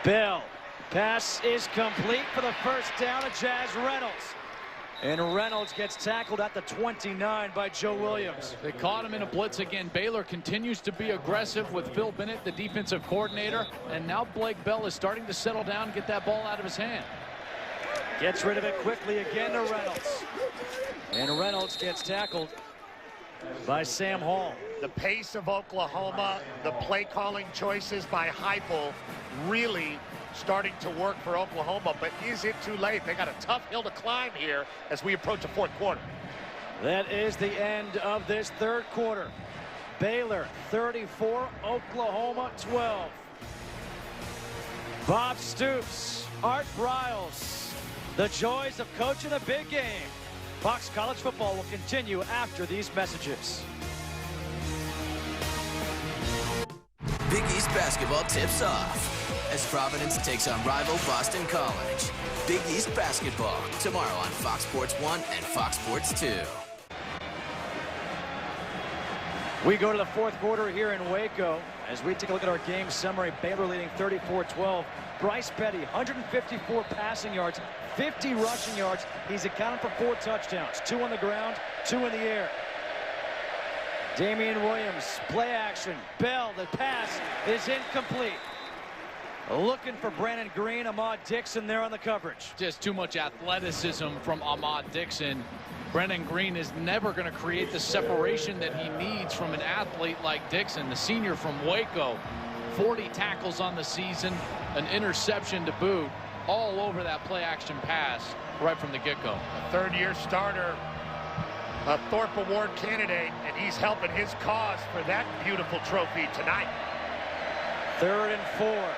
Bell. Pass is complete for the first down to Jazz Reynolds. And Reynolds gets tackled at the 29 by Joe Williams. They caught him in a blitz again. Baylor continues to be aggressive with Phil Bennett, the defensive coordinator. And now Blake Bell is starting to settle down and get that ball out of his hand. Gets rid of it quickly again to Reynolds. And Reynolds gets tackled by Sam Hall. The pace of Oklahoma, the play calling choices by Heupel really starting to work for Oklahoma, but is it too late? They got a tough hill to climb here as we approach the 4th quarter. That is the end of this 3rd quarter. Baylor 34, Oklahoma 12. Bob Stoops, Art Briles, the joys of coaching a big game. Fox College Football will continue after these messages. Big East basketball tips off as Providence takes on rival Boston College. Big East basketball tomorrow on Fox Sports 1 and Fox Sports 2. We go to the 4th quarter here in Waco as we take a look at our game summary. Baylor leading 34-12. Bryce Petty, 154 passing yards, 50 rushing yards. He's accounted for 4 touchdowns, 2 on the ground, 2 in the air. Damian Williams, play action. Bell, the pass is incomplete. Looking for Brandon Green, Ahmad Dixon there on the coverage. Just too much athleticism from Ahmad Dixon. Brandon Green is never going to create the separation that he needs from an athlete like Dixon, the senior from Waco. 40 tackles on the season, an interception to boot, all over that play action pass right from the get-go. A 3rd-year starter, a Thorpe Award candidate, and he's helping his cause for that beautiful trophy tonight. 3rd and 4.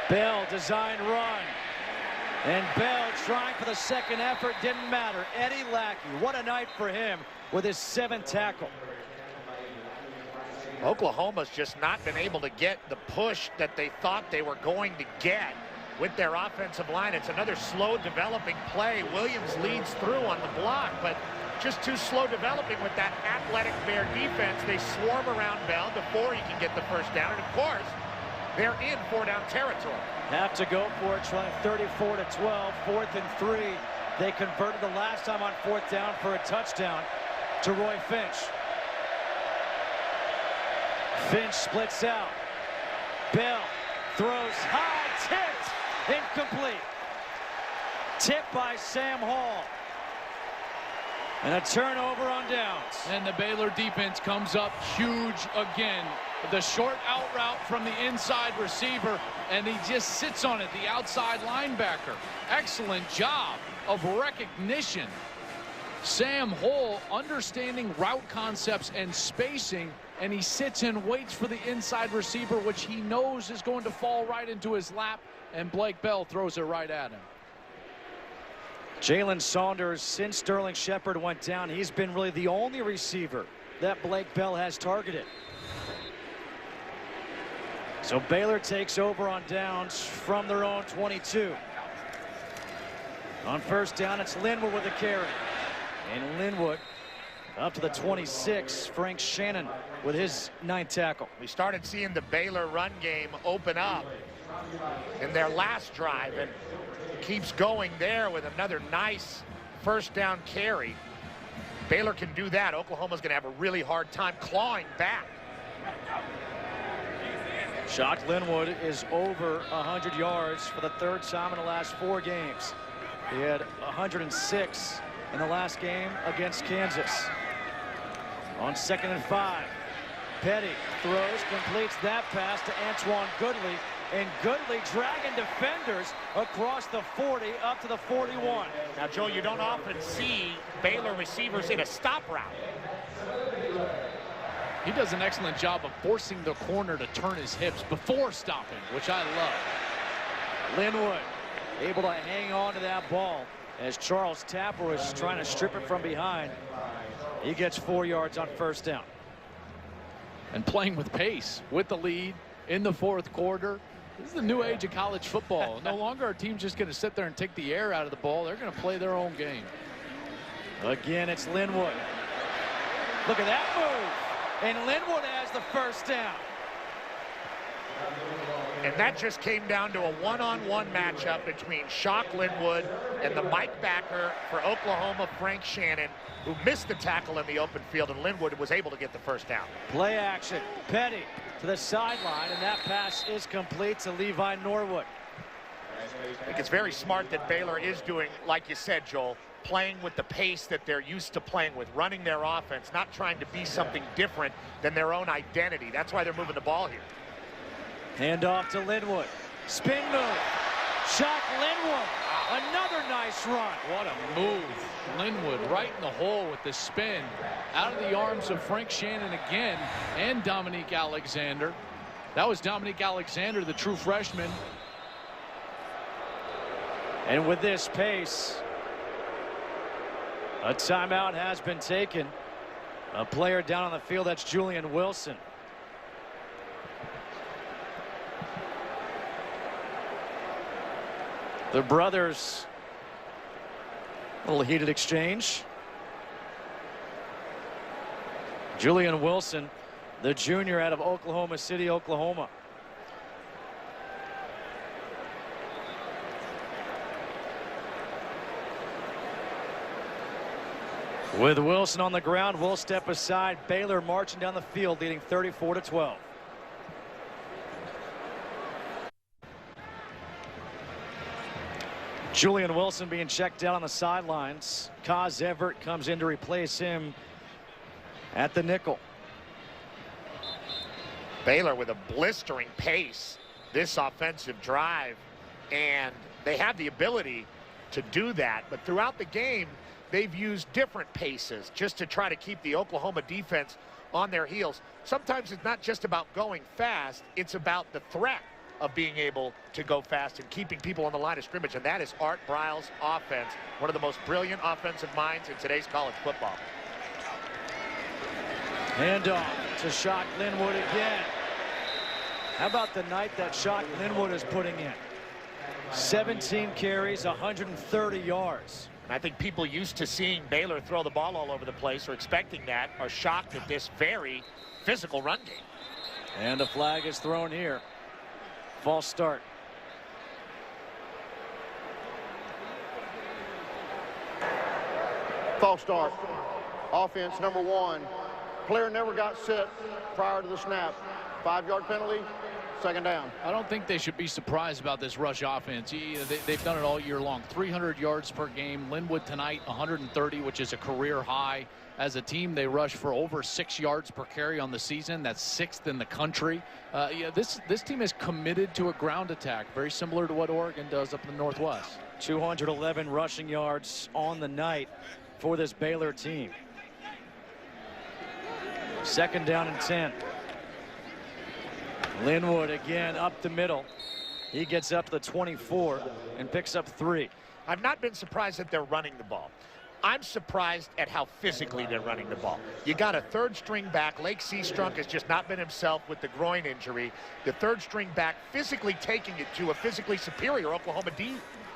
Bell, design run. And Bell trying for the 2nd effort, didn't matter. Eddie Lackey, what a night for him with his 7th tackle. Oklahoma's just not been able to get the push that they thought they were going to get. with their offensive line. It's another slow developing play. Williams leads through on the block, but just too slow developing with that athletic Bear defense. They swarm around Bell before he can get the first down, and of course, they're in 4-down territory. Have to go for it, trying 34-12, 4th and 3. They converted the last time on 4th down for a touchdown to Roy Finch. Finch splits out. Bell throws high, tipped, incomplete. Tipped by Sam Hall. And a turnover on downs. And the Baylor defense comes up huge again. The short out route from the inside receiver, and he just sits on it, the outside linebacker. Excellent job of recognition. Sam Hall understanding route concepts and spacing, and he sits and waits for the inside receiver, which he knows is going to fall right into his lap, and Blake Bell throws it right at him. Jalen Saunders, since Sterling Shepard went down, he's been really the only receiver that Blake Bell has targeted. So Baylor takes over on downs from their own 22. On first down, it's Linwood with a carry. And Linwood up to the 26. Frank Shannon with his 9th tackle. We started seeing the Baylor run game open up in their last drive, and keeps going there with another nice first down carry. Baylor can do that. Oklahoma's going to have a really hard time clawing back. Shock Linwood is over 100 yards for the 3rd time in the last 4 games. He had 106 in the last game against Kansas. On 2nd and 5, Petty throws, completes that pass to Antoine Goodley, and Goodley dragging defenders across the 40 up to the 41. Now, Joe, you don't often see Baylor receivers in a stop route. He does an excellent job of forcing the corner to turn his hips before stopping, which I love. Linwood able to hang on to that ball as Charles Tapper was trying to strip it from behind. He gets 4 yards on first down. And playing with pace, with the lead in the 4th quarter. This is the new age of college football. No longer are teams just going to sit there and take the air out of the ball. They're going to play their own game. Again, it's Linwood. Look at that move. And Linwood has the first down. And that just came down to a one-on-one matchup between Shock Linwood and the Mike backer for Oklahoma, Frank Shannon, who missed the tackle in the open field, and Linwood was able to get the first down. Play action. Petty to the sideline, and that pass is complete to Levi Norwood. I think it's very smart that Baylor is doing, like you said, Joel, playing with the pace that they're used to playing with, running their offense, not trying to be something different than their own identity. That's why they're moving the ball here. Hand off to Linwood. Spin move. Shock Linwood. Another nice run. What a move. Linwood right in the hole with the spin. Out of the arms of Frank Shannon again and Dominique Alexander. That was Dominique Alexander, the true freshman. And with this pace, a timeout has been taken. A player down on the field, that's Julian Wilson. The brothers, a little heated exchange. Julian Wilson, the junior out of Oklahoma City, Oklahoma. With Wilson on the ground, we'll step aside. Baylor marching down the field, leading 34-12. Julian Wilson being checked out on the sidelines. Kaz Everett comes in to replace him at the nickel. Baylor with a blistering pace this offensive drive, and they have the ability to do that, but throughout the game they've used different paces just to try to keep the Oklahoma defense on their heels. Sometimes it's not just about going fast, it's about the threat of being able to go fast and keeping people on the line of scrimmage, and that is Art Briles' offense, one of the most brilliant offensive minds in today's college football. Handoff to Shock Linwood again. How about the night that Shock Linwood is putting in? 17 carries, 130 yards. And I think people used to seeing Baylor throw the ball all over the place or expecting that are shocked at this very physical run game. And a flag is thrown here. False start. False start. Offense number 1. Player never got set prior to the snap. 5-yard penalty, second down. I don't think they should be surprised about this rush offense. They've done it all year long. 300 yards per game. Linwood tonight, 130, which is a career high. As a team, they rush for over 6 yards per carry on the season. That's 6th in the country. This team is committed to a ground attack, very similar to what Oregon does up in the Northwest. 211 rushing yards on the night for this Baylor team. Second down and 10. Linwood again up the middle. He gets up to the 24 and picks up 3. I've not been surprised that they're running the ball. I'm surprised at how physically they're running the ball. You got a third-string back. Lake Seastrunk has just not been himself with the groin injury. The third-string back physically taking it to a physically superior Oklahoma D.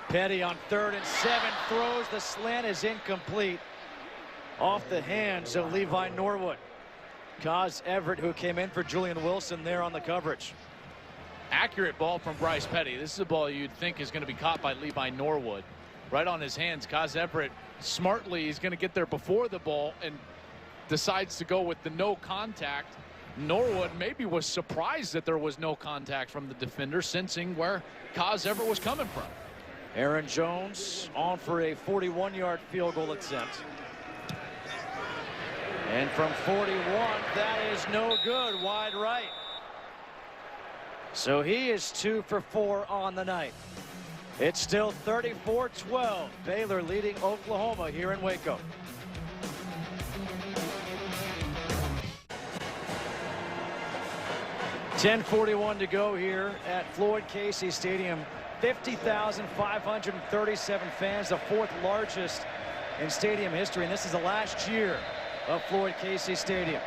Petty on 3rd and 7 throws. The slant is incomplete. Off the hands of Levi Norwood. Kaz Everett, who came in for Julian Wilson there on the coverage. Accurate ball from Bryce Petty. This is a ball you'd think is going to be caught by Levi Norwood. Right on his hands. Kaz Everett smartly is going to get there before the ball and decides to go with the no contact. Norwood maybe was surprised that there was no contact from the defender, sensing where Kaz Everett was coming from. Aaron Jones on for a 41-yard field goal attempt. And from 41, that is no good. Wide right. So he is 2 for 4 on the night. It's still 34-12. Baylor leading Oklahoma here in Waco. .10:41 to go here at Floyd Casey Stadium. 50,537 fans, the 4th largest in stadium history. And this is the last year of Floyd Casey Stadium.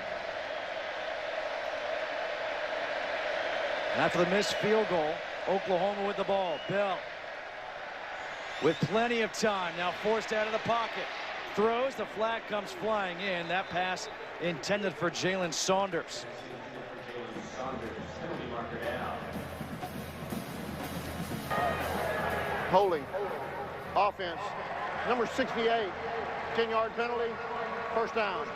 And after the missed field goal, Oklahoma with the ball. Bell with plenty of time, now forced out of the pocket. Throws, the flag comes flying in. That pass intended for Jalen Saunders. Holding. Offense. Number 68. 10-yard penalty. First down.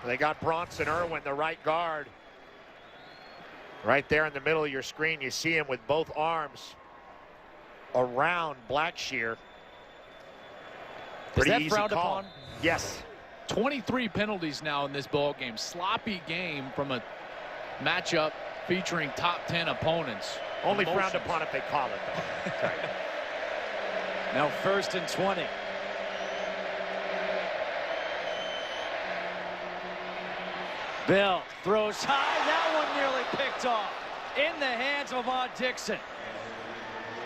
They got Bronson Irwin, the right guard. Right there in the middle of your screen, you see him with both arms around Blackshear. Pretty easy frowned call. upon? Yes. 23 penalties now in this ball game. Sloppy game from a matchup featuring top 10 opponents. Only frowned upon if they call it, though. Now 1st and 20. Bell throws high. That one nearly picked off in the hands of Ahmad Dixon.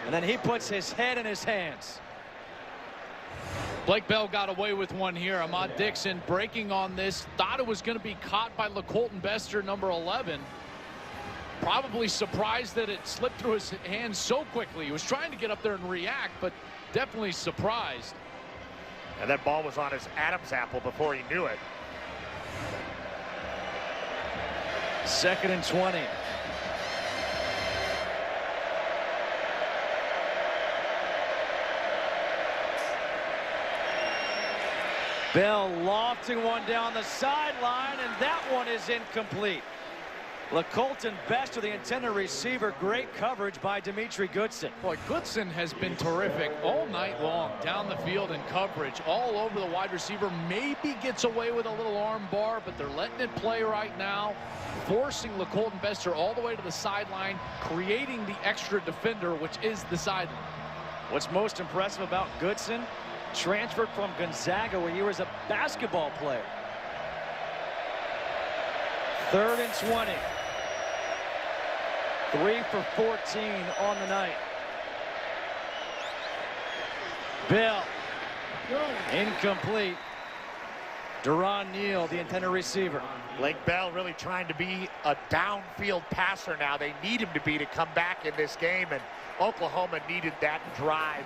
And then he puts his head in his hands. Blake Bell got away with one here. Ahmad Dixon breaking on this. Thought it was going to be caught by LaColton Bester, number 11. Probably surprised that it slipped through his hands so quickly. He was trying to get up there and react, but definitely surprised. And that ball was on his Adam's apple before he knew it. 2nd and 20. Bell lofting one down the sideline, and that one is incomplete. LaColton Bester, the intended receiver. Great coverage by Dimitri Goodson. Boy, Goodson has been terrific all night long, down the field in coverage, all over the wide receiver. Maybe gets away with a little arm bar, but they're letting it play right now, forcing LaColton Bester all the way to the sideline, creating the extra defender, which is the sideline. What's most impressive about Goodson? Transferred from Gonzaga, where he was a basketball player. 3rd and 20. 3 for 14 on the night. Bell incomplete. Deron Neal, the intended receiver. Blake Bell really trying to be a downfield passer now. They need him to be to come back in this game, and Oklahoma needed that drive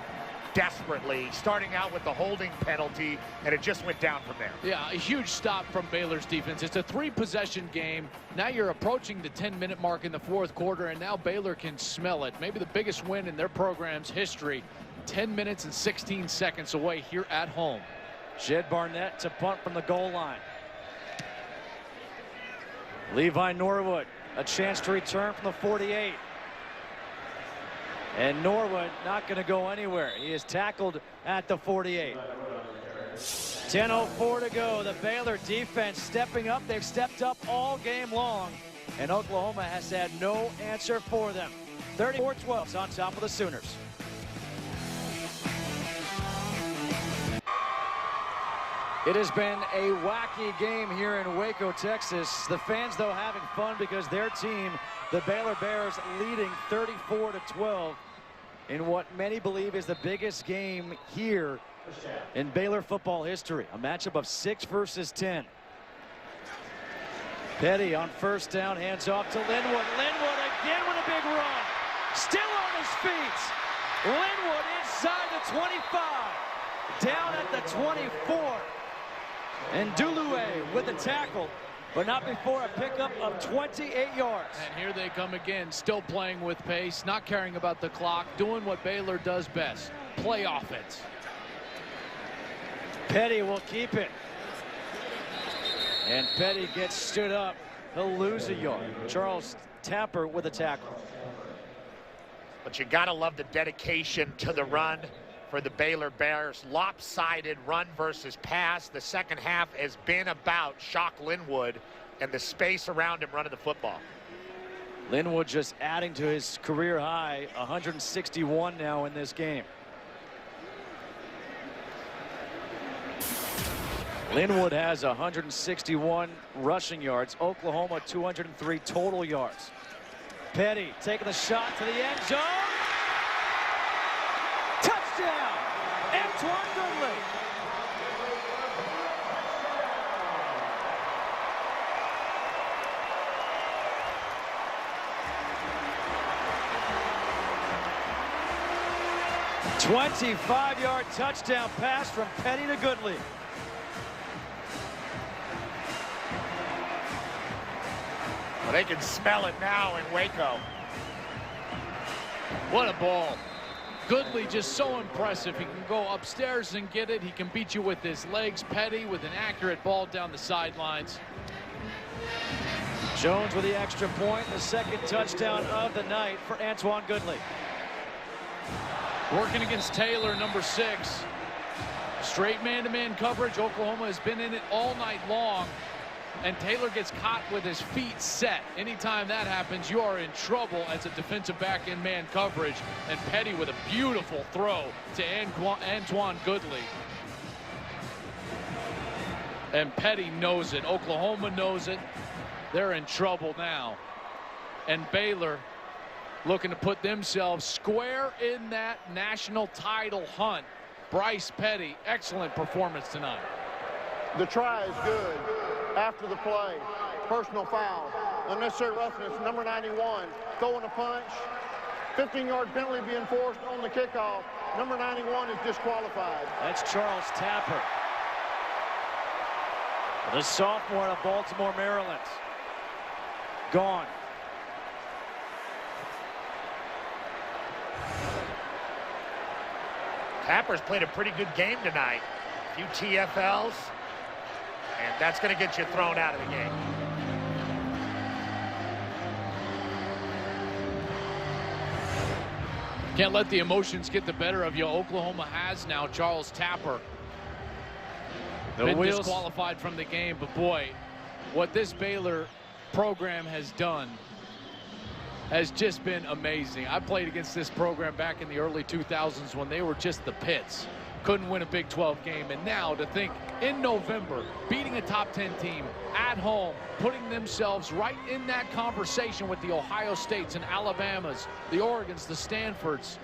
desperately, starting out with the holding penalty, and it just went down from there. Yeah, a huge stop from Baylor's defense. It's a 3-possession game. Now you're approaching the 10-minute mark in the fourth quarter, and now Baylor can smell it. Maybe the biggest win in their program's history. 10 minutes and 16 seconds away here at home. Jed Barnett to punt from the goal line. Levi Norwood, a chance to return from the 48. And Norwood not going to go anywhere. He is tackled at the 48. 10:04 to go. The Baylor defense stepping up. They've stepped up all game long. And Oklahoma has had no answer for them. 34-12 on top of the Sooners. It has been a wacky game here in Waco, Texas. The fans, though, having fun because their team, the Baylor Bears, leading 34-12 in what many believe is the biggest game here in Baylor football history. A matchup of 6 versus 10. Petty on first down, hands off to Linwood. Linwood again with a big run. Still on his feet. Linwood inside the 25. Down at the 24. And Dulue with the tackle, but not before a pickup of 28 yards. And here they come again, still playing with pace, not caring about the clock, doing what Baylor does best, play offense. Petty will keep it. And Petty gets stood up. He'll lose a yard. Charles Tapper with a tackle. But you got to love the dedication to the run for the Baylor Bears. Lopsided run versus pass. The second half has been about Shock Linwood and the space around him running the football. Linwood just adding to his career high, 161 now in this game. Linwood has 161 rushing yards. Oklahoma 203 total yards. Petty taking the shot to the end zone. Touchdown, Antoine Goodley. A 25-yard touchdown pass from Petty to Goodley. Well, they can smell it now in Waco. What a ball. Goodley just so impressive. He can go upstairs and get it. He can beat you with his legs. Petty with an accurate ball down the sidelines. Jones with the extra point, the second touchdown of the night for Antoine Goodley. Working against Taylor, number 6. Straight man-to-man coverage. Oklahoma has been in it all night long. And Taylor gets caught with his feet set. Anytime that happens, you are in trouble as a defensive back in man coverage. And Petty with a beautiful throw to Antoine Goodley. And Petty knows it. Oklahoma knows it. They're in trouble now. And Baylor looking to put themselves square in that national title hunt. Bryce Petty, excellent performance tonight. The try is good. After the play, personal foul, unnecessary roughness, number 91, throwing a punch, 15-yard penalty being forced on the kickoff. Number 91 is disqualified. That's Charles Tapper, the sophomore of Baltimore, Maryland. Gone. Tapper's played a pretty good game tonight. A few TFLs. And that's going to get you thrown out of the game. Can't let the emotions get the better of you. Oklahoma has now Charles Tapper. Been disqualified from the game, but boy, what this Baylor program has done has just been amazing. I played against this program back in the early 2000s when they were just the pits. Couldn't win a Big 12 game, and now to think in November, beating a top 10 team at home, putting themselves right in that conversation with the Ohio States and Alabamas, the Oregons, the Stanfords.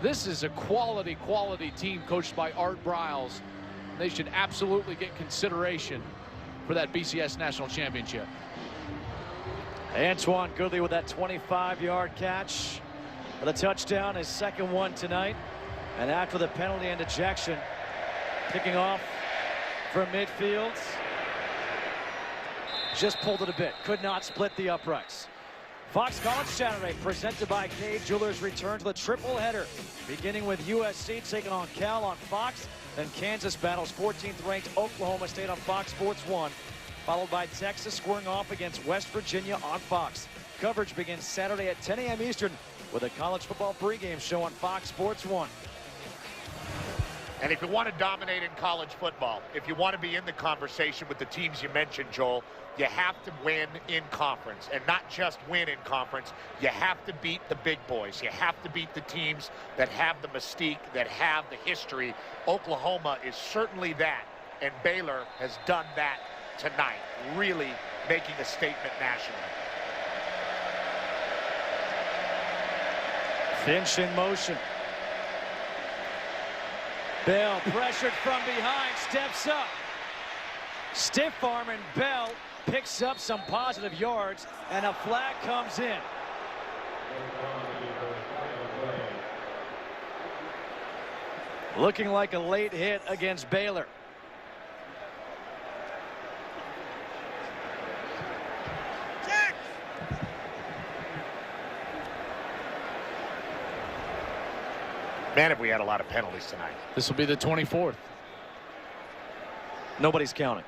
This is a quality team coached by Art Briles. they should absolutely get consideration for that BCS National Championship. Antoine Goodley with that 25-yard catch for the touchdown, his second one tonight. And after the penalty and ejection, kicking off from midfield. Just pulled it a bit. Could not split the uprights. Fox College Saturday, presented by Kay Jewelers, return to the triple header, beginning with USC taking on Cal on Fox. Then Kansas battles 14th-ranked Oklahoma State on Fox Sports 1, followed by Texas squaring off against West Virginia on Fox. Coverage begins Saturday at 10 a.m. Eastern with a college football pregame show on Fox Sports 1. And if you want to dominate in college football, if you want to be in the conversation with the teams you mentioned, Joel, you have to win in conference. And not just win in conference, you have to beat the big boys. You have to beat the teams that have the mystique, that have the history. Oklahoma is certainly that, and Baylor has done that tonight, really making a statement nationally. Finch in motion. Bell pressured from behind, steps up. Stiff arm, and Bell picks up some positive yards, and a flag comes in. Looking like a late hit against Baylor. Man, have we had a lot of penalties tonight. This will be the 24th. Nobody's counting.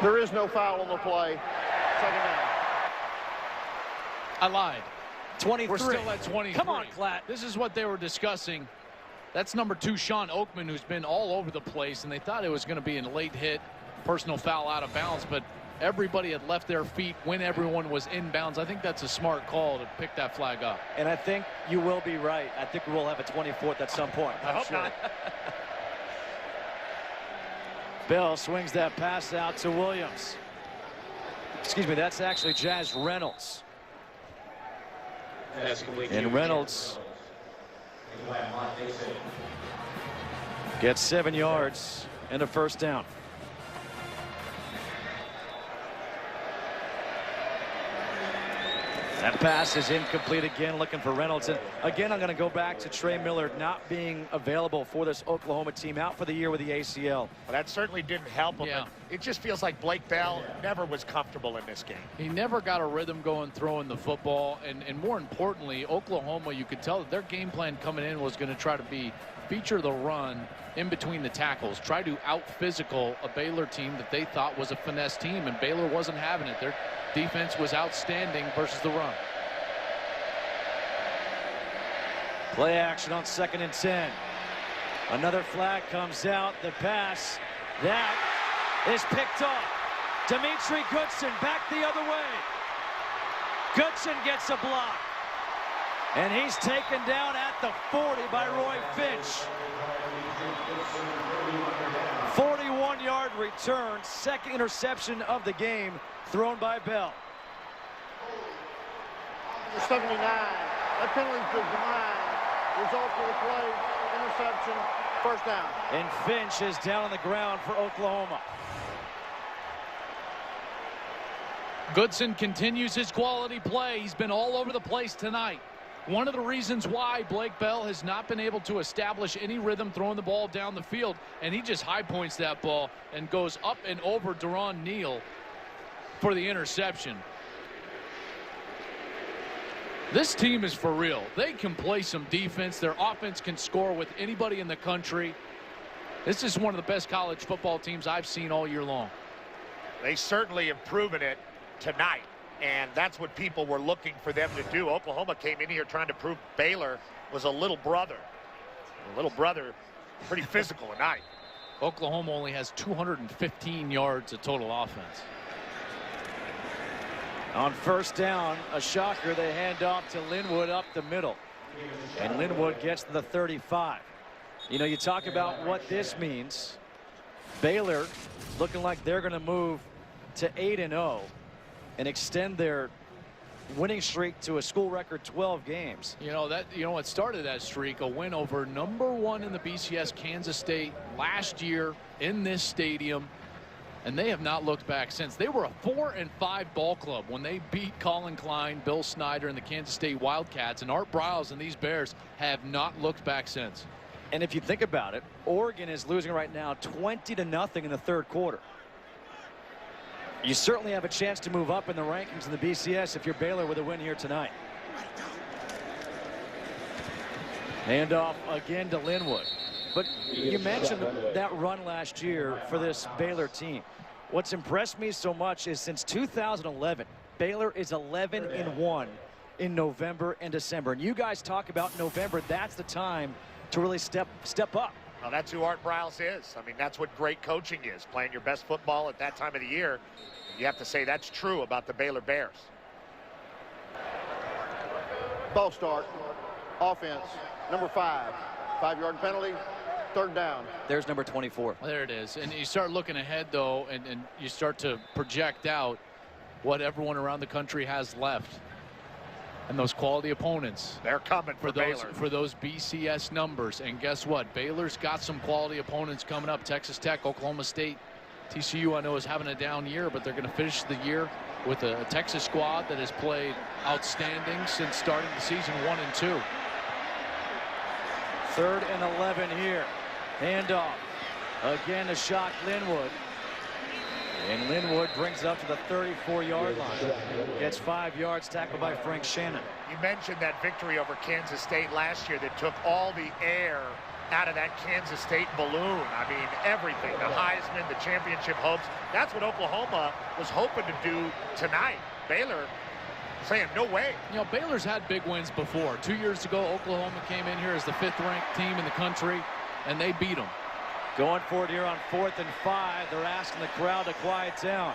There is no foul on the play. Second down. I lied. 23. We're still at 23. Come on, Klatt. This is what they were discussing. That's number 2, Sean Oakman, who's been all over the place, and they thought it was going to be a late hit, personal foul out of bounds, but everybody had left their feet when everyone was inbounds. I think that's a smart call to pick that flag up. And I think you will be right. I think we will have a 24th at some point. I hope not. Bell swings that pass out to Williams. Excuse me, that's actually Jazz Reynolds. And Reynolds gets 7 yards and a first down. That pass is incomplete again, looking for Reynolds. And again, I'm going to go back to Trey Miller not being available for this Oklahoma team, out for the year with the ACL. Well, that certainly didn't help him. Yeah. It just feels like Blake Bell never was comfortable in this game. He never got a rhythm going throwing the football. And more importantly, Oklahoma, you could tell that their game plan coming in was going to try to feature the run in between the tackles, try to out-physical a Baylor team that they thought was a finesse team, and Baylor wasn't having it. Their defense was outstanding versus the run. Play action on 2nd and 10. Another flag comes out. The pass, that is picked off. Dimitri Goodson back the other way. Goodson gets a block. And he's taken down at the 40 by Roy Finch. 41-yard return, second interception of the game thrown by Bell. 79. That penalty's been denied. Result of the play, interception, first down. And Finch is down on the ground for Oklahoma. Goodson continues his quality play. He's been all over the place tonight. One of the reasons why Blake Bell has not been able to establish any rhythm throwing the ball down the field, and he just high points that ball and goes up and over Deron Neal for the interception. This team is for real. They can play some defense. Their offense can score with anybody in the country. This is one of the best college football teams I've seen all year long. They certainly have proven it tonight, and that's what people were looking for them to do. Oklahoma came in here trying to prove Baylor was a little brother. A little brother, pretty physical tonight. Oklahoma only has 215 yards of total offense. On first down, a shocker, they hand off to Linwood up the middle. And Linwood gets to the 35. You know, you talk about what this means. Baylor looking like they're going to move to 8-0 and extend their winning streak to a school record 12 games. You know what started that streak, a win over #1 in the BCS, Kansas State, last year in this stadium. And they have not looked back since. They were a 4-5 ball club when they beat Colin Klein, Bill Snyder, and the Kansas State Wildcats. And Art Briles and these Bears have not looked back since. And if you think about it, Oregon is losing right now 20-0 in the third quarter. You certainly have a chance to move up in the rankings in the BCS if you're Baylor with a win here tonight. Handoff again to Linwood. But you mentioned that run last year for this Baylor team. What's impressed me so much is since 2011, Baylor is 11-1 in November and December. And you guys talk about November, that's the time to really step up. Well, that's who Art Briles is. I mean, that's what great coaching is, playing your best football at that time of the year. You have to say that's true about the Baylor Bears. Ball start. Offense. Number 5. 5-yard penalty. 3rd down. There's number 24. Well, there it is. And you start looking ahead, though, and you start to project out what everyone around the country has left. And those quality opponents. They're coming for Baylor. For those BCS numbers. And guess what? Baylor's got some quality opponents coming up. Texas Tech, Oklahoma State. TCU, I know, is having a down year, but they're going to finish the year with a Texas squad that has played outstanding since starting the season 1 and 2. 3rd and 11 here. Handoff. Again to shock Linwood. And Linwood brings it up to the 34-yard line. Gets 5 yards, tackled by Frank Shannon. You mentioned that victory over Kansas State last year that took all the air out of that Kansas State balloon. I mean, everything, the Heisman, the championship hopes. That's what Oklahoma was hoping to do tonight. Baylor saying, no way. You know, Baylor's had big wins before. 2 years ago, Oklahoma came in here as the 5th-ranked team in the country, and they beat them. Going for it here on 4th and 5. They're asking the crowd to quiet down.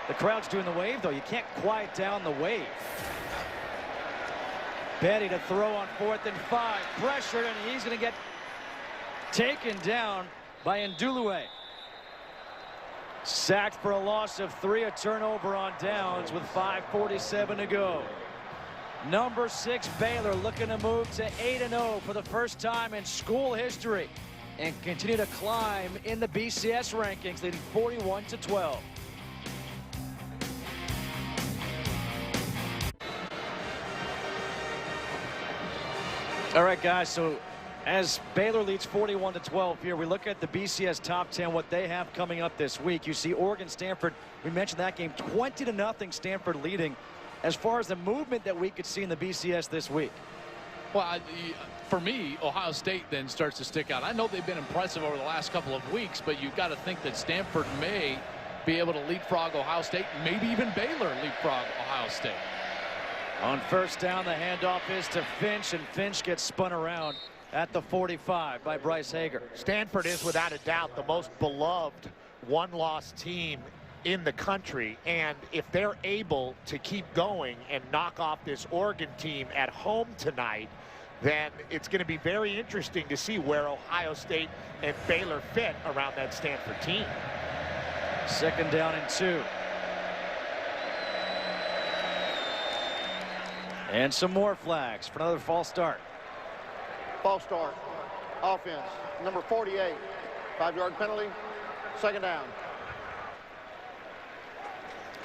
The crowd's doing the wave, though. You can't quiet down the wave. Petty to throw on 4th and 5. Pressured, and he's going to get taken down by Ndulue. Sacked for a loss of 3, a turnover on downs with 5:47 to go. Number 6 Baylor looking to move to 8-0 for the first time in school history and continue to climb in the BCS rankings, leading 41-12. All right, guys, so as Baylor leads 41-12 here, we look at the BCS top 10, what they have coming up this week. You see Oregon, Stanford. We mentioned that game, 20-0 Stanford leading. As far as the movement that we could see in the BCS this week. Well, for me, Ohio State then starts to stick out. I know they've been impressive over the last couple of weeks, but you've got to think that Stanford may be able to leapfrog Ohio State, maybe even Baylor leapfrog Ohio State. On 1st down, the handoff is to Finch, and Finch gets spun around at the 45 by Bryce Hager. Stanford is without a doubt the most beloved one-loss team in the country, and if they're able to keep going and knock off this Oregon team at home tonight, then it's going to be very interesting to see where Ohio State and Baylor fit around that Stanford team. 2nd down and 2. And some more flags for another false start. Ball start. Offense. Number 48. 5-yard penalty. 2nd down.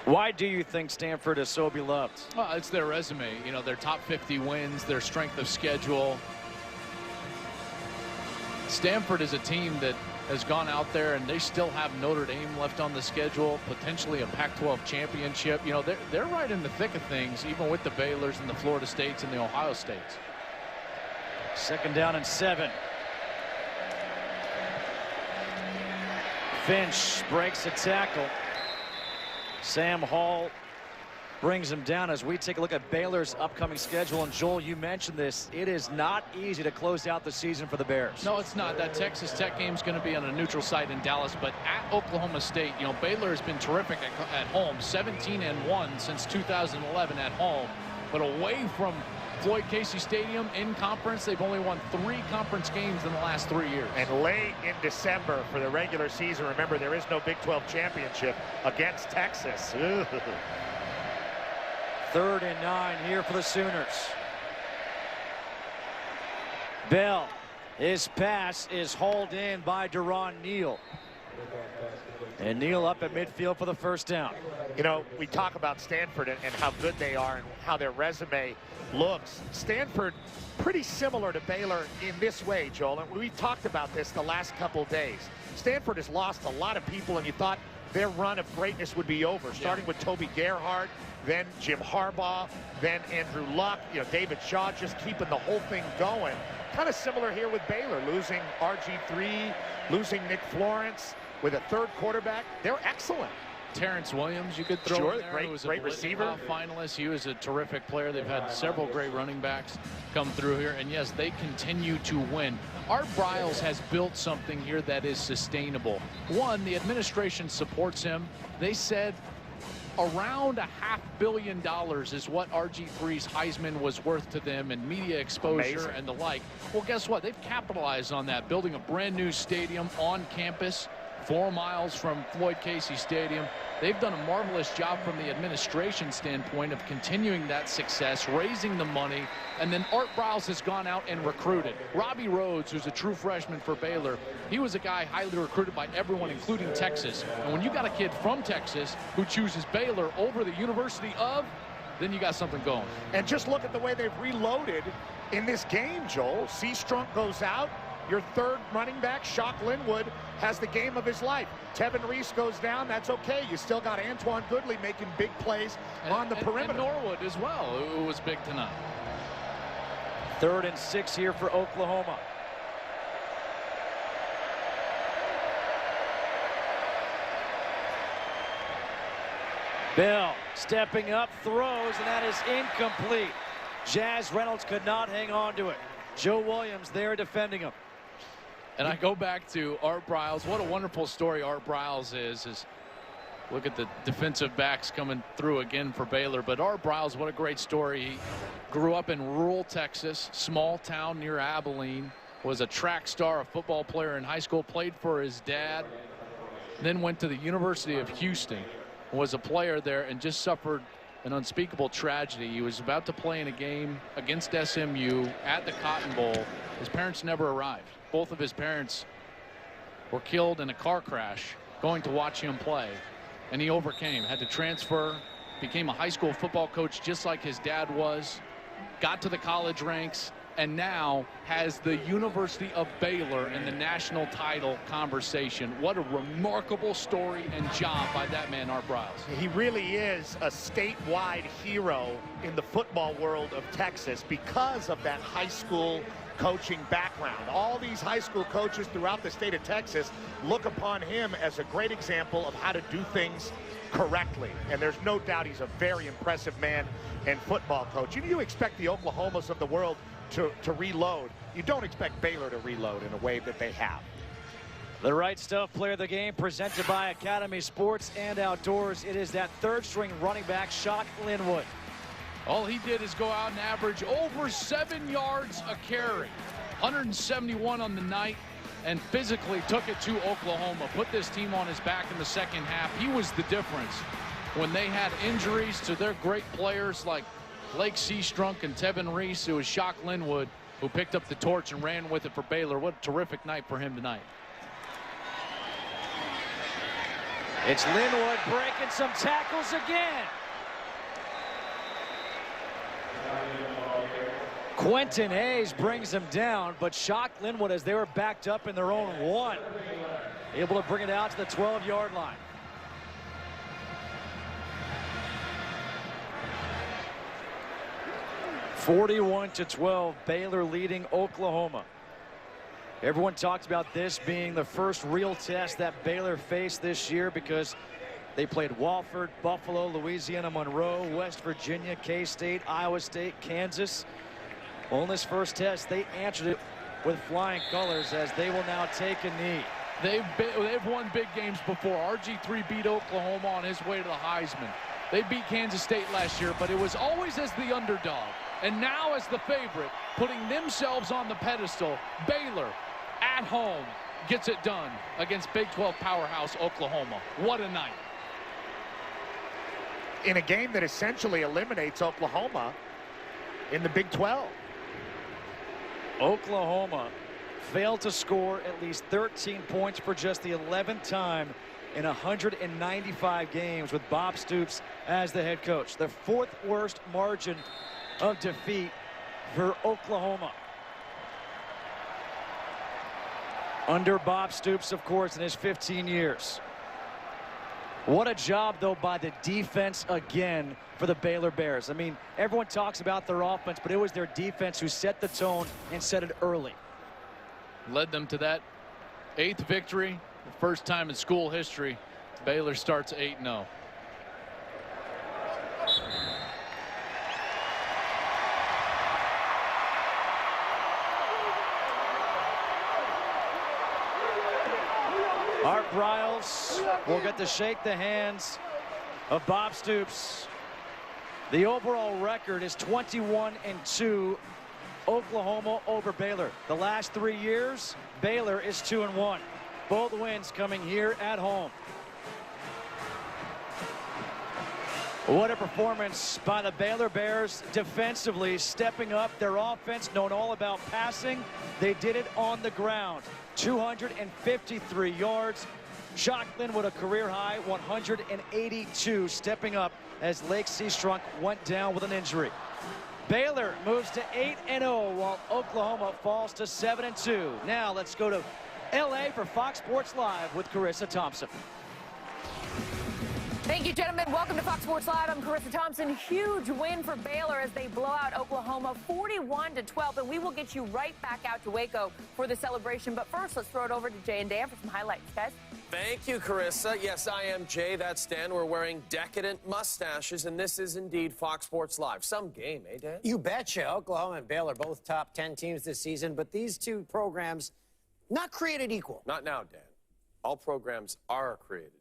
Why do you think Stanford is so beloved? Well, it's their resume. You know, their top 50 wins, their strength of schedule. Stanford is a team that has gone out there, and they still have Notre Dame left on the schedule, potentially a Pac-12 championship. You know, they're right in the thick of things, even with the Baylors and the Florida States and the Ohio States. 2nd down and 7. Finch breaks a tackle. Sam Hall brings him down as we take a look at Baylor's upcoming schedule. And Joel, you mentioned this. It is not easy to close out the season for the Bears. No, it's not. That Texas Tech game is going to be on a neutral site in Dallas, but at Oklahoma State, you know, Baylor has been terrific at home, 17-1 since 2011 at home, but away from Floyd Casey Stadium in conference, they've only won 3 conference games in the last 3 years. And late in December for the regular season, remember, there is no Big 12 championship against Texas. 3rd and 9 here for the Sooners. Bell, his pass is hauled in by Deron Neal. And Neal up at midfield for the first down. You know, we talk about Stanford and how good they are and how their resume looks. Stanford, pretty similar to Baylor in this way, Joel. And we talked about this the last couple of days. Stanford has lost a lot of people, and you thought their run of greatness would be over, starting with Toby Gerhardt, then Jim Harbaugh, then Andrew Luck, you know, David Shaw just keeping the whole thing going. Kind of similar here with Baylor, losing RG3, losing Nick Florence with a 3rd quarterback. They're excellent. Terrence Williams, you could throw in there. Great receiver. Finalist. He was a terrific player. They've had several great running backs come through here. And yes, they continue to win. Art Briles has built something here that is sustainable. One, the administration supports him. They said around $500 million is what RG3's Heisman was worth to them, and media exposure and the like. Well, guess what? They've capitalized on that, building a brand new stadium on campus 4 miles from Floyd Casey Stadium. They've done a marvelous job from the administration standpoint of continuing that success, raising the money, and then Art Briles has gone out and recruited. Robbie Rhodes, who's a true freshman for Baylor, he was a guy highly recruited by everyone, including Texas. And when you got a kid from Texas who chooses Baylor over the University of, then you got something going. And just look at the way they've reloaded in this game, Joel. Seastrunk goes out. Your 3rd running back, Shock Linwood, has the game of his life. Tevin Reese goes down. That's okay. You still got Antoine Goodley making big plays on the perimeter. And Norwood as well, who was big tonight. 3rd and 6 here for Oklahoma. Bell stepping up, throws, and that is incomplete. Jazz Reynolds could not hang on to it. Joe Williams there defending him. And I go back to Art Briles. What a wonderful story Art Briles is look at the defensive backs coming through again for Baylor. But Art Briles, what a great story. He grew up in rural Texas, small town near Abilene, was a track star, a football player in high school, played for his dad, then went to the University of Houston, was a player there, and just suffered an unspeakable tragedy. He was about to play in a game against SMU at the Cotton Bowl. His parents never arrived. Both of his parents were killed in a car crash going to watch him play, and he overcame, had to transfer, became a high school football coach just like his dad was, got to the college ranks, and now has the University of Baylor in the national title conversation. What a remarkable story and job by that man, Art Briles. He really is a statewide hero in the football world of Texas because of that high school coaching background. All these high school coaches throughout the state of Texas look upon him as a great example of how to do things correctly. And there's no doubt he's a very impressive man and football coach. You expect the Oklahomas of the world to reload. You don't expect Baylor to reload in a way that they have. The Right Stuff Player of the Game presented by Academy Sports and Outdoors. It is that 3rd-string running back, Shock Linwood. All he did is go out and average over 7 yards a carry. 171 on the night, and physically took it to Oklahoma. Put this team on his back in the second half. He was the difference. When they had injuries to their great players like Blake Seastrunk and Tevin Reese, it was Shock Linwood who picked up the torch and ran with it for Baylor. What a terrific night for him tonight. It's Linwood breaking some tackles again. Quentin Hayes brings him down, but Shock Linwood, as they were backed up in their own 1, able to bring it out to the 12-yard line. (41-12), Baylor leading Oklahoma. Everyone talks about this being the first real test that Baylor faced this year because they played Wofford, Buffalo, Louisiana Monroe, West Virginia, K-State, Iowa State, Kansas. Well, in this first test, they answered it with flying colors as they will now take a knee. They've won big games before. RG3 beat Oklahoma on his way to the Heisman. They beat Kansas State last year, but it was always as the underdog. And now as the favorite, putting themselves on the pedestal, Baylor at home gets it done against Big 12 powerhouse Oklahoma. What a night. in a game that essentially eliminates Oklahoma in the Big 12. Oklahoma failed to score at least 13 points for just the 11th time in 195 games with Bob Stoops as the head coach. The 4th worst margin of defeat for Oklahoma. Under Bob Stoops, of course, in his 15 years. What a job, though, by the defense again for the Baylor Bears. I mean, everyone talks about their offense, but it was their defense who set the tone and set it early. Led them to that 8th victory, the first time in school history. Baylor starts 8-0. Art Briles will get to shake the hands of Bob Stoops. The overall record is 21-2, Oklahoma over Baylor. The last 3 years, Baylor is 2-1. Both wins coming here at home. What a performance by the Baylor Bears defensively, stepping up their offense, known all about passing. They did it on the ground. 253 yards. Shocklin with a career-high 182, stepping up as Lake Seastrunk went down with an injury. Baylor moves to 8-0, while Oklahoma falls to 7-2. Now let's go to L.A. for Fox Sports Live with Carissa Thompson. Thank you, gentlemen. Welcome to Fox Sports Live. I'm Carissa Thompson. Huge win for Baylor as they blow out Oklahoma 41-12, and we will get you right back out to Waco for the celebration. But first, let's throw it over to Jay and Dan for some highlights, guys. Thank you, Carissa. Yes, I am Jay. That's Dan. We're wearing decadent mustaches, and this is indeed Fox Sports Live. Some game, eh, Dan? You betcha. Oklahoma and Baylor, both top 10 teams this season, but these two programs not created equal. Not now, Dan. All programs are created equal.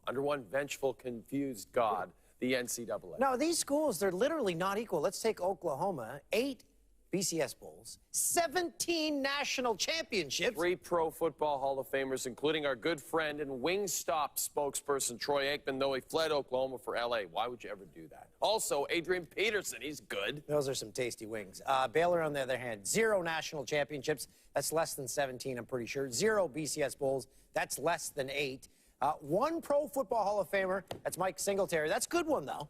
Under one vengeful, confused God, the NCAA. No, these schools, they're literally not equal. Let's take Oklahoma. 8 BCS Bowls, 17 national championships. 3 Pro Football Hall of Famers, including our good friend and Wingstop spokesperson, Troy Aikman, though he fled Oklahoma for L.A. Why would you ever do that? Also, Adrian Peterson, he's good. Those are some tasty wings. Baylor, on the other hand, 0 national championships. That's less than 17, I'm pretty sure. 0 BCS Bowls. That's less than 8. 1 Pro Football Hall of Famer. That's Mike Singletary. That's a good one, though.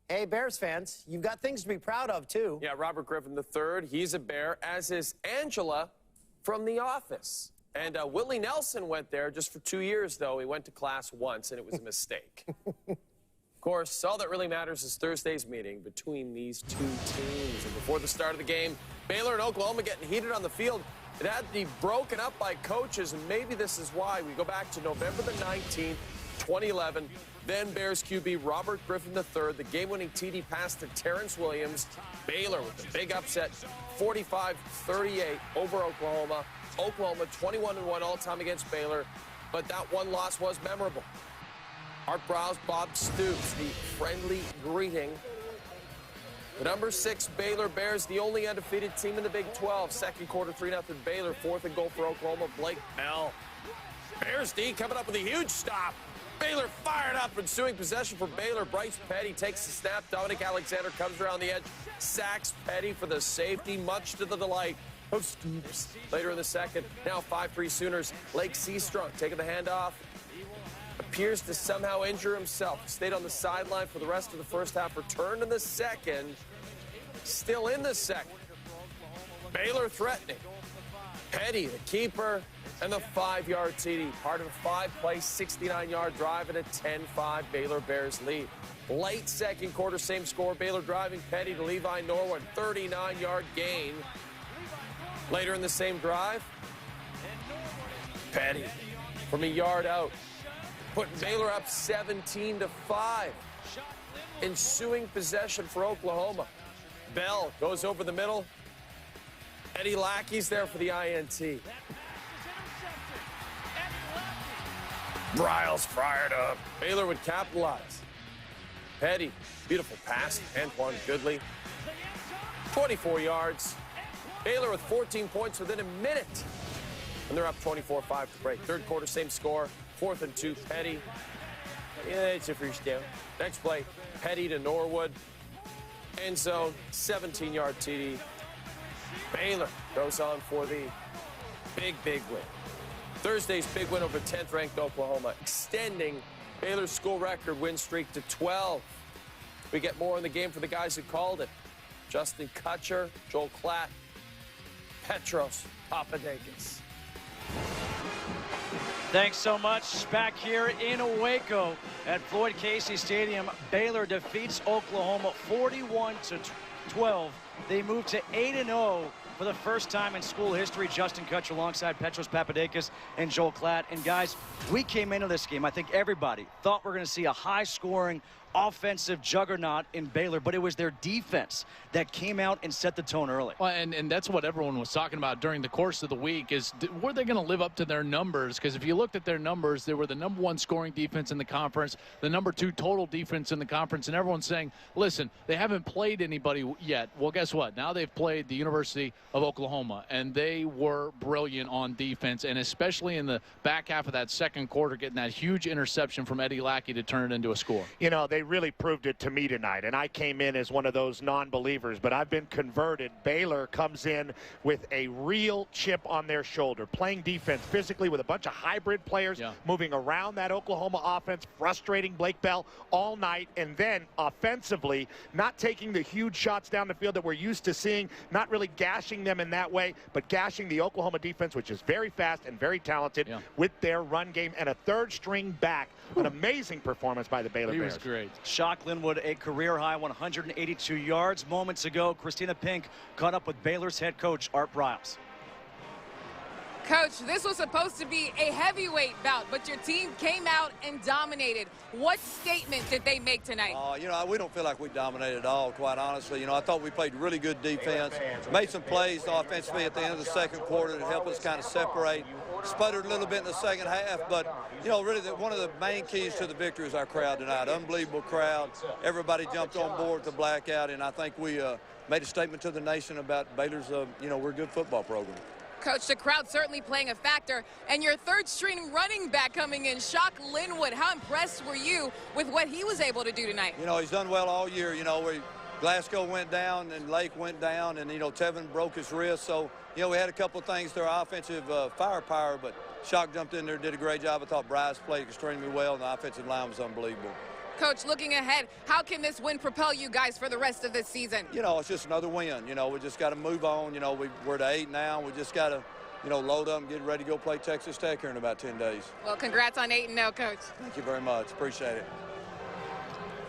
Hey, Bears fans, you've got things to be proud of, too. Yeah, Robert Griffin III, he's a Bear, as is Angela from The Office. And Willie Nelson went there just for 2 years, though. He went to class once, and it was a mistake. Of course, all that really matters is Thursday's meeting between these two teams. And before the start of the game, Baylor and Oklahoma getting heated on the field. It had to be broken up by coaches, and maybe this is why. We go back to November the 19th, 2011. Then Bears QB Robert Griffin III, the game-winning TD pass to Terrence Williams. Baylor with the big upset, 45-38 over Oklahoma. Oklahoma 21-1 all-time against Baylor, but that one loss was memorable. Art Briles, Bob Stoops, the friendly greeting. The number 6 Baylor Bears, the only undefeated team in the Big 12. Second quarter, 3-0 Baylor. 4th and goal for Oklahoma, Blake Bell. Bears D coming up with a huge stop. Baylor fired up, ensuing possession for Baylor. Bryce Petty takes the snap. Dominic Alexander comes around the edge, sacks Petty for the safety, much to the delight of Stoops. Later in the second, now 5-3 Sooners. Lake Seastrunk taking the handoff. Appears to somehow injure himself. Stayed on the sideline for the rest of the first half. Returned in the second. Still in the second. Baylor threatening. Petty, the keeper, and the 5-yard TD. Part of a 5-play, 69-yard drive and a 10-5 Baylor Bears lead. Late second quarter, same score. Baylor driving. Petty to Levi Norwood. 39-yard gain. Later in the same drive, Petty from a yard out, putting Baylor up 17-5. Ensuing possession for Oklahoma. Bell goes over the middle. Eddie Lackey's there for the INT. Briles fired up. Baylor would capitalize. Petty, beautiful pass. Antoine Goodley, 24 yards. Baylor with 14 points within a minute. And they're up 24-5 to break. Third quarter, same score. 4th and 2, Petty. Yeah, it's a first down. Next play, Petty to Norwood. End zone, 17-yard TD. Baylor goes on for the big win. Thursday's big win over 10th-ranked Oklahoma, extending Baylor's school record win streak to 12. We get more in the game for the guys who called it. Justin Kutcher, Joel Klatt, Petros Papadakis. Thanks so much. Back here in Waco at Floyd Casey Stadium, Baylor defeats Oklahoma 41-12. They move to 8-0 for the first time in school history. Justin Kutcher alongside Petros Papadakis and Joel Klatt. And guys, we came into this game, I think everybody thought we're going to see a high-scoring offensive juggernaut in Baylor, but it was their defense that came out and set the tone early. Well, and that's what everyone was talking about during the course of the week is, were they going to live up to their numbers? Because if you looked at their numbers, they were the #1 scoring defense in the conference, the #2 total defense in the conference, and everyone's saying, listen, they haven't played anybody yet. Well, guess what? Now they've played the University of Oklahoma, and they were brilliant on defense, and especially in the back half of that second quarter, getting that huge interception from Eddie Lackey to turn it into a score. You know, they really proved it to me tonight, and I came in as one of those non-believers, but I've been converted. Baylor comes in with a real chip on their shoulder, playing defense physically with a bunch of hybrid players, moving around that Oklahoma offense, frustrating Blake Bell all night, and then offensively, not taking the huge shots down the field that we're used to seeing, not really gashing them in that way, but gashing the Oklahoma defense, which is very fast and very talented, with their run game, and a third string back. An amazing performance by the Baylor Bears. He was great. Shock Linwood, a career-high 182 yards. Moments ago, Christina Pink caught up with Baylor's head coach, Art Briles. Coach, this was supposed to be a heavyweight bout, but your team came out and dominated. What statement did they make tonight? You know, we don't feel like we dominated at all, quite honestly. You know, I thought we played really good defense, made some plays offensively at the end of the second quarter to help us kind of separate. Sputtered a little bit in the second half, but, you know, really one of the main keys to the victory is our crowd tonight. Unbelievable crowd. Everybody jumped on board with the blackout, and I think we made a statement to the nation about Baylor's, you know, we're a good football program. Coach, the crowd certainly playing a factor, and your third-string running back coming in, Shock Linwood. How impressed were you with what he was able to do tonight? You know, he's done well all year. You know, Glasgow went down and Lake went down, and, you know, Tevin broke his wrist. So, you know, we had a couple of things to our offensive firepower, but Shock jumped in there, did a great job. I thought Bryce played extremely well, and the offensive line was unbelievable. Coach, looking ahead, how can this win propel you guys for the rest of this season? You know, it's just another win. You know, we just got to move on. You know, we're to 8 now. We just got to, you know, load up and get ready to go play Texas Tech here in about 10 days. Well, congrats on 8-0, Coach. Thank you very much. Appreciate it.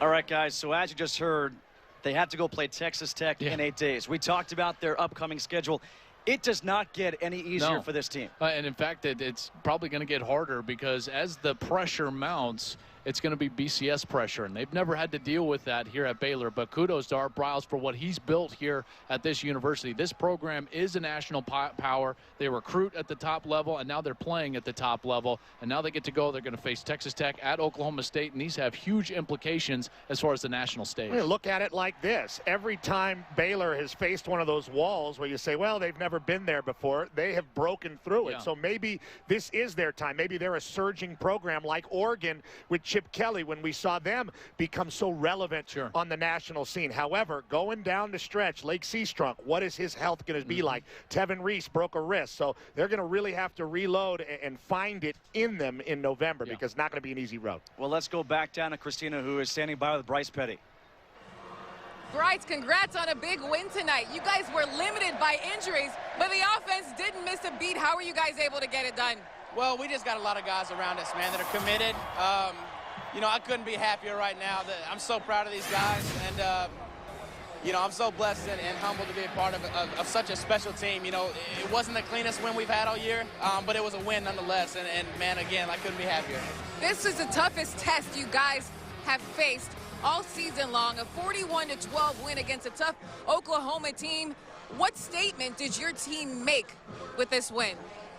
All right, guys, so as you just heard, they have to go play Texas Tech in 8 days. We talked about their upcoming schedule. It does not get any easier for this team. And in fact, it's probably going to get harder because as the pressure mounts, it's going to be BCS pressure, and they've never had to deal with that here at Baylor. But kudos to Art Briles for what he's built here at this university. This program is a national power. They recruit at the top level, and now they're playing at the top level. And now they get to go. They're going to face Texas Tech at Oklahoma State, and these have huge implications as far as the national stage. Look at it like this. Every time Baylor has faced one of those walls where you say, well, they've never been there before, they have broken through it. So maybe this is their time. Maybe they're a surging program like Oregon with Chip Kelly when we saw them become so relevant on the national scene. However, going down the stretch, Lake Seastrunk, what is his health going to be like? Tevin Reese broke a wrist, so they're going to really have to reload and find it in them in November because it's not going to be an easy road. Well, let's go back down to Christina, who is standing by with Bryce Petty. Bryce, congrats on a big win tonight. You guys were limited by injuries, but the offense didn't miss a beat. How were you guys able to get it done? Well, we just got a lot of guys around us, man, that are committed. You know, I couldn't be happier right now. I'm so proud of these guys, and, you know, I'm so blessed and humbled to be a part of such a special team. You know, it wasn't the cleanest win we've had all year, but it was a win nonetheless, and man, again, I couldn't be happier. This is the toughest test you guys have faced all season long, a 41-12 win against a tough Oklahoma team. What statement did your team make with this win?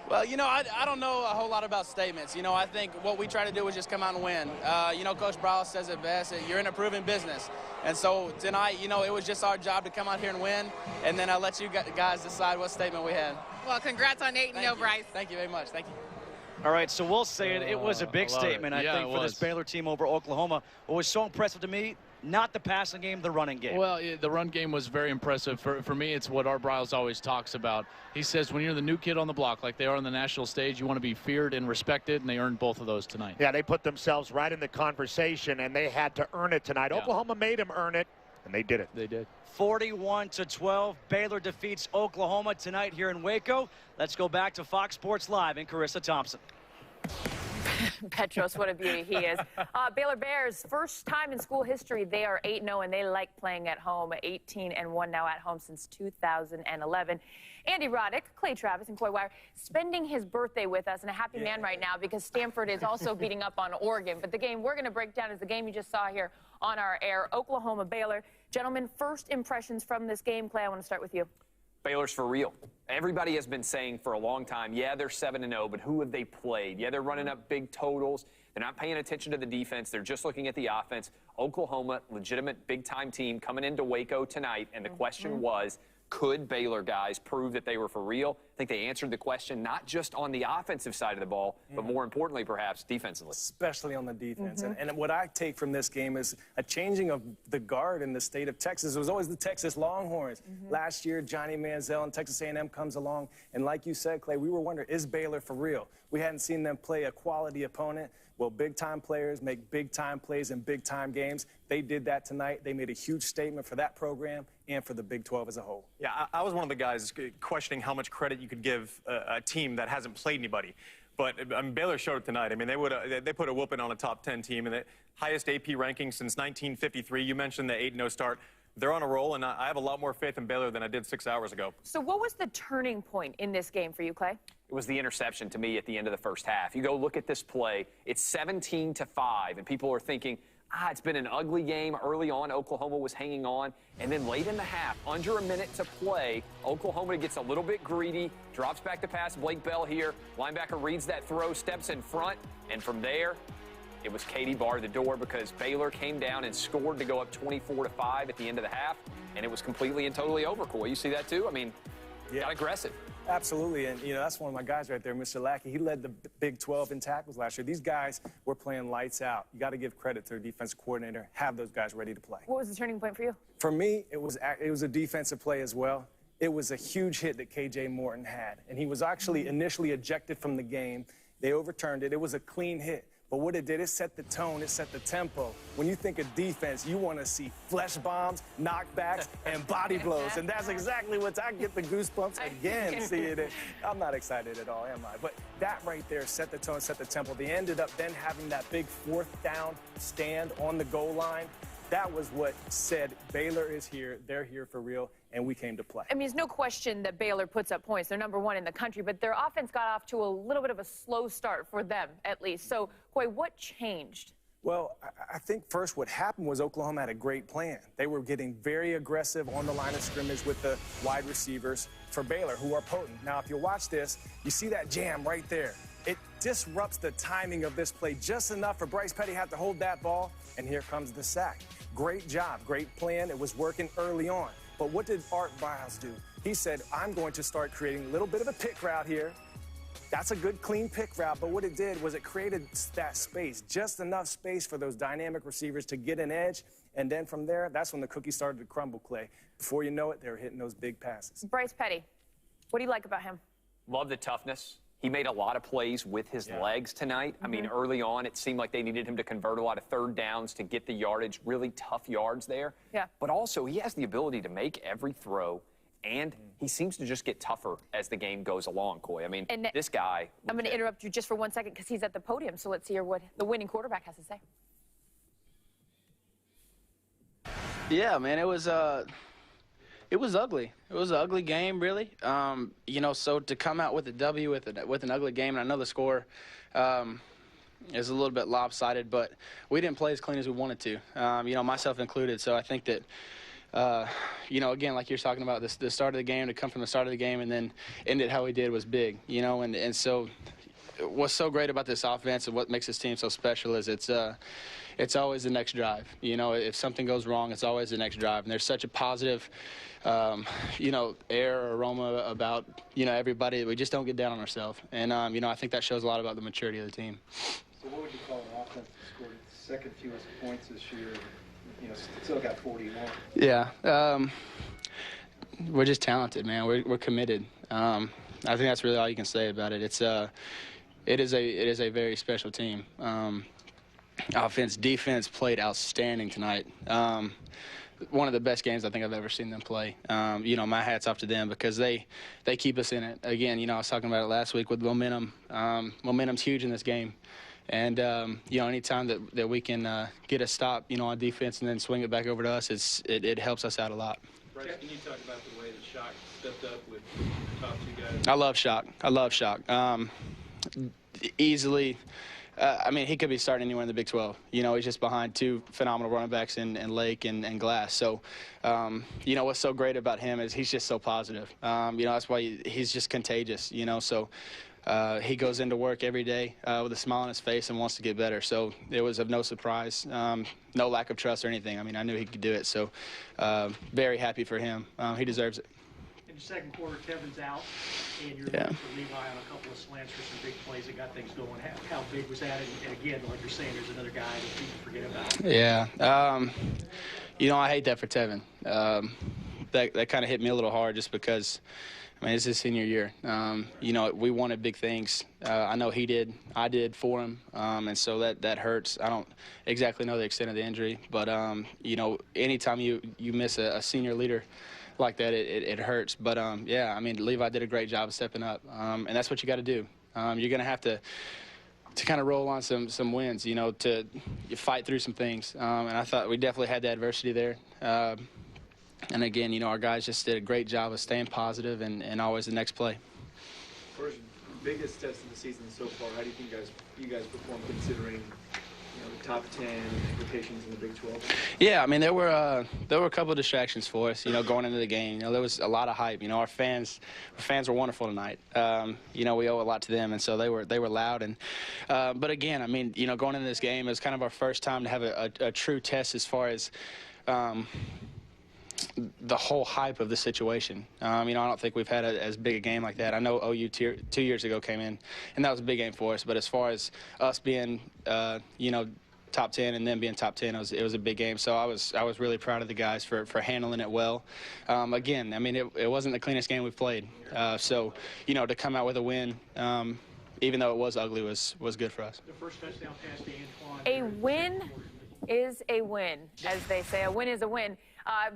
Well, you know, I don't know a whole lot about statements. You know, I think what we try to do is just come out and win. You know, Coach Briles says it best, you're in a proven business. And so tonight, you know, it was just our job to come out here and win, and then I'll let you guys decide what statement we had. Well, congrats on 8-0, Bryce. Thank you very much. Thank you. All right, so we'll say it. It was a big statement, I think, for this Baylor team over Oklahoma. What was so impressive to me, not the passing game, the running game. Well, the run game was very impressive. For me, it's what Art Briles always talks about. He says when you're the new kid on the block, like they are on the national stage, you want to be feared and respected, and they earned both of those tonight. Yeah, they put themselves right in the conversation, and they had to earn it tonight. Yeah. Oklahoma made them earn it, and they did it. They did. 41-12, Baylor defeats Oklahoma tonight here in Waco. Let's go back to Fox Sports Live and Carissa Thompson. Petros, what a beauty he is. Baylor Bears, first time in school history, they are 8-0, and they like playing at home. 18-1 now at home since 2011. Andy Roddick, Clay Travis, and Coy Wire spending his birthday with us, and a happy man right now because Stanford is also beating up on Oregon. But the game we're going to break down is the game you just saw here on our air, Oklahoma-Baylor. Gentlemen, first impressions from this game. Clay, I want to start with you. Baylor's for real. Everybody has been saying for a long time, yeah, they're 7-0, but who have they played? Yeah, they're running up big totals. They're not paying attention to the defense. They're just looking at the offense. Oklahoma, legitimate big-time team coming into Waco tonight, and the question was, could Baylor guys prove that they were for real? I think they answered the question not just on the offensive side of the ball, but more importantly, perhaps, defensively. Especially on the defense. And what I take from this game is a changing of the guard in the state of Texas. It was always the Texas Longhorns. Last year, Johnny Manziel and Texas A&M comes along, and like you said, Clay, we were wondering, is Baylor for real? We hadn't seen them play a quality opponent. Well, big-time players make big-time plays in big-time games. They did that tonight. They made a huge statement for that program and for the Big 12 as a whole. Yeah, I was one of the guys questioning how much credit you could give a team that hasn't played anybody. But I mean, Baylor showed it tonight. I mean, they put a whooping on a top 10 team, and the highest AP ranking since 1953. You mentioned the 8-0 start. They're on a roll, and I have a lot more faith in Baylor than I did 6 hours ago. So what was the turning point in this game for you, Clay? It was the interception to me at the end of the first half. You go look at this play. It's 17-5, and people are thinking, it's been an ugly game. Early on, Oklahoma was hanging on. And then late in the half, under a minute to play, Oklahoma gets a little bit greedy, drops back to pass. Blake Bell here. Linebacker reads that throw, steps in front, and from there, it was Katie barred the door because Baylor came down and scored to go up 24-5 at the end of the half, and it was completely and totally over. Coy, you see that too? I mean, got aggressive. Absolutely, and that's one of my guys right there, Mr. Lackey. He led the Big 12 in tackles last year. These guys were playing lights out. You got to give credit to their defensive coordinator. Have those guys ready to play. What was the turning point for you? For me, it was a defensive play as well. It was a huge hit that K.J. Morton had, and he was actually initially ejected from the game. They overturned it. It was a clean hit. But what it did, it set the tone, it set the tempo. When you think of defense, you want to see flesh bombs, knockbacks, and body blows. And that's exactly what I get the goosebumps again seeing it. I'm not excited at all, am I? But that right there set the tone, set the tempo. They ended up then having that big fourth down stand on the goal line. That was what said Baylor is here, they're here for real, and we came to play. I mean, there's no question that Baylor puts up points. They're #1 in the country, but their offense got off to a little bit of a slow start for them, at least. So, Coy, what changed? Well, I think first what happened was Oklahoma had a great plan. They were getting very aggressive on the line of scrimmage with the wide receivers for Baylor, who are potent. Now, if you watch this, you see that jam right there. It disrupts the timing of this play just enough for Bryce Petty to have to hold that ball, and here comes the sack. Great job, great plan. It was working early on. But what did Art Briles do? He said, I'm going to start creating a little bit of a pick route here. That's a good, clean pick route, but what it did was it created that space, just enough space for those dynamic receivers to get an edge, and then from there, that's when the cookie started to crumble, Clay. Before you know it, they were hitting those big passes. Bryce Petty, what do you like about him? Love the toughness. He made a lot of plays with his legs tonight. I mean, early on, it seemed like they needed him to convert a lot of third downs to get the yardage, really tough yards there. Yeah. But also, he has the ability to make every throw, and he seems to just get tougher as the game goes along, Coy. I mean, this guy... I'm going to interrupt you just for 1 second because he's at the podium, so let's hear what the winning quarterback has to say. Yeah, man, it was ugly. It was an ugly game, really. So to come out with a W with an ugly game, and I know the score is a little bit lopsided, but we didn't play as clean as we wanted to, myself included. So I think that, again, like you're talking about, the start of the game, to come from the start of the game and then end it how we did was big, and so what's so great about this offense and what makes this team so special is it's always the next drive. You know, if something goes wrong, it's always the next drive. And there's such a positive, you know, air or aroma about, you know, everybody. We just don't get down on ourselves. And, you know, I think that shows a lot about the maturity of the team. So what would you call an offense that scored its second fewest points this year? You know, still got 41. Yeah. We're just talented, man. We're committed. I think that's really all you can say about it. It is a very special team. Offense, defense played outstanding tonight. One of the best games I think I've ever seen them play. You know, my hat's off to them because they keep us in it. Again, you know, I was talking about it last week with momentum. Momentum's huge in this game. And, you know, anytime that we can get a stop, you know, on defense and then swing it back over to us, it helps us out a lot. Bryce, can you talk about the way that Shock stepped up with the top two guys? I love Shock. I love Shock. Easily, I mean, he could be starting anywhere in the Big 12. You know, he's just behind two phenomenal running backs in Lake and Glass. So, you know, what's so great about him is he's just so positive. You know, that's why he's just contagious, you know. So he goes into work every day with a smile on his face and wants to get better. So it was of no surprise, no lack of trust or anything. I mean, I knew he could do it. So very happy for him. He deserves it. In the second quarter, Tevin's out, and you're looking for Levi on a couple of slants for some big plays that got things going. How big was that? And again, like you're saying, there's another guy that people forget about. Yeah. You know, I hate that for Tevin. That kind of hit me a little hard just because, I mean, it's his senior year. You know, we wanted big things. I know he did. I did for him. And so that hurts. I don't exactly know the extent of the injury. But, you know, anytime you miss a senior leader like that, it hurts. But, yeah, I mean, Levi did a great job of stepping up. And that's what you got to do. You're going to have to kind of roll on some wins, you know, to fight through some things. And I thought we definitely had the adversity there. And again, you know, our guys just did a great job of staying positive and always the next play. First, biggest test of the season so far. How do you think you guys performed considering, you know, the top 10 implications in the Big 12? Yeah, I mean, there were a couple of distractions for us, you know, going into the game. You know, there was a lot of hype. You know, our fans were wonderful tonight. You know, we owe a lot to them, and so they were loud. And but again, I mean, you know, going into this game, it was kind of our first time to have a true test as far as the whole hype of the situation. You know, I don't think we've had as big a game like that. I know OU 2 years ago came in, and that was a big game for us. But as far as us being, you know, top 10 and then being top 10, it was a big game. So I was really proud of the guys for handling it well. Again, I mean, it wasn't the cleanest game we've played. So, you know, to come out with a win, even though it was ugly, was good for us. The first touchdown pass to Antoine. A win is a win, as they say. A win is a win.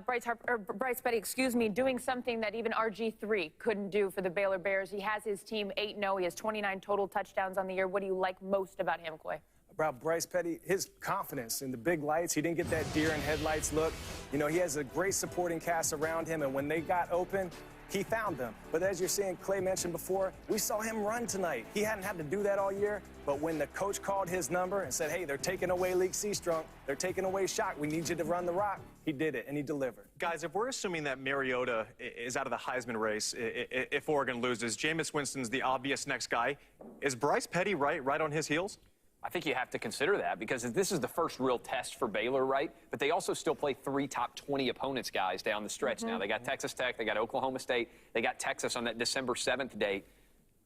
Bryce Petty, excuse me, doing something that even RG3 couldn't do for the Baylor Bears. He has his team 8-0. He has 29 total touchdowns on the year. What do you like most about him, Coy? About Bryce Petty, his confidence in the big lights. He didn't get that deer in headlights look. You know, he has a great supporting cast around him, and when they got open, he found them. But as you're seeing, Clay mentioned before, we saw him run tonight. He hadn't had to do that all year, but when the coach called his number and said, hey, they're taking away Leak Seastrunk, they're taking away Shock, we need you to run the rock, he did it, and he delivered. Guys, if we're assuming that Mariota is out of the Heisman race, if Oregon loses, Jameis Winston's the obvious next guy. Is Bryce Petty right on his heels? I think you have to consider that because this is the first real test for Baylor, right? But they also still play 3 top 20 opponents, guys, down the stretch now. They got Texas Tech, they got Oklahoma State, they got Texas on that December 7th date.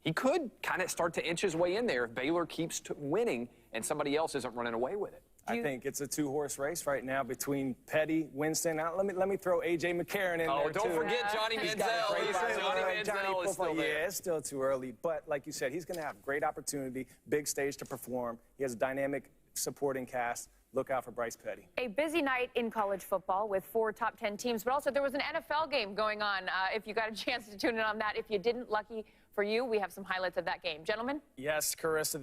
He could kind of start to inch his way in there if Baylor keeps winning and somebody else isn't running away with it. I think it's a 2-horse race right now between Petty, Winston. Now, let me throw A.J. McCarron in there, too. Oh, don't forget Johnny Manziel. Johnny is still there. Yeah, it's still too early. But like you said, he's going to have great opportunity, big stage to perform. He has a dynamic supporting cast. Look out for Bryce Petty. A busy night in college football with 4 top 10 teams, but also there was an NFL game going on. If you got a chance to tune in on that. If you didn't, lucky for you, we have some highlights of that game. Gentlemen? Yes, Carissa.